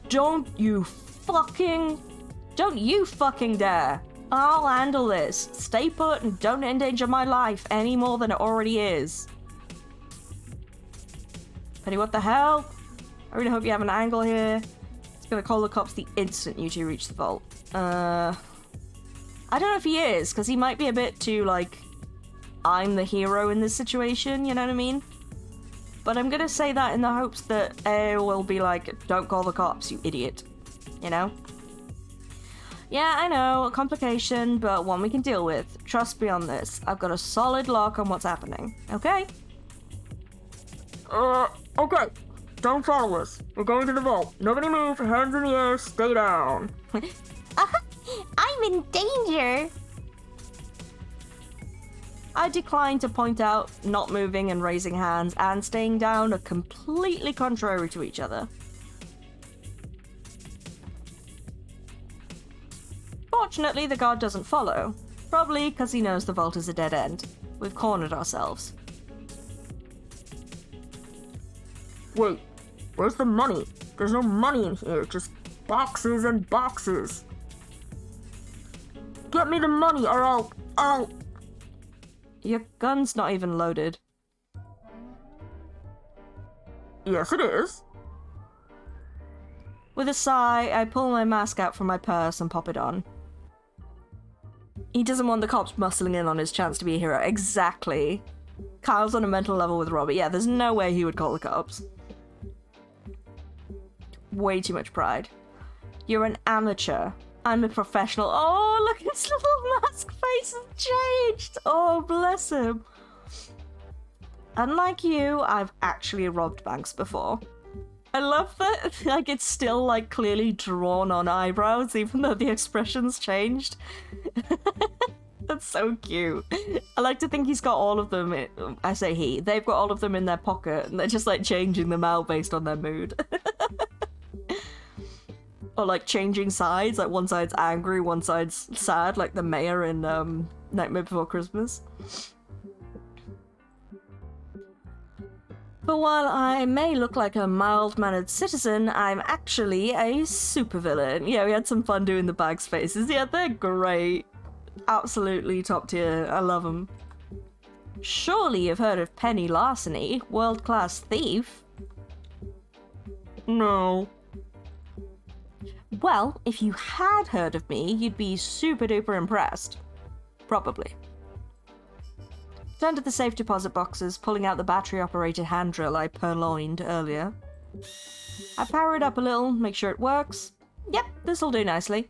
Don't you fucking dare. I'll handle this. Stay put and don't endanger my life any more than it already is. Penny, what the hell? I really hope you have an angle here. It's gonna call the cops the instant you two reach the vault. I don't know if he is, because he might be a bit too, like, I'm the hero in this situation, you know what I mean? But I'm gonna say that in the hopes that A will be like, don't call the cops, you idiot. You know? Yeah, I know, a complication, but one we can deal with. Trust me on this. I've got a solid lock on what's happening. Okay? Okay. Don't follow us. We're going to the vault. Nobody move. Hands in the air. Stay down. I'm in danger. I decline to point out not moving and raising hands and staying down are completely contrary to each other. Fortunately, the guard doesn't follow. Probably because he knows the vault is a dead end. We've cornered ourselves. Wait. Where's the money? There's no money in here. Just boxes and boxes. Get me the money or I'll... Your gun's not even loaded. Yes, it is. With a sigh, I pull my mask out from my purse and pop it on. He doesn't want the cops muscling in on his chance to be a hero. Exactly. Kyle's on a mental level with Robert. Yeah, there's no way he would call the cops. Way too much pride. You're an amateur. I'm a professional. Oh, look, his little mask face has changed. Oh, bless him. Unlike you, I've actually robbed banks before. I love that, like, it's still, like, clearly drawn on eyebrows, even though the expression's changed. That's so cute. I like to think he's got all of them, I say he, they've got all of them in their pocket, and they're just, like, changing them out based on their mood. Or, like, changing sides, like, one side's angry, one side's sad, like the mayor in, Nightmare Before Christmas. But while I may look like a mild-mannered citizen, I'm actually a supervillain. Yeah, we had some fun doing the bags faces. Yeah, they're great. Absolutely top tier. I love them. Surely you've heard of Penny Larceny, world-class thief? No. Well, if you had heard of me, you'd be super-duper impressed. Probably. Turn to the safe deposit boxes, pulling out the battery-operated hand drill I purloined earlier. I power it up a little, make sure it works. Yep, this'll do nicely.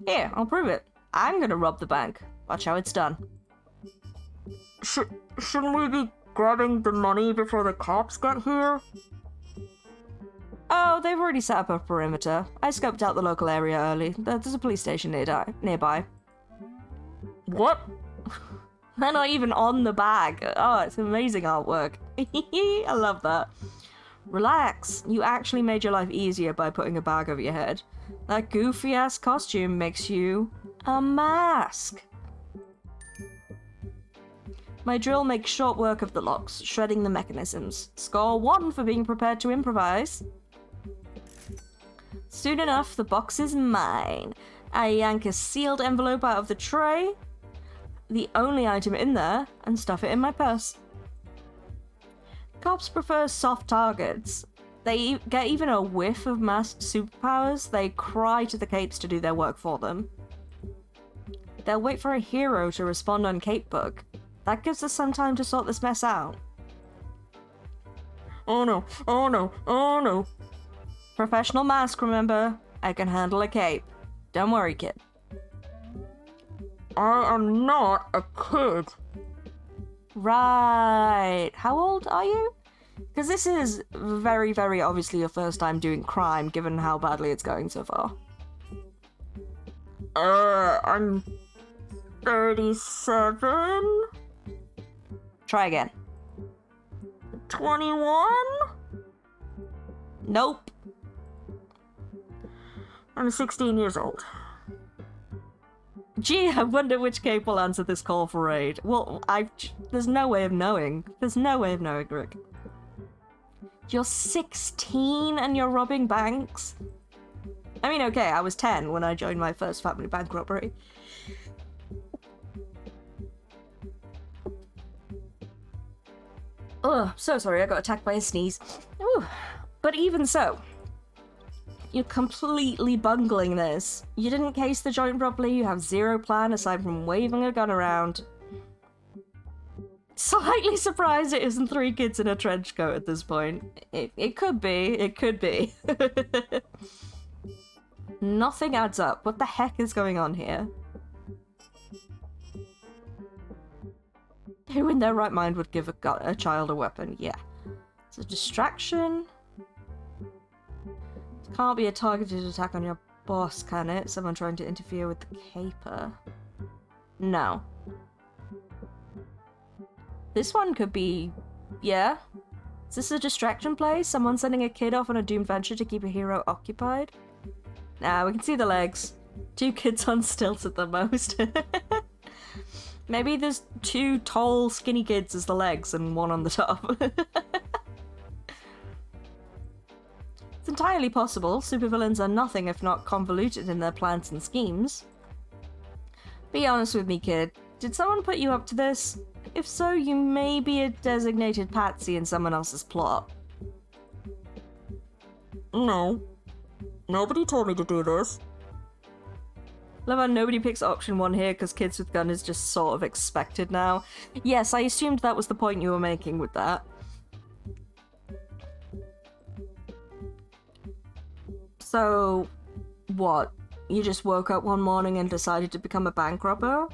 Here, I'll prove it. I'm gonna rob the bank. Watch how it's done. Shouldn't we be grabbing the money before the cops get here? Oh, they've already set up a perimeter. I scoped out the local area early. There's a police station nearby. What? They're not even on the bag. Oh, it's amazing artwork. I love that. Relax. You actually made your life easier by putting a bag over your head. That goofy-ass costume makes you a mask. My drill makes short work of the locks, shredding the mechanisms. Score 1 for being prepared to improvise. Soon enough, the box is mine. I yank a sealed envelope out of the tray, the only item in there, and stuff it in my purse. Cops prefer soft targets. They get even a whiff of masked superpowers, they cry to the capes to do their work for them. They'll wait for a hero to respond on Cape Book. That gives us some time to sort this mess out. Oh no, oh no, oh no. Professional mask, remember? I can handle a cape. Don't worry, kid. I am not a kid. Right. How old are you? Because this is very, very obviously your first time doing crime, given how badly it's going so far. I'm 37? Try again. 21? Nope. I'm 16 years old. Gee, I wonder which cape will answer this call for aid. Well, there's no way of knowing. There's no way of knowing, Rick. You're 16 and you're robbing banks? I mean, okay, I was 10 when I joined my first family bank robbery. Ugh, so sorry, I got attacked by a sneeze. Ooh. But even so, you're completely bungling this. You didn't case the joint properly, you have zero plan aside from waving a gun around. Slightly surprised it isn't 3 kids in a trench coat at this point. It could be, it could be. Nothing adds up. What the heck is going on here? Who in their right mind would give a child a weapon? Yeah. It's a distraction. It can't be a targeted attack on your boss, can it? Someone trying to interfere with the caper. No. This one could be... yeah? Is this a distraction play? Someone sending a kid off on a doomed venture to keep a hero occupied? Nah, we can see the legs. 2 kids on stilts at the most. Maybe there's 2 tall, skinny kids as the legs and 1 on the top. It's entirely possible. Supervillains are nothing if not convoluted in their plans and schemes. Be honest with me, kid. Did someone put you up to this? If so, you may be a designated patsy in someone else's plot. No. Nobody told me to do this. Love how nobody picks option 1 here because kids with gun is just sort of expected now. Yes, I assumed that was the point you were making with that. So, what? You just woke up one morning and decided to become a bank robber?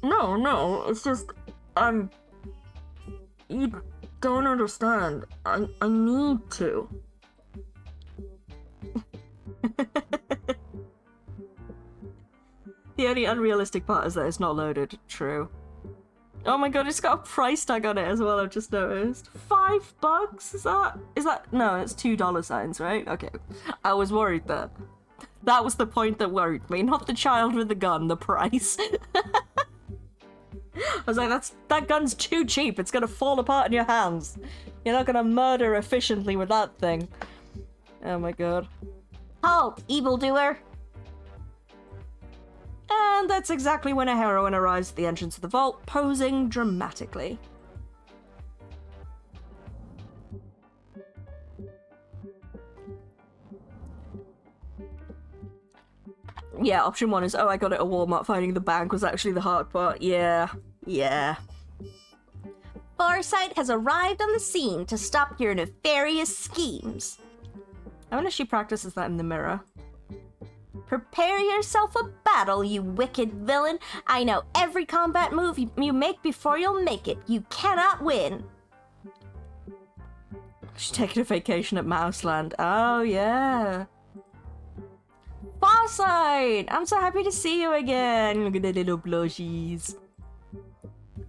No, it's just, you don't understand. I need to. The only unrealistic part is that it's not loaded. True. Oh my god, it's got a price tag on it as well, I've just noticed. $5? Is that? No, it's $2 right? Okay. I was worried then. That was the point that worried me, not the child with the gun, the price. I was like, that gun's too cheap, it's gonna fall apart in your hands. You're not gonna murder efficiently with that thing. Oh my god. Halt, evildoer! And that's exactly when a heroine arrives at the entrance of the vault, posing dramatically. Yeah, option 1 is, oh, I got it at Walmart, finding the bank was actually the hard part. Yeah. Farsight has arrived on the scene to stop your nefarious schemes. I wonder if she practices that in the mirror. Prepare yourself a battle, you wicked villain. I know every combat move you make before you'll make it. You cannot win. She's taking a vacation at Mouseland. Oh, yeah. Farsight! I'm so happy to see you again. Look at the little blushies.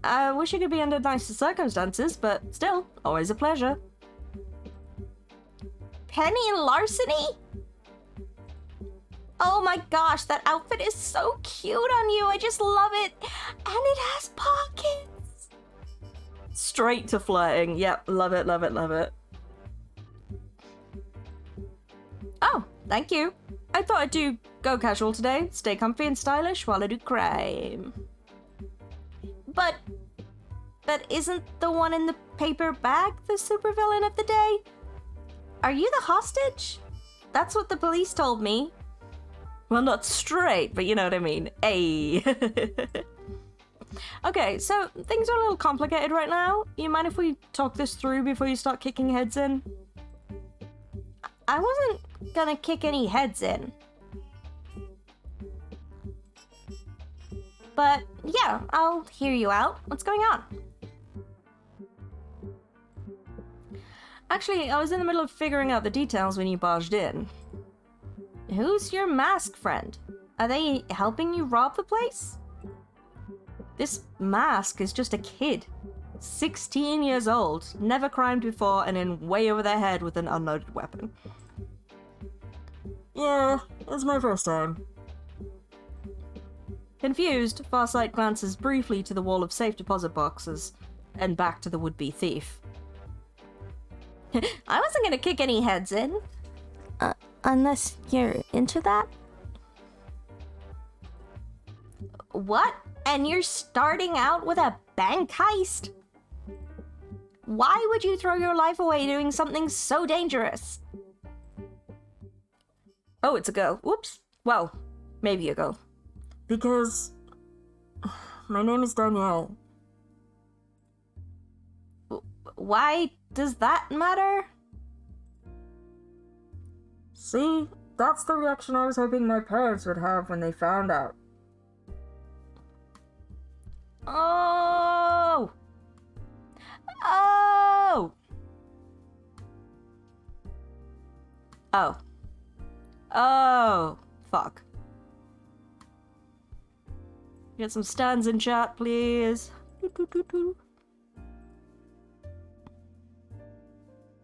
I wish it could be under nicer circumstances, but still, always a pleasure. Penny Larceny? Oh my gosh, that outfit is so cute on you. I just love it. And it has pockets. Straight to flirting. Yep, love it, love it, love it. Oh, thank you. I thought I'd do go casual today. Stay comfy and stylish while I do crime. But isn't the one in the paper bag the supervillain of the day? Are you the hostage? That's what the police told me. Well, not straight, but you know what I mean. Ayy. Okay, so things are a little complicated right now. You mind if we talk this through before you start kicking heads in? I wasn't gonna kick any heads in. But yeah, I'll hear you out. What's going on? Actually, I was in the middle of figuring out the details when you barged in. Who's your mask friend? Are they helping you rob the place? This mask is just a kid. 16 years old, never crimed before, and in way over their head with an unloaded weapon. Yeah, it's my first time. Confused, Farsight glances briefly to the wall of safe deposit boxes, and back to the would-be thief. I wasn't gonna kick any heads in. Unless you're into that? What? And you're starting out with a bank heist? Why would you throw your life away doing something so dangerous? Oh, it's a girl. Whoops. Well, maybe a girl. Because my name is Danielle. Why does that matter? See, that's the reaction I was hoping my parents would have when they found out. Oh! Oh! Oh. Oh. Fuck. Get some stands in chat, please.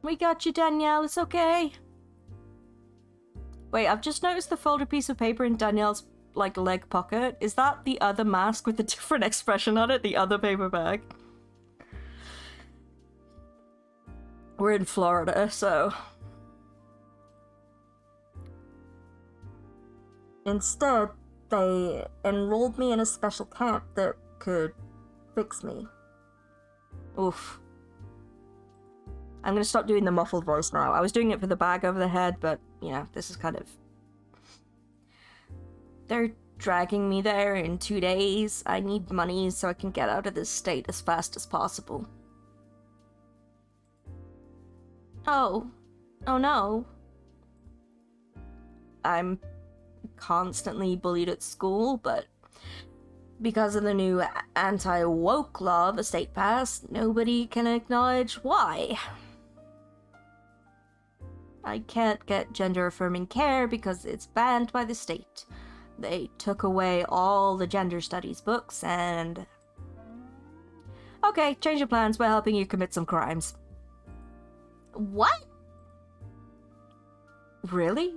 We got you, Danielle. It's okay. Wait, I've just noticed the folded piece of paper in Danielle's, like, leg pocket. Is that the other mask with a different expression on it? The other paper bag? We're in Florida, so... Instead, they enrolled me in a special camp that could fix me. Oof. I'm gonna stop doing the muffled voice now. I was doing it for the bag over the head, but, you know, this is kind of... They're dragging me there in 2 days. I need money so I can get out of this state as fast as possible. Oh. Oh no. I'm constantly bullied at school, but because of the new anti-woke law the state passed, nobody can acknowledge why. I can't get gender-affirming care because it's banned by the state. They took away all the gender studies books and... Okay, change of plans, we're helping you commit some crimes. What? Really?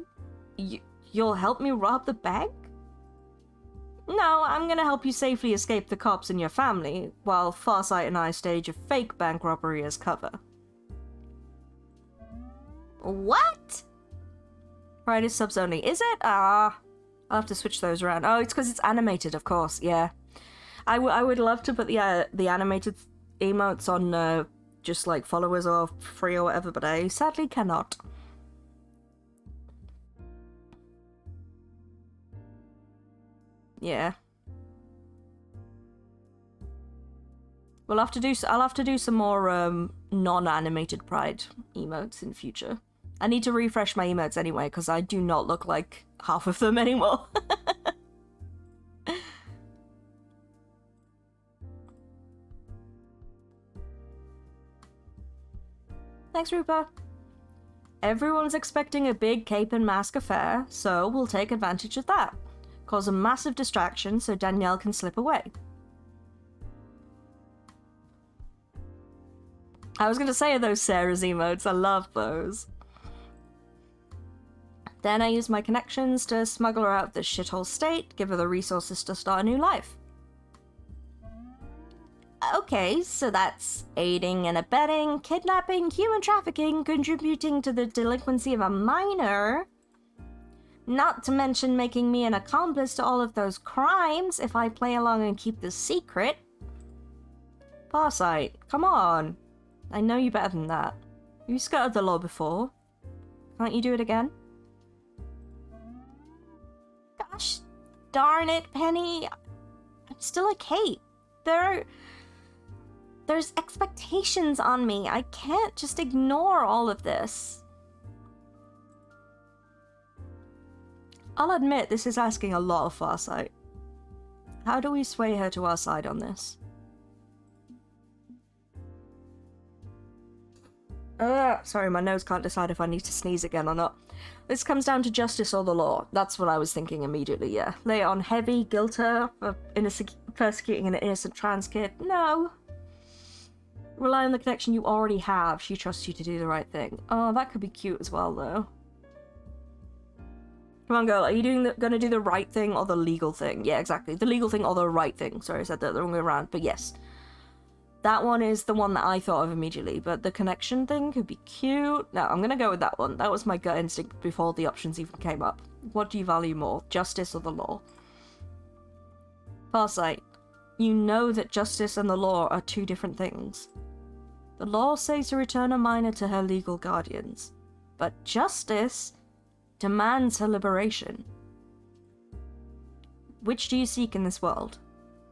You'll help me rob the bank? No, I'm gonna help you safely escape the cops and your family, while Farsight and I stage a fake bank robbery as cover. What? Pride is subs only. Is it? I'll have to switch those around. Oh, it's because it's animated, of course, yeah. I would love to put the animated emotes on just like followers or free or whatever, but I sadly cannot. Yeah. I'll have to do some more non-animated Pride emotes in future. I need to refresh my emotes anyway, because I do not look like half of them anymore. Thanks, Rupa. Everyone's expecting a big cape and mask affair, so we'll take advantage of that. Cause a massive distraction so Danielle can slip away. I was gonna say those Sarah's emotes, I love those. Then I use my connections to smuggle her out of this shithole state, give her the resources to start a new life. Okay, so that's aiding and abetting, kidnapping, human trafficking, contributing to the delinquency of a minor. Not to mention making me an accomplice to all of those crimes if I play along and keep the secret. Farsight, come on. I know you better than that. You skirted the law before. Can't you do it again? Gosh darn it, Penny. I'm still a Kate. There's expectations on me. I can't just ignore all of this. I'll admit this is asking a lot of Farsight. How do we sway her to our side on this? Sorry, my nose can't decide if I need to sneeze again or not. This comes down to justice or the law. That's what I was thinking immediately, yeah. Lay it on heavy, guilt her for persecuting an innocent trans kid. No. Rely on the connection you already have. She trusts you to do the right thing. Oh, that could be cute as well, though. Come on, girl. Are you gonna do the right thing or the legal thing? Yeah, exactly. The legal thing or the right thing. Sorry, I said that the wrong way around, but yes. That one is the one that I thought of immediately, but the connection thing could be cute. No, I'm gonna go with that one. That was my gut instinct before the options even came up. What do you value more, justice or the law? Farsight, you know that justice and the law are two different things. The law says to return a minor to her legal guardians, but justice demands her liberation. Which do you seek in this world?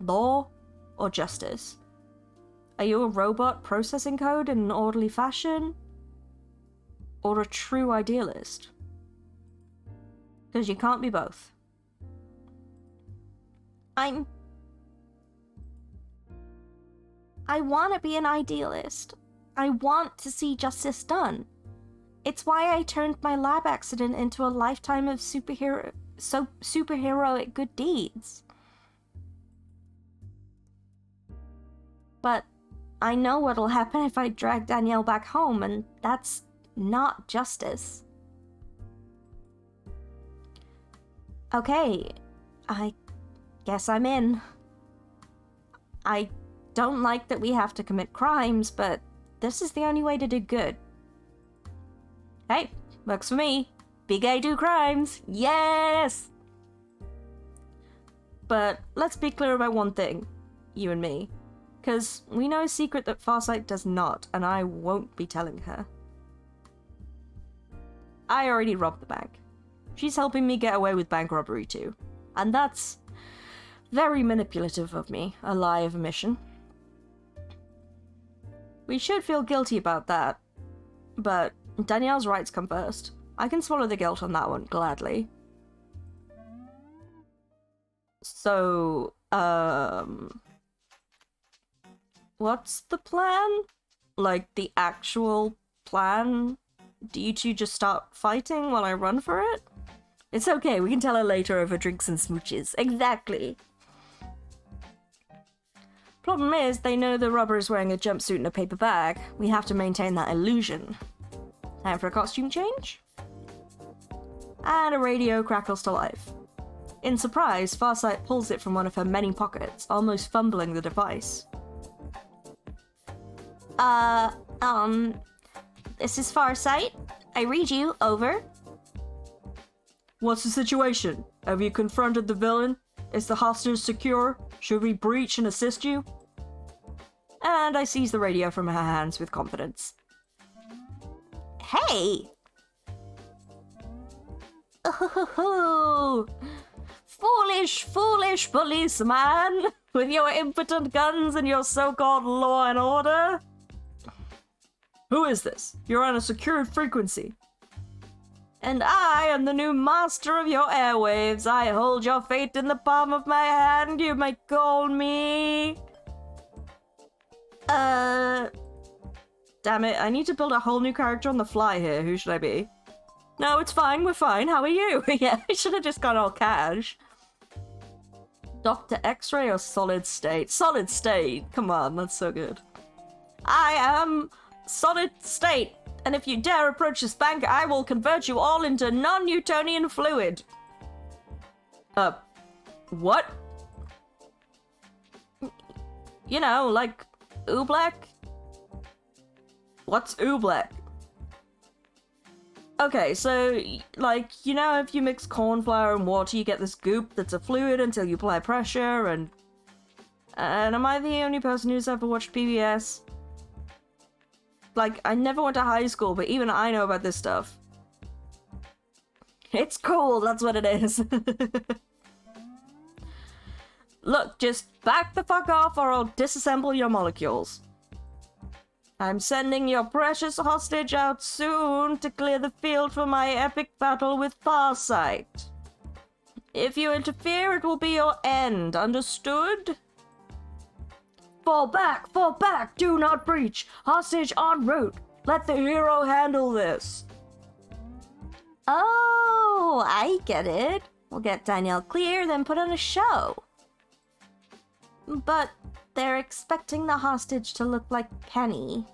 Law or justice? Are you a robot processing code in an orderly fashion? Or a true idealist? Because you can't be both. I want to be an idealist. I want to see justice done. It's why I turned my lab accident into a lifetime of superheroic good deeds. But I know what'll happen if I drag Danielle back home, and that's not justice. Okay, I guess I'm in. I don't like that we have to commit crimes, but this is the only way to do good. Hey, works for me. Big A do crimes. Yes! But let's be clear about one thing, you and me. Because we know a secret that Farsight does not, and I won't be telling her. I already robbed the bank. She's helping me get away with bank robbery too. And that's very manipulative of me, a lie of omission. We should feel guilty about that, but Danielle's rights come first. I can swallow the guilt on that one, gladly. So, What's the plan? Like, the actual plan? Do you two just start fighting while I run for it? It's okay, we can tell her later over drinks and smooches. Exactly. Problem is, they know the robber is wearing a jumpsuit and a paper bag. We have to maintain that illusion. Time for a costume change? And a radio crackles to life. In surprise, Farsight pulls it from one of her many pockets, almost fumbling the device. This is Farsight. I read you, over. What's the situation? Have you confronted the villain? Is the hostage secure? Should we breach and assist you? And I seize the radio from her hands with confidence. Hey! Foolish policeman! With your impotent guns and your so-called law and order? Who is this? You're on a secured frequency. And I am the new master of your airwaves. I hold your fate in the palm of my hand. You may call me... Damn it, I need to build a whole new character on the fly here. Who should I be? No, it's fine, we're fine. How are you? Yeah, I should have just gone all cash. Dr. X-ray or Solid State? Solid State! Come on, that's so good. I am Solid State, and if you dare approach this bank, I will convert you all into non-Newtonian fluid. What? You know, like oobleck? What's oobleck? Okay, so, like, you know, if you mix corn flour and water, you get this goop that's a fluid until you apply pressure, and am I the only person who's ever watched PBS? Like, I never went to high school, but even I know about this stuff. It's cool, that's what it is. Look, just back the fuck off or I'll disassemble your molecules. I'm sending your precious hostage out soon to clear the field for my epic battle with Farsight. If you interfere, it will be your end, understood? Fall back, do not breach. Hostage en route. Let the hero handle this. Oh, I get it. We'll get Danielle clear, then put on a show. But they're expecting the hostage to look like Penny.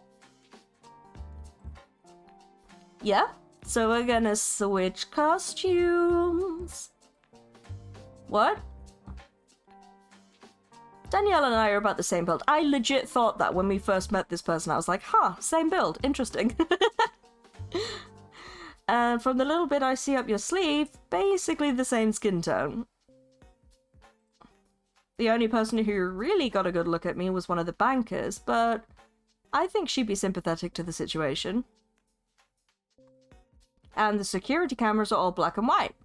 Yeah, so we're gonna switch costumes. What? Danielle and I are about the same build. I legit thought that when we first met this person. I was like, huh, same build, interesting. And from the little bit I see up your sleeve, basically the same skin tone. The only person who really got a good look at me was one of the bankers, but I think she'd be sympathetic to the situation. And the security cameras are all black and white.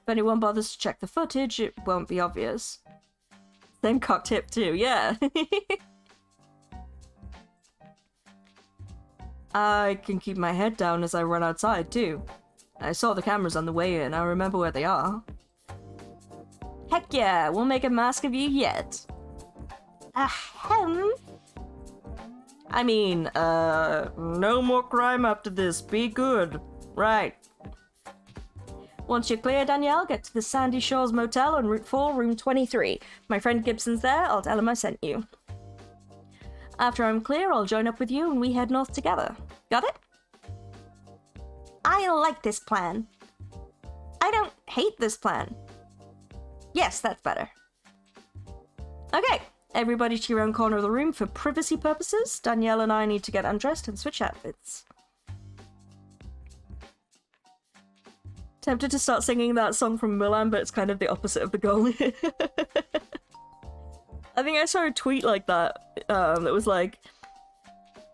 If anyone bothers to check the footage, it won't be obvious. Same cock tip too, yeah. I can keep my head down as I run outside too. I saw the cameras on the way in, I remember where they are. Heck yeah, we'll make a mask of you yet. Ahem. I mean, no more crime after this, be good. Right. Once you're clear, Danielle, get to the Sandy Shores Motel on Route 4, room 23. My friend Gibson's there, I'll tell him I sent you. After I'm clear, I'll join up with you and we head north together. Got it? I like this plan. I don't hate this plan. Yes, that's better. Okay, everybody to your own corner of the room for privacy purposes. Danielle and I need to get undressed and switch outfits. Tempted to start singing that song from Mulan, but it's kind of the opposite of the goal. I think I saw a tweet like that, that was like,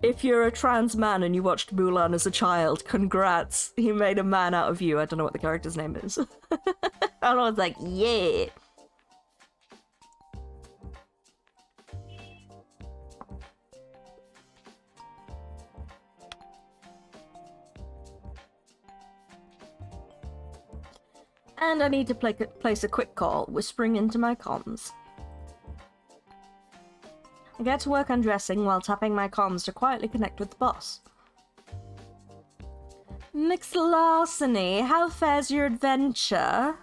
if you're a trans man and you watched Mulan as a child, congrats, he made a man out of you. I don't know what the character's name is. And I was like, yeah. And I need to place a quick call, whispering into my comms. get to work undressing while tapping my comms to quietly connect with the boss. Miss Larceny, how fares your adventure?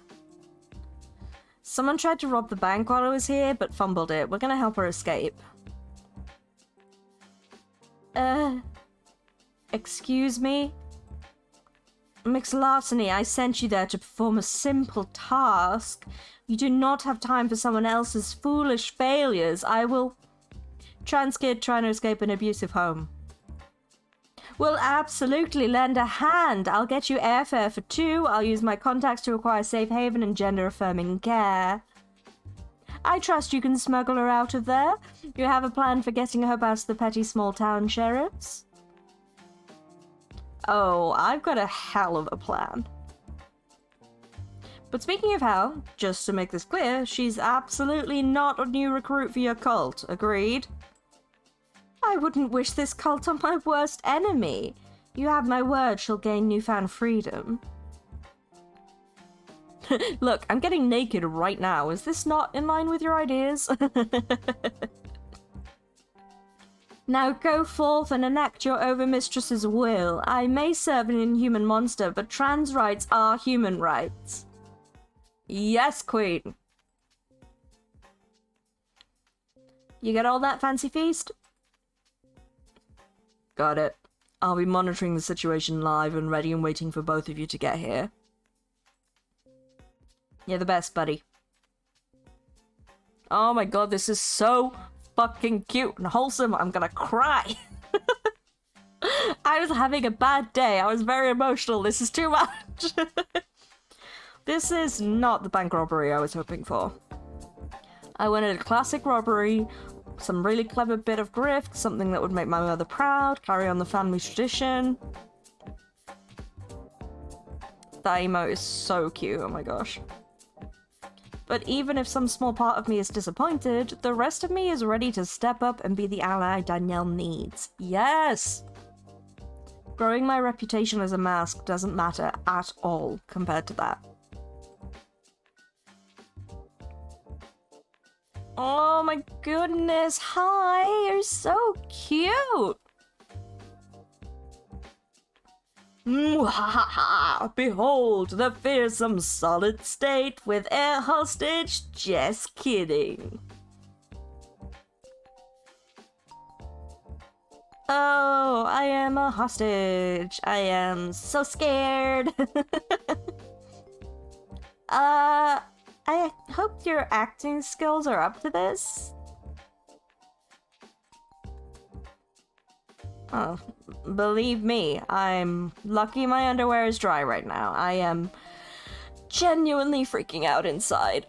Someone tried to rob the bank while I was here, but fumbled it. We're gonna help her escape. Excuse me? Miss Larceny, I sent you there to perform a simple task. You do not have time for someone else's foolish failures. I will... Trans kid trying to escape an abusive home. Will absolutely lend a hand. I'll get you airfare for 2. I'll use my contacts to acquire safe haven and gender-affirming care. I trust you can smuggle her out of there. You have a plan for getting her past the petty small-town sheriffs? Oh, I've got a hell of a plan. But speaking of hell, just to make this clear, she's absolutely not a new recruit for your cult. Agreed? I wouldn't wish this cult on my worst enemy. You have my word she'll gain newfound freedom. Look, I'm getting naked right now. Is this not in line with your ideas? Now go forth and enact your overmistress's will. I may serve an inhuman monster, but trans rights are human rights. Yes, Queen. You get all that, fancy feast? Got it. I'll be monitoring the situation live and ready and waiting for both of you to get here. You're the best, buddy. Oh my god, this is so fucking cute and wholesome. I'm gonna cry. I was having a bad day. I was very emotional. This is too much. This is not the bank robbery I was hoping for. I wanted a classic robbery, some really clever bit of grift, something that would make my mother proud, carry on the family tradition. That emote is so cute, oh my gosh. But even if some small part of me is disappointed, the rest of me is ready to step up and be the ally Danielle needs. Yes! Growing my reputation as a mask doesn't matter at all compared to that. Oh my goodness, hi, you're so cute! Mwahaha! Behold the fearsome solid state with air hostage, just kidding. Oh, I am a hostage. I am so scared. I hope your acting skills are up to this. Oh, believe me, I'm lucky my underwear is dry right now. I am genuinely freaking out inside.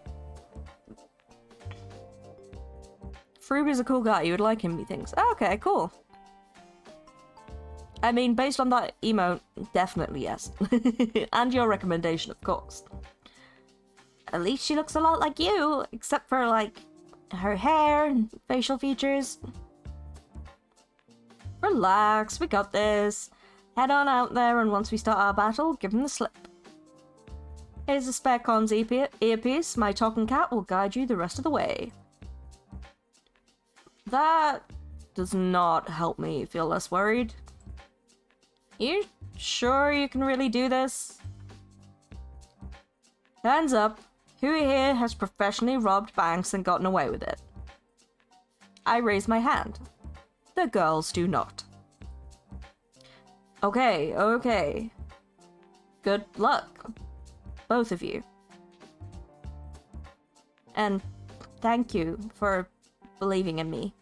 Fruby's a cool guy, you would like him, methinks. Oh, okay, cool. I mean, based on that emote, definitely yes. And your recommendation, of course. At least she looks a lot like you, except for, like, her hair and facial features. Relax, we got this. Head on out there, and once we start our battle, give him the slip. Here's a spare comms earpiece. My talking cat will guide you the rest of the way. That does not help me feel less worried. You sure you can really do this? Hands up. Who here has professionally robbed banks and gotten away with it? I raise my hand. The girls do not. Okay, okay. Good luck. Both of you. And thank you for believing in me.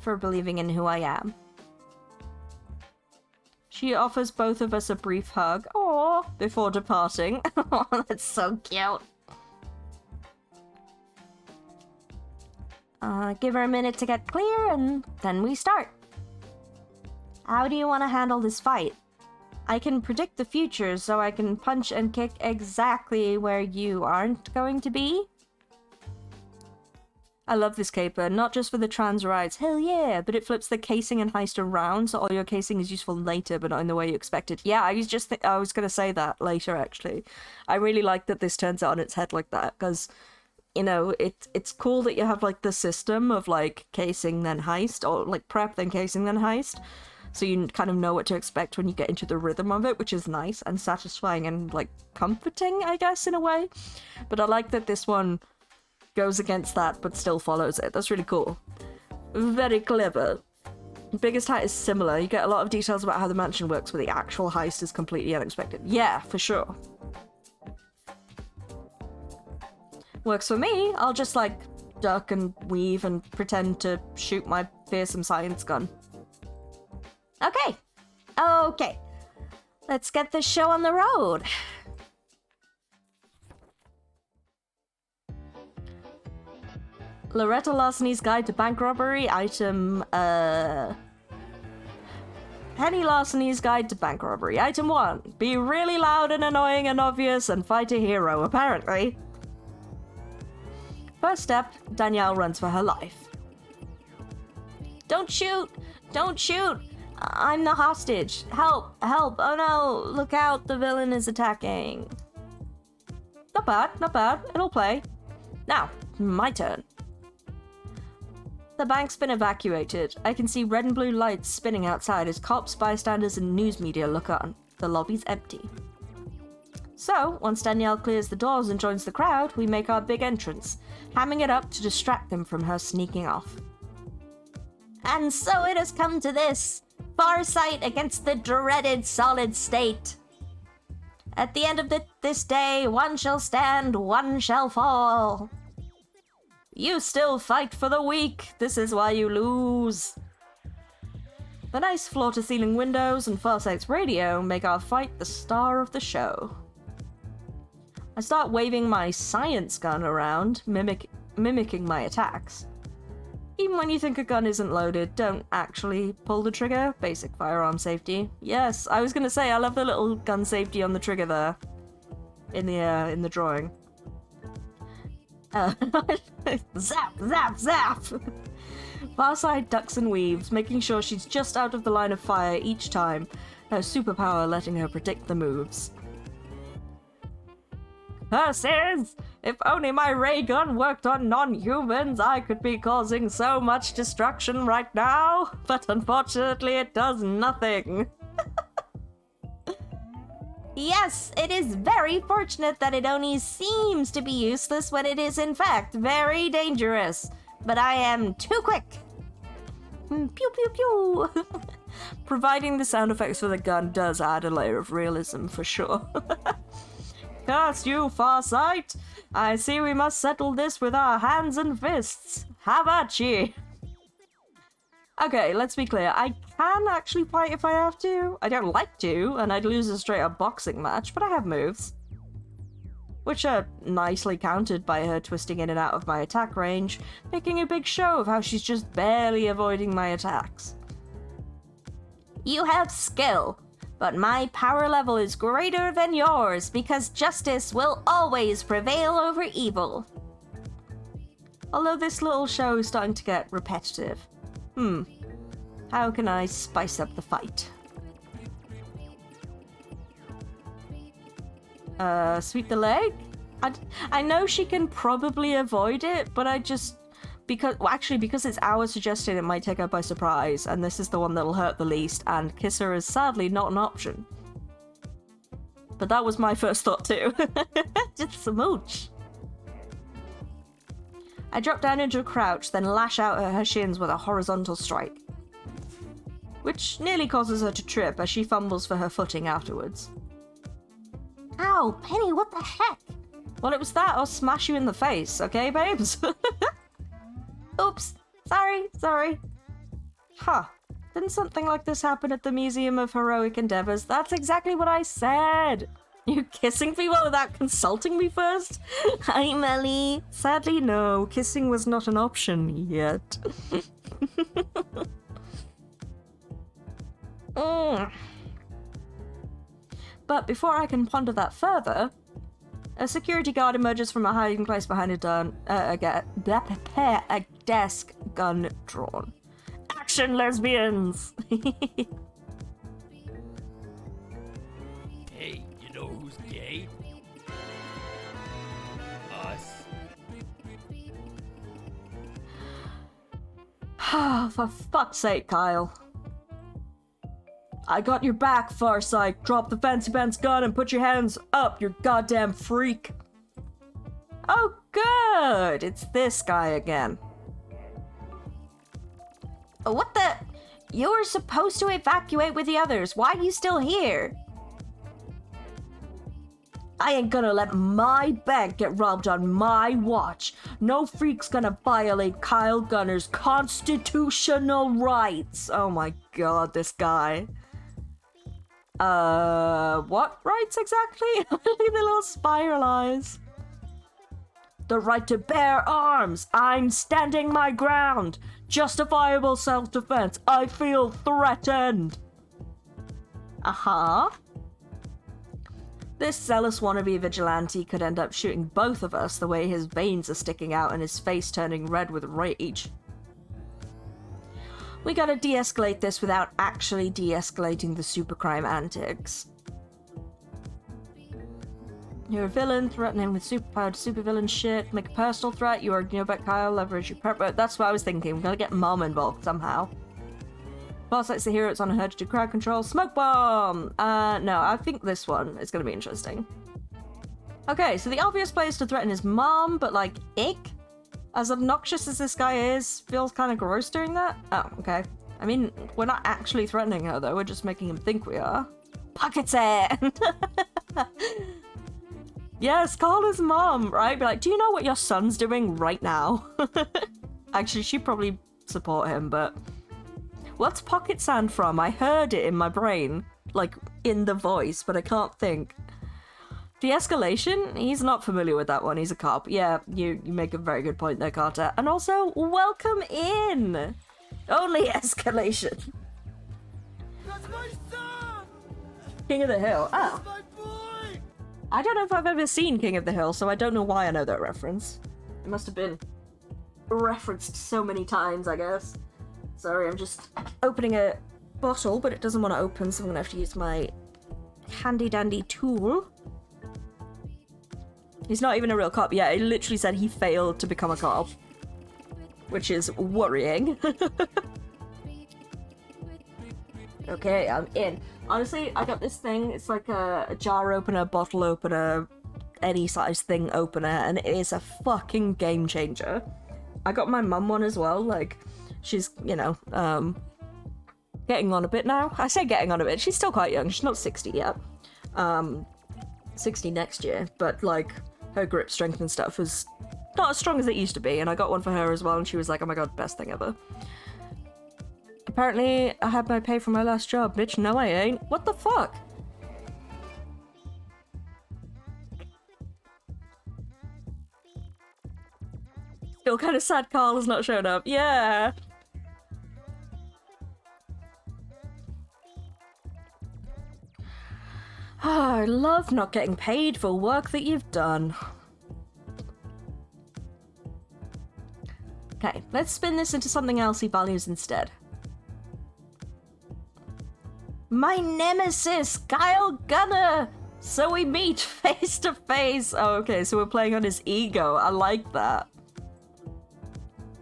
For believing in who I am. She offers both of us a brief hug. Aww, before departing. Oh, that's so cute. Give her a minute to get clear, and then we start. How do you want to handle this fight? I can predict the future, so I can punch and kick exactly where you aren't going to be. I love this caper, not just for the trans rights, hell yeah, but it flips the casing and heist around, so all your casing is useful later, but not in the way you expected. Yeah, I was gonna say that later, actually. I really like that this turns it on its head like that, because you know, it's cool that you have, like, the system of, like, casing then heist, or, like, prep then casing then heist. So you kind of know what to expect when you get into the rhythm of it, which is nice and satisfying and, like, comforting, I guess, in a way. But I like that this one goes against that, but still follows it. That's really cool. Very clever. Biggest Heist is similar. You get a lot of details about how the mansion works, but the actual heist is completely unexpected. Yeah, for sure. Works for me. I'll just, like, duck and weave and pretend to shoot my fearsome science gun. Okay. Okay. Let's get this show on the road. Loretta Larceny's Guide to Bank Robbery, item, Penny Larceny's Guide to Bank Robbery, item 1. Be really loud and annoying and obvious and fight a hero, apparently. First step, Danielle runs for her life. Don't shoot! Don't shoot! I'm the hostage. Help! Help! Oh no! Look out! The villain is attacking. Not bad, not bad. It'll play. Now, my turn. The bank's been evacuated. I can see red and blue lights spinning outside as cops, bystanders, and news media look on. The lobby's empty. So, once Danielle clears the doors and joins the crowd, we make our big entrance, hamming it up to distract them from her sneaking off. And so it has come to this. Farsight against the dreaded solid state. At the end of this day, one shall stand, one shall fall. You still fight for the weak. This is why you lose. The nice floor-to-ceiling windows and Farsight's radio make our fight the star of the show. I start waving my science gun around, mimicking my attacks. Even when you think a gun isn't loaded, don't actually pull the trigger. Basic firearm safety. Yes, I was gonna say, I love the little gun safety on the trigger there. In the drawing. Zap, zap, zap! Farsight ducks and weaves, making sure she's just out of the line of fire each time, her superpower letting her predict the moves. Curses! If only my ray gun worked on non-humans, I could be causing so much destruction right now, but unfortunately it does nothing. Yes, it is very fortunate that it only seems to be useless when it is in fact very dangerous. But I am too quick. Pew pew pew. Providing the sound effects for the gun does add a layer of realism for sure. Curse you, Farsight! I see we must settle this with our hands and fists. Have at ye! Okay, let's be clear. I can actually fight if I have to. I don't like to, and I'd lose a straight-up boxing match, but I have moves. Which are nicely countered by her twisting in and out of my attack range, making a big show of how she's just barely avoiding my attacks. You have skill, but my power level is greater than yours because justice will always prevail over evil. Although this little show is starting to get repetitive. How can I spice up the fight? Sweep the leg? I know she can probably avoid it, but I just... Because it's our suggestion, it might take her by surprise, and this is the one that'll hurt the least, and kiss her is sadly not an option. But that was my first thought too. Just smooch. I drop down into a crouch, then lash out at her shins with a horizontal strike, which nearly causes her to trip as she fumbles for her footing afterwards. Ow, Penny, what the heck? Well, it was that or smash you in the face, okay, babes? Oops, sorry. Huh. Didn't something like this happen at the Museum of Heroic Endeavors? That's exactly what I said! You kissing people without consulting me first? Hi, Melly. Sadly, no. Kissing was not an option yet. But before I can ponder that further, a security guard emerges from a hiding place behind a desk, gun drawn. Action, lesbians! Hey, you know who's gay? Us. For fuck's sake, Kyle. I got your back, Farsight. Drop the fancy pants gun and put your hands up, you goddamn freak. Oh, good. It's this guy again. What the? You were supposed to evacuate with the others. Why are you still here? I ain't gonna let my bank get robbed on my watch. No freak's gonna violate Kyle Gunner's constitutional rights. Oh my god, this guy. What rights exactly? The little spiral eyes. The right to bear arms. I'm standing my ground. Justifiable self-defense. I feel threatened. Uh-huh. This zealous wannabe vigilante could end up shooting both of us the way his veins are sticking out and his face turning red with rage. We gotta de-escalate this without actually de-escalating the supercrime antics. You're a villain, threatening with superpowered supervillain shit. Make a personal threat, you argue about Kyle, leverage your purpose. That's what I was thinking, we gotta get Mom involved somehow. Boss likes the hero, it's on her to do crowd control. Smoke bomb! No, I think this one is gonna be interesting. Okay, so the obvious place to threaten is Mom, but like, ick? As obnoxious as this guy is, feels kind of gross doing that? Oh, okay. I mean, we're not actually threatening her though, we're just making him think we are. Pocket sand! Yes, call his mom, right? Be like, do you know what your son's doing right now? Actually, she'd probably support him, but... What's pocket sand from? I heard it in my brain. Like, in the voice, but I can't think. De-escalation? He's not familiar with that one, he's a cop. Yeah, you make a very good point there, Carter. And also, welcome in! Only escalation. That's my son! King of the Hill. Oh. That's my boy! I don't know if I've ever seen King of the Hill, so I don't know why I know that reference. It must have been referenced so many times, I guess. Sorry, I'm just opening a bottle, but it doesn't want to open, so I'm gonna have to use my handy-dandy tool. He's not even a real cop. Yeah, it literally said he failed to become a cop. Which is worrying. Okay, I'm in. Honestly, I got this thing. It's like a jar opener, bottle opener, any size thing opener, and it is a fucking game changer. I got my mum one as well. Like, she's, you know, getting on a bit now. I say getting on a bit. She's still quite young. She's not 60 yet. 60 next year. But, like, her grip strength and stuff is not as strong as it used to be. And I got one for her as well, and she was like, oh my god, best thing ever. Apparently, I had my pay for my last job, bitch. No, I ain't. What the fuck? Still kind of sad Carl has not shown up. Yeah. I love not getting paid for work that you've done. Okay, let's spin this into something else he values instead. My nemesis, Kyle Gunner! So we meet face to face. Oh, okay, so we're playing on his ego. I like that.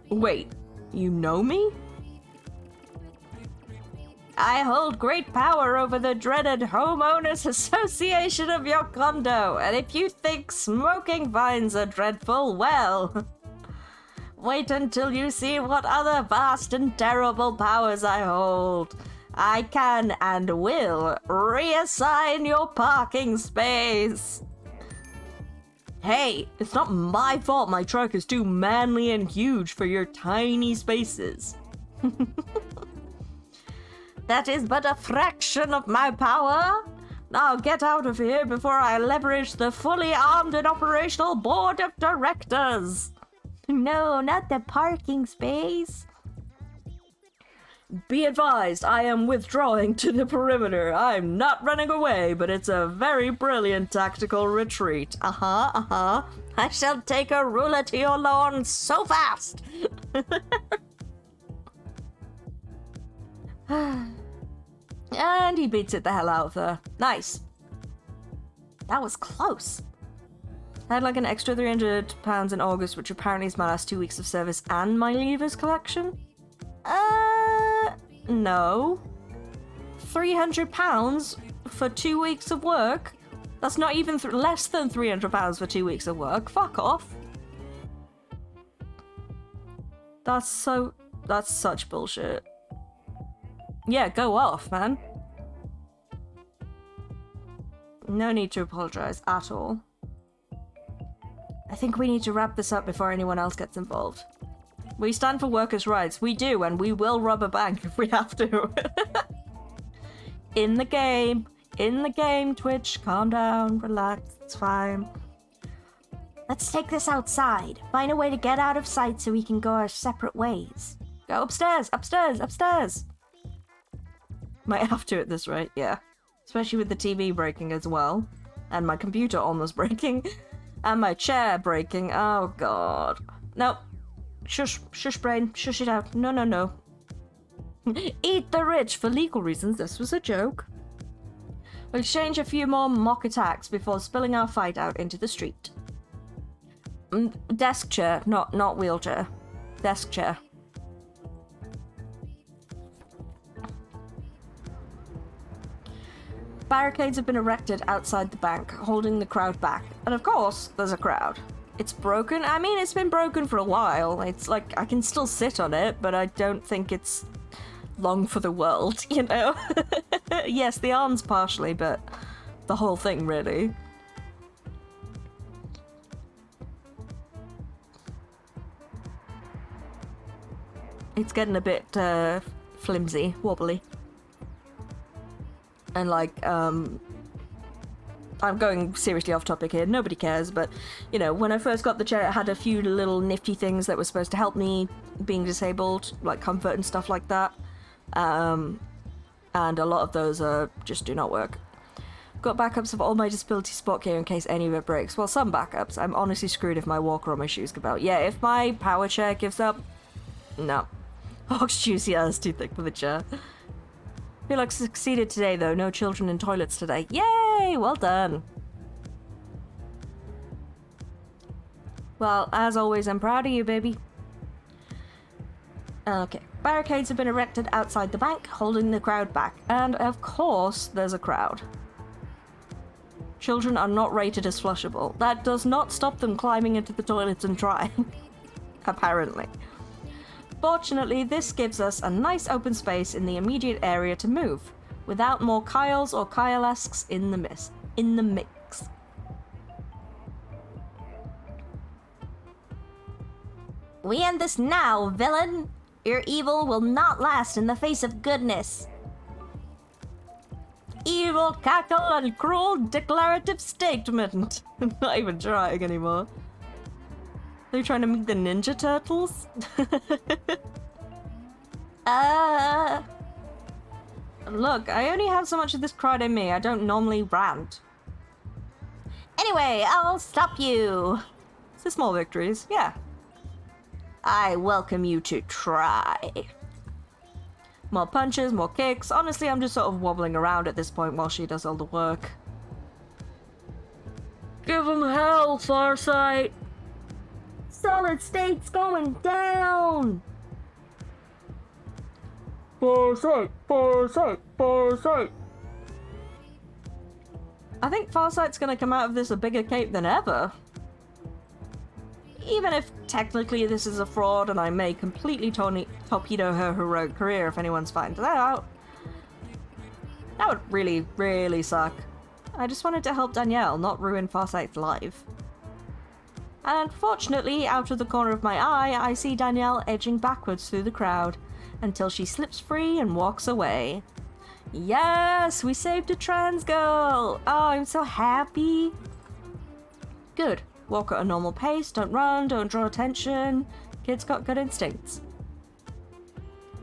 Wait, you know me? I hold great power over the dreaded Homeowners Association of your condo, and if you think smoking vines are dreadful, well... Wait until you see what other vast and terrible powers I hold. I can and will reassign your parking space. Hey, it's not my fault my truck is too manly and huge for your tiny spaces. That is but a fraction of my power. Now get out of here before I leverage the fully armed and operational board of directors. No, not the parking space. Be advised, I am withdrawing to the perimeter. I'm not running away, but it's a very brilliant tactical retreat. I shall take a ruler to your lawn so fast. And he beats it the hell out of her. Nice. That was close. I had like an extra £300 in August, which apparently is my last 2 weeks of service and my leavers collection. No. £300 for 2 weeks of work? That's not even less than £300 for 2 weeks of work. Fuck off. That's such bullshit. Yeah, go off, man. No need to apologize at all. I think we need to wrap this up before anyone else gets involved. We stand for workers' rights. We do, and we will rob a bank if we have to. In the game, Twitch. Calm down, relax, it's fine. Let's take this outside. Find a way to get out of sight so we can go our separate ways. Go upstairs, upstairs, upstairs! Might have to at this rate, yeah. Especially with the TV breaking as well. And my computer almost breaking. And my chair breaking. Oh god. No. Shush, shush brain, shush it out. No, no, no. Eat the rich! For legal reasons, this was a joke. We'll exchange a few more mock attacks before spilling our fight out into the street. Desk chair, not wheelchair. Desk chair. Barricades have been erected outside the bank, holding the crowd back. And of course, there's a crowd. It's broken. I mean, it's been broken for a while. It's like, I can still sit on it, but I don't think it's long for the world, you know? Yes, the arms partially, but the whole thing, really. It's getting a bit flimsy, wobbly. And like, I'm going seriously off topic here, nobody cares, but, you know, when I first got the chair, it had a few little nifty things that were supposed to help me being disabled, like comfort and stuff like that. And a lot of those just do not work. Got backups of all my disability support gear in case any of it breaks. Well, some backups. I'm honestly screwed if my walker or my shoes give out. Yeah, if my power chair gives up, no. Ox juicy ass too thick for the chair. Feel like succeeded today though, no children in toilets today. Yay! Well done. Well, as always, I'm proud of you, baby. Okay. Barricades have been erected outside the bank, holding the crowd back. And of course, there's a crowd. Children are not rated as flushable. That does not stop them climbing into the toilets and trying. Apparently. Fortunately, this gives us a nice open space in the immediate area to move, without more Kyles or Kylesques in the mix. We end this now, villain! Your evil will not last in the face of goodness. Evil cackle and cruel declarative statement. I'm not even trying anymore. Are you trying to make the Ninja Turtles? Look, I only have so much of this pride in me. I don't normally rant. Anyway, I'll stop you. It's the small victories, yeah. I welcome you to try. More punches, more kicks. Honestly, I'm just sort of wobbling around at this point while she does all the work. Give him hell, Farsight! Solid state's going down! Farsight! Farsight! Farsight! I think Farsight's gonna come out of this a bigger cape than ever. Even if technically this is a fraud and I may completely torpedo her heroic career if anyone's finds that out. That would really, really suck. I just wanted to help Danielle, not ruin Farsight's life. And fortunately, out of the corner of my eye, I see Danielle edging backwards through the crowd until she slips free and walks away. Yes, we saved a trans girl! Oh, I'm so happy. Good. Walk at a normal pace, don't run, don't draw attention. Kid's got good instincts.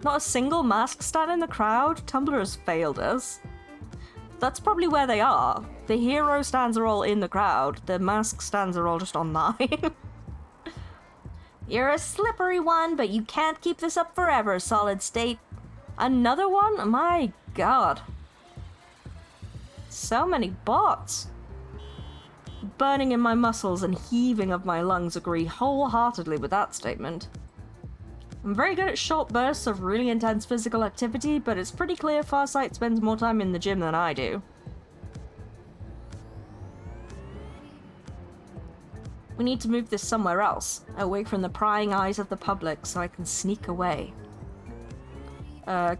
Not a single mask stand in the crowd? Tumblr has failed us. That's probably where they are. The hero stands are all in the crowd. The mask stands are all just online. You're a slippery one, but you can't keep this up forever, Solid State. Another one? My god. So many bots. Burning in my muscles and heaving of my lungs agree wholeheartedly with that statement. I'm very good at short bursts of really intense physical activity, but it's pretty clear Farsight spends more time in the gym than I do. We need to move this somewhere else, away from the prying eyes of the public, so I can sneak away.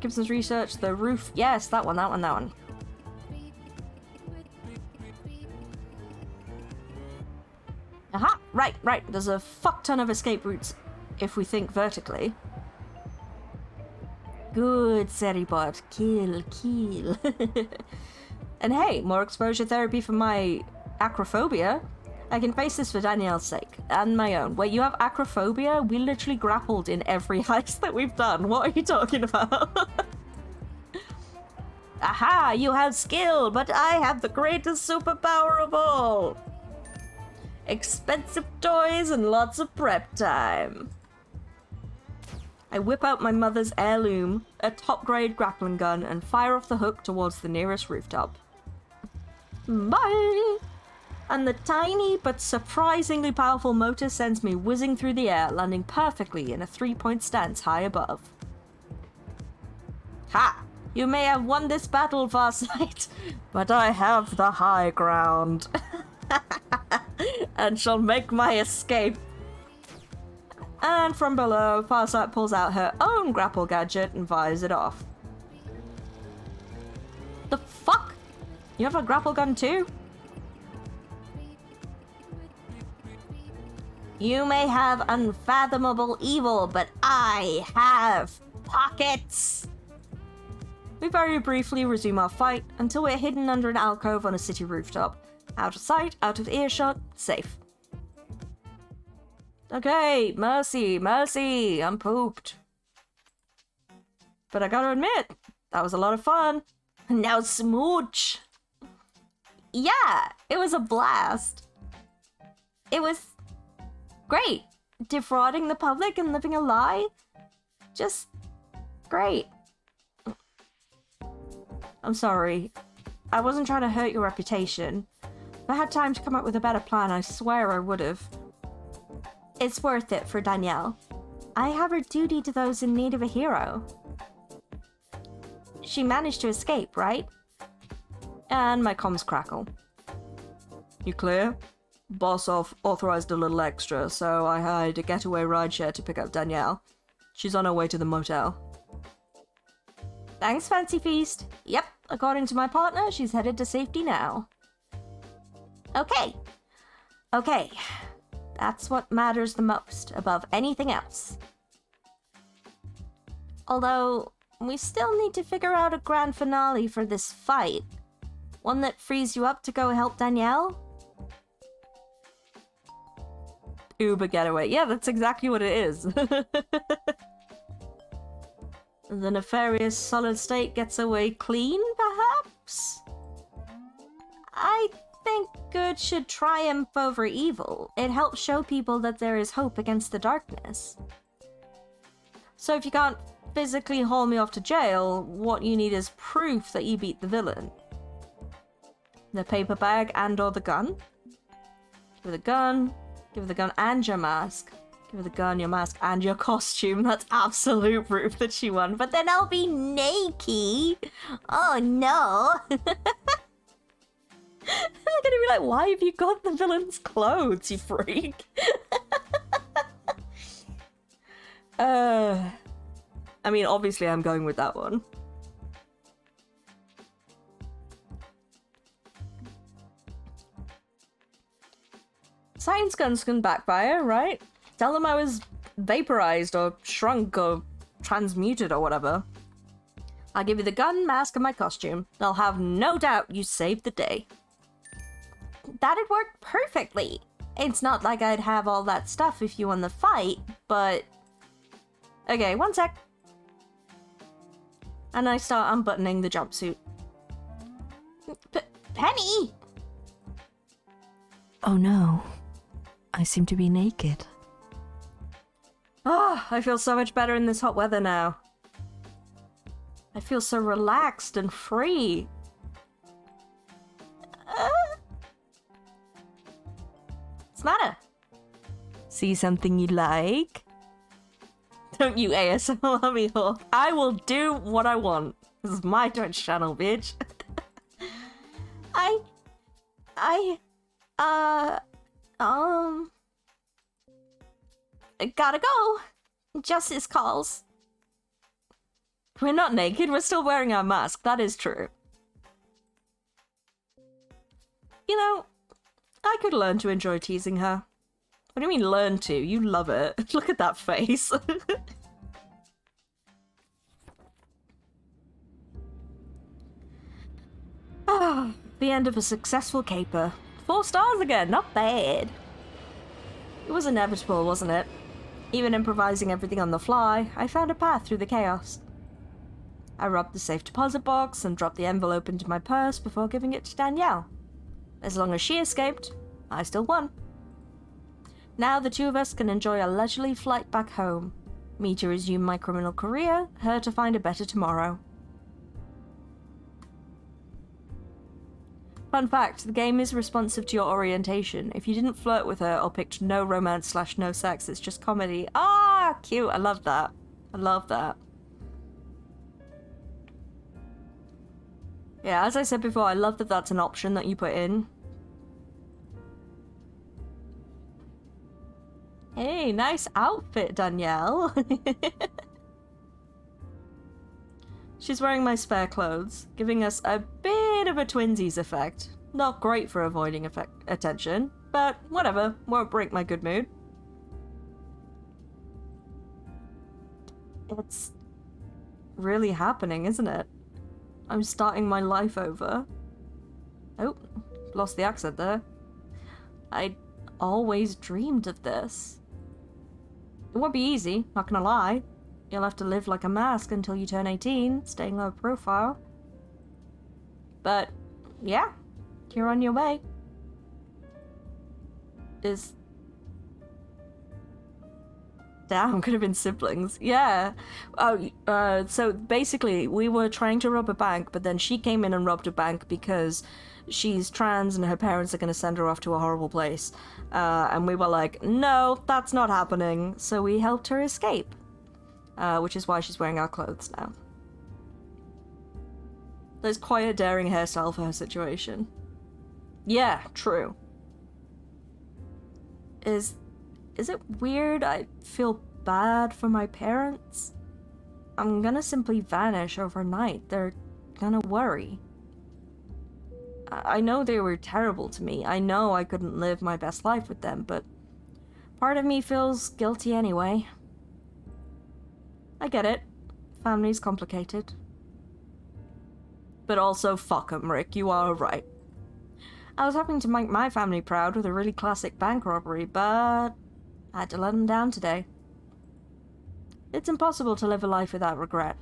Gibson's research, the roof. Yes, that one. Aha! Right. There's a fuck ton of escape routes if we think vertically. Good, Seribot. Kill. And hey, more exposure therapy for my acrophobia. I can face this for Danielle's sake, and my own. Where you have acrophobia, we literally grappled in every heist that we've done. What are you talking about? Aha, you have skill, but I have the greatest superpower of all. Expensive toys and lots of prep time. I whip out my mother's heirloom, a top-grade grappling gun, and fire off the hook towards the nearest rooftop. Bye! And the tiny but surprisingly powerful motor sends me whizzing through the air, landing perfectly in a 3-point stance high above. Ha! You may have won this battle, Farsight, but I have the high ground. And shall make my escape. And from below, Farsight pulls out her own grapple gadget and fires it off. The fuck? You have a grapple gun too? You may have unfathomable evil, but I have pockets! We very briefly resume our fight until we're hidden under an alcove on a city rooftop. Out of sight, out of earshot, safe. Okay, mercy, I'm pooped. But I gotta admit, that was a lot of fun. Now smooch! Yeah, it was a blast. It was great. Defrauding the public and living a lie. Just great. I'm sorry. I wasn't trying to hurt your reputation. If I had time to come up with a better plan, I swear I would've. It's worth it for Danielle. I have her duty to those in need of a hero. She managed to escape, right? And my comms crackle. You clear? Boss authorized a little extra, so I hired a getaway rideshare to pick up Danielle. She's on her way to the motel. Thanks, Fancy Feast. Yep, according to my partner, she's headed to safety now. Okay. That's what matters the most, above anything else. Although, we still need to figure out a grand finale for this fight. One that frees you up to go help Danielle? Uber getaway. Yeah, that's exactly what it is. The nefarious solid state gets away clean, perhaps? I think good should triumph over evil. It helps show people that there is hope against the darkness. So if you can't physically haul me off to jail, what you need is proof that you beat the villain. The paper bag and or the gun? Give her the gun. Give her the gun and your mask. Give her the gun, your mask, and your costume. That's absolute proof that she won. But then I'll be naked. Oh no. I'm gonna be like, why have you got the villain's clothes, you freak? I mean, obviously I'm going with that one. Science guns can backfire, right? Tell them I was vaporized or shrunk or transmuted or whatever. I'll give you the gun, mask, and my costume. They'll have no doubt you saved the day. That'd work perfectly. It's not like I'd have all that stuff if you won the fight, but... Okay, one sec. And I start unbuttoning the jumpsuit. Penny! Oh no. I seem to be naked. Oh, I feel so much better in this hot weather now. I feel so relaxed and free. What's the matter? See something you like? Don't you ASMR me off. I will do what I want. This is my Twitch channel, bitch. I gotta go. Justice calls. We're not naked, we're still wearing our mask. That is true. You know, I could learn to enjoy teasing her. What do you mean learn to? You love it. Look at that face. Ah, the end of a successful caper. 4 stars again, not bad. It was inevitable, wasn't it? Even improvising everything on the fly, I found a path through the chaos. I robbed the safe deposit box and dropped the envelope into my purse before giving it to Danielle. As long as she escaped, I still won. Now the two of us can enjoy a leisurely flight back home. Me to resume my criminal career, her to find a better tomorrow. Fun fact, the game is responsive to your orientation. If you didn't flirt with her or picked no romance / no sex, it's just comedy. Ah, cute. I love that. I love that. Yeah, as I said before, I love that that's an option that you put in. Hey, nice outfit, Danielle. She's wearing my spare clothes, giving us a bit of a twinsies effect. Not great for avoiding attention, but whatever, won't break my good mood. It's really happening, isn't it? I'm starting my life over. Oh, lost the accent there. I always dreamed of this. It won't be easy, not gonna lie. You'll have to live like a mask until you turn 18, staying low profile. But, yeah, you're on your way. Damn, could have been siblings. Yeah. So basically, we were trying to rob a bank, but then she came in and robbed a bank because she's trans and her parents are going to send her off to a horrible place. And we were like, no, that's not happening. So we helped her escape. Which is why she's wearing our clothes now. There's quite a daring hairstyle for her situation. Yeah, true. Is it weird I feel bad for my parents? I'm gonna simply vanish overnight. They're gonna worry. I know they were terrible to me. I know I couldn't live my best life with them, but part of me feels guilty anyway. I get it. Family's complicated. But also, fuck 'em, Rick. You are right. I was hoping to make my family proud with a really classic bank robbery, but I had to let them down today. It's impossible to live a life without regret.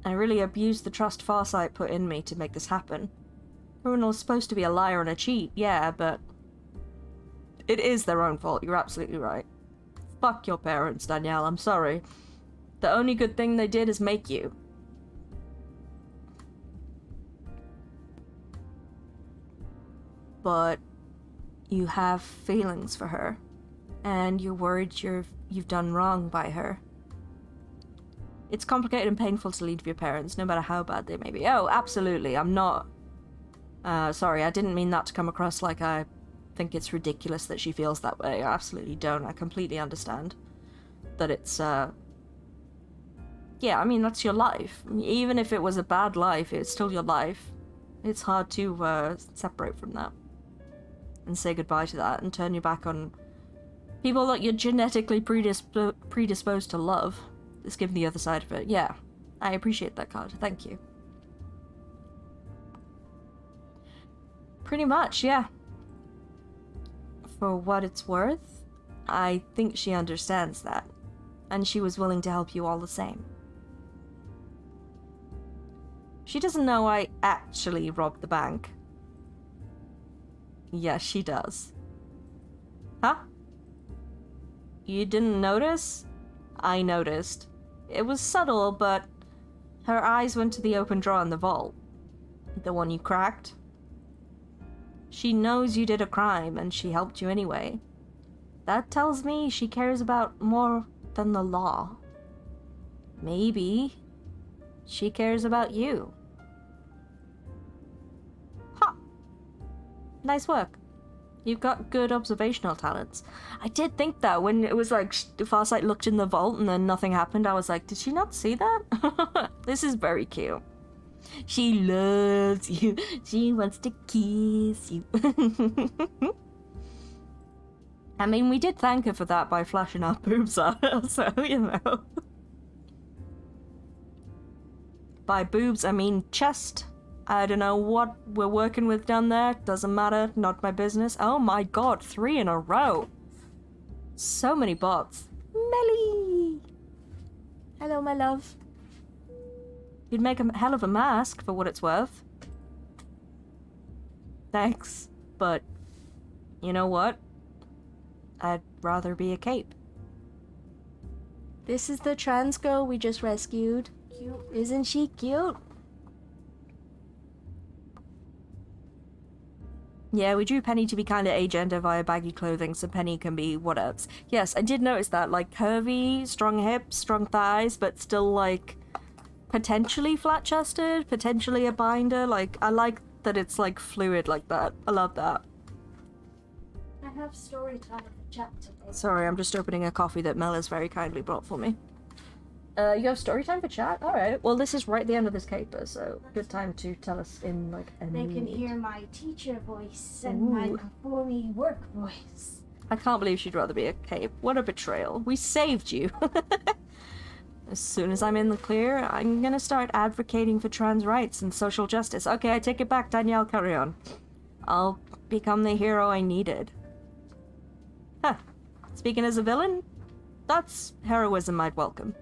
I really abused the trust Farsight put in me to make this happen. Criminal's supposed to be a liar and a cheat, yeah, but it is their own fault. You're absolutely right. Fuck your parents, Danielle. I'm sorry. The only good thing they did is make you. But you have feelings for her, and you're worried you've done wrong by her. It's complicated and painful to leave your parents, no matter how bad they may be. Oh, absolutely. I'm not... sorry, I didn't mean that to come across like I think it's ridiculous that she feels that way. I absolutely don't. I completely understand that it's, yeah, I mean, that's your life. Even if it was a bad life, it's still your life. It's hard to, separate from that. And say goodbye to that and turn your back on people that you're genetically predisposed to love. Just give the other side of it. Yeah, I appreciate that card. Thank you. Pretty much, yeah. For what it's worth, I think she understands that. And she was willing to help you all the same. She doesn't know I actually robbed the bank. Yes, she does. Huh? You didn't notice? I noticed. It was subtle, but her eyes went to the open drawer in the vault. The one you cracked. She knows you did a crime, and she helped you anyway. That tells me she cares about more than the law. Maybe she cares about you. Ha! Nice work. You've got good observational talents. I did think that when it was like Farsight looked in the vault and then nothing happened, I was like, did she not see that? This is very cute. She loves you. She wants to kiss you. I mean, we did thank her for that by flashing our boobs at her, so, you know. By boobs, I mean chest. I don't know what we're working with down there. Doesn't matter. Not my business. Oh my god, 3 in a row. So many bots. Melly! Hello, my love. You'd make a hell of a mask for what it's worth. Thanks, but you know what? I'd rather be a cape. This is the trans girl we just rescued. Cute. Isn't she cute? Yeah, we drew Penny to be kind of agender via baggy clothing, so Penny can be whatevs. Yes, I did notice that, like, curvy, strong hips, strong thighs, but still, like, potentially flat-chested, potentially a binder. Like, I like that it's, like, fluid like that. I love that. I have story time for chat today. Sorry, I'm just opening a coffee that Mel has very kindly brought for me. You have story time for chat? Alright. Well, this is right at the end of this caper, so good time to tell us in, like, a They can minute. hear my teacher voice and my Ooh. performing work voice. I can't believe she'd rather be a cape. What a betrayal. We saved you. As soon as I'm in the clear, I'm gonna start advocating for trans rights and social justice. Okay, I take it back, Danielle, carry on. I'll become the hero I needed. Huh. Speaking as a villain, that's heroism I'd welcome.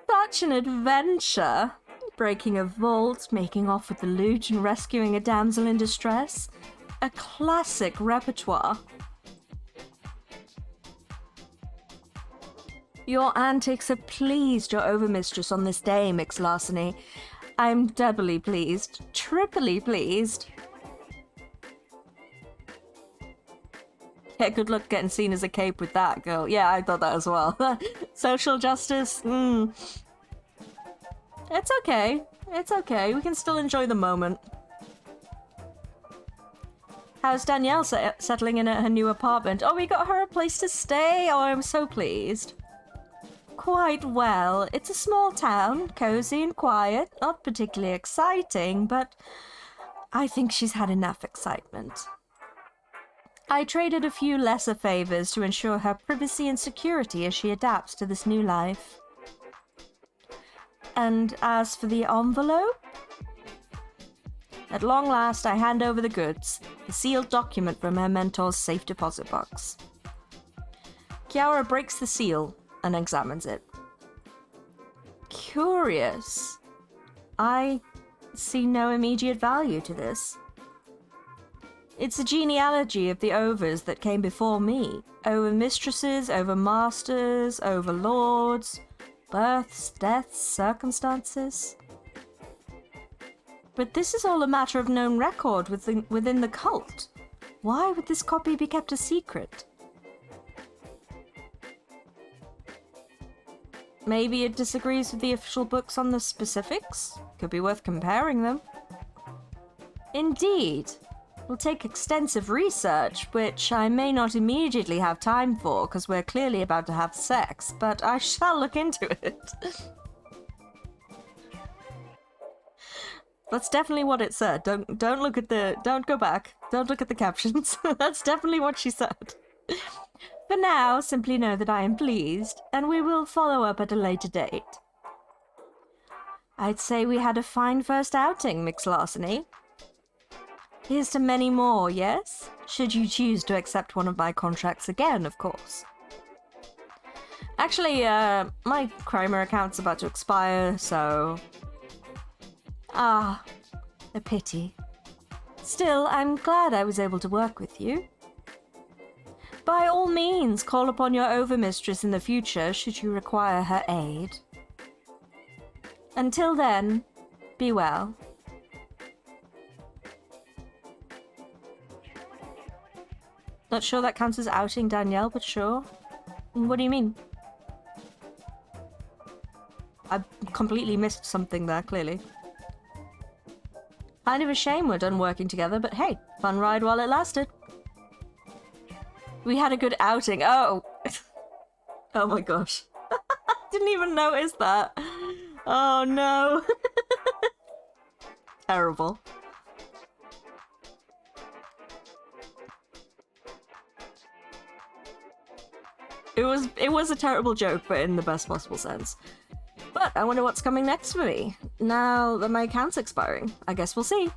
Such an adventure! Breaking a vault, making off with the loot, and rescuing a damsel in distress. A classic repertoire. Your antics have pleased your overmistress on this day, Mix Larceny. I'm doubly pleased, triply pleased. Yeah, good luck getting seen as a cape with that, girl. Yeah, I thought that as well. Social justice, It's okay. It's okay. We can still enjoy the moment. How's Danielle settling in at her new apartment? Oh, we got her a place to stay. Oh, I'm so pleased. Quite well. It's a small town, cozy and quiet. Not particularly exciting, but I think she's had enough excitement. I traded a few lesser favors to ensure her privacy and security as she adapts to this new life. And as for the envelope? At long last, I hand over the goods, the sealed document from her mentor's safe deposit box. Kiara breaks the seal and examines it. Curious. I see no immediate value to this. It's the genealogy of the overs that came before me. Over mistresses, over masters, over lords, births, deaths, circumstances. But this is all a matter of known record within the cult. Why would this copy be kept a secret? Maybe it disagrees with the official books on the specifics? Could be worth comparing them. Indeed. Will take extensive research, which I may not immediately have time for, because we're clearly about to have sex, but I shall look into it. That's definitely what it said. Don't go back. Don't look at the captions. That's definitely what she said. For now, simply know that I am pleased, and we will follow up at a later date. I'd say we had a fine first outing, Mix Larceny. Here's to many more, yes? Should you choose to accept one of my contracts again, of course. Actually, my Crimer account's about to expire, so... Ah, a pity. Still, I'm glad I was able to work with you. By all means, call upon your overmistress in the future should you require her aid. Until then, be well. Not sure that counts as outing Danielle, but sure. What do you mean? I completely missed something there, clearly. Kind of a shame we're done working together, but hey, fun ride while it lasted. We had a good outing. Oh! Oh my gosh. Didn't even notice that. Oh no. Terrible. It was a terrible joke, but in the best possible sense. But I wonder what's coming next for me. Now that my account's expiring. I guess we'll see.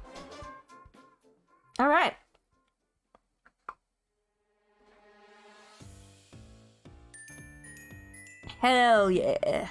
Alright. Hell yeah.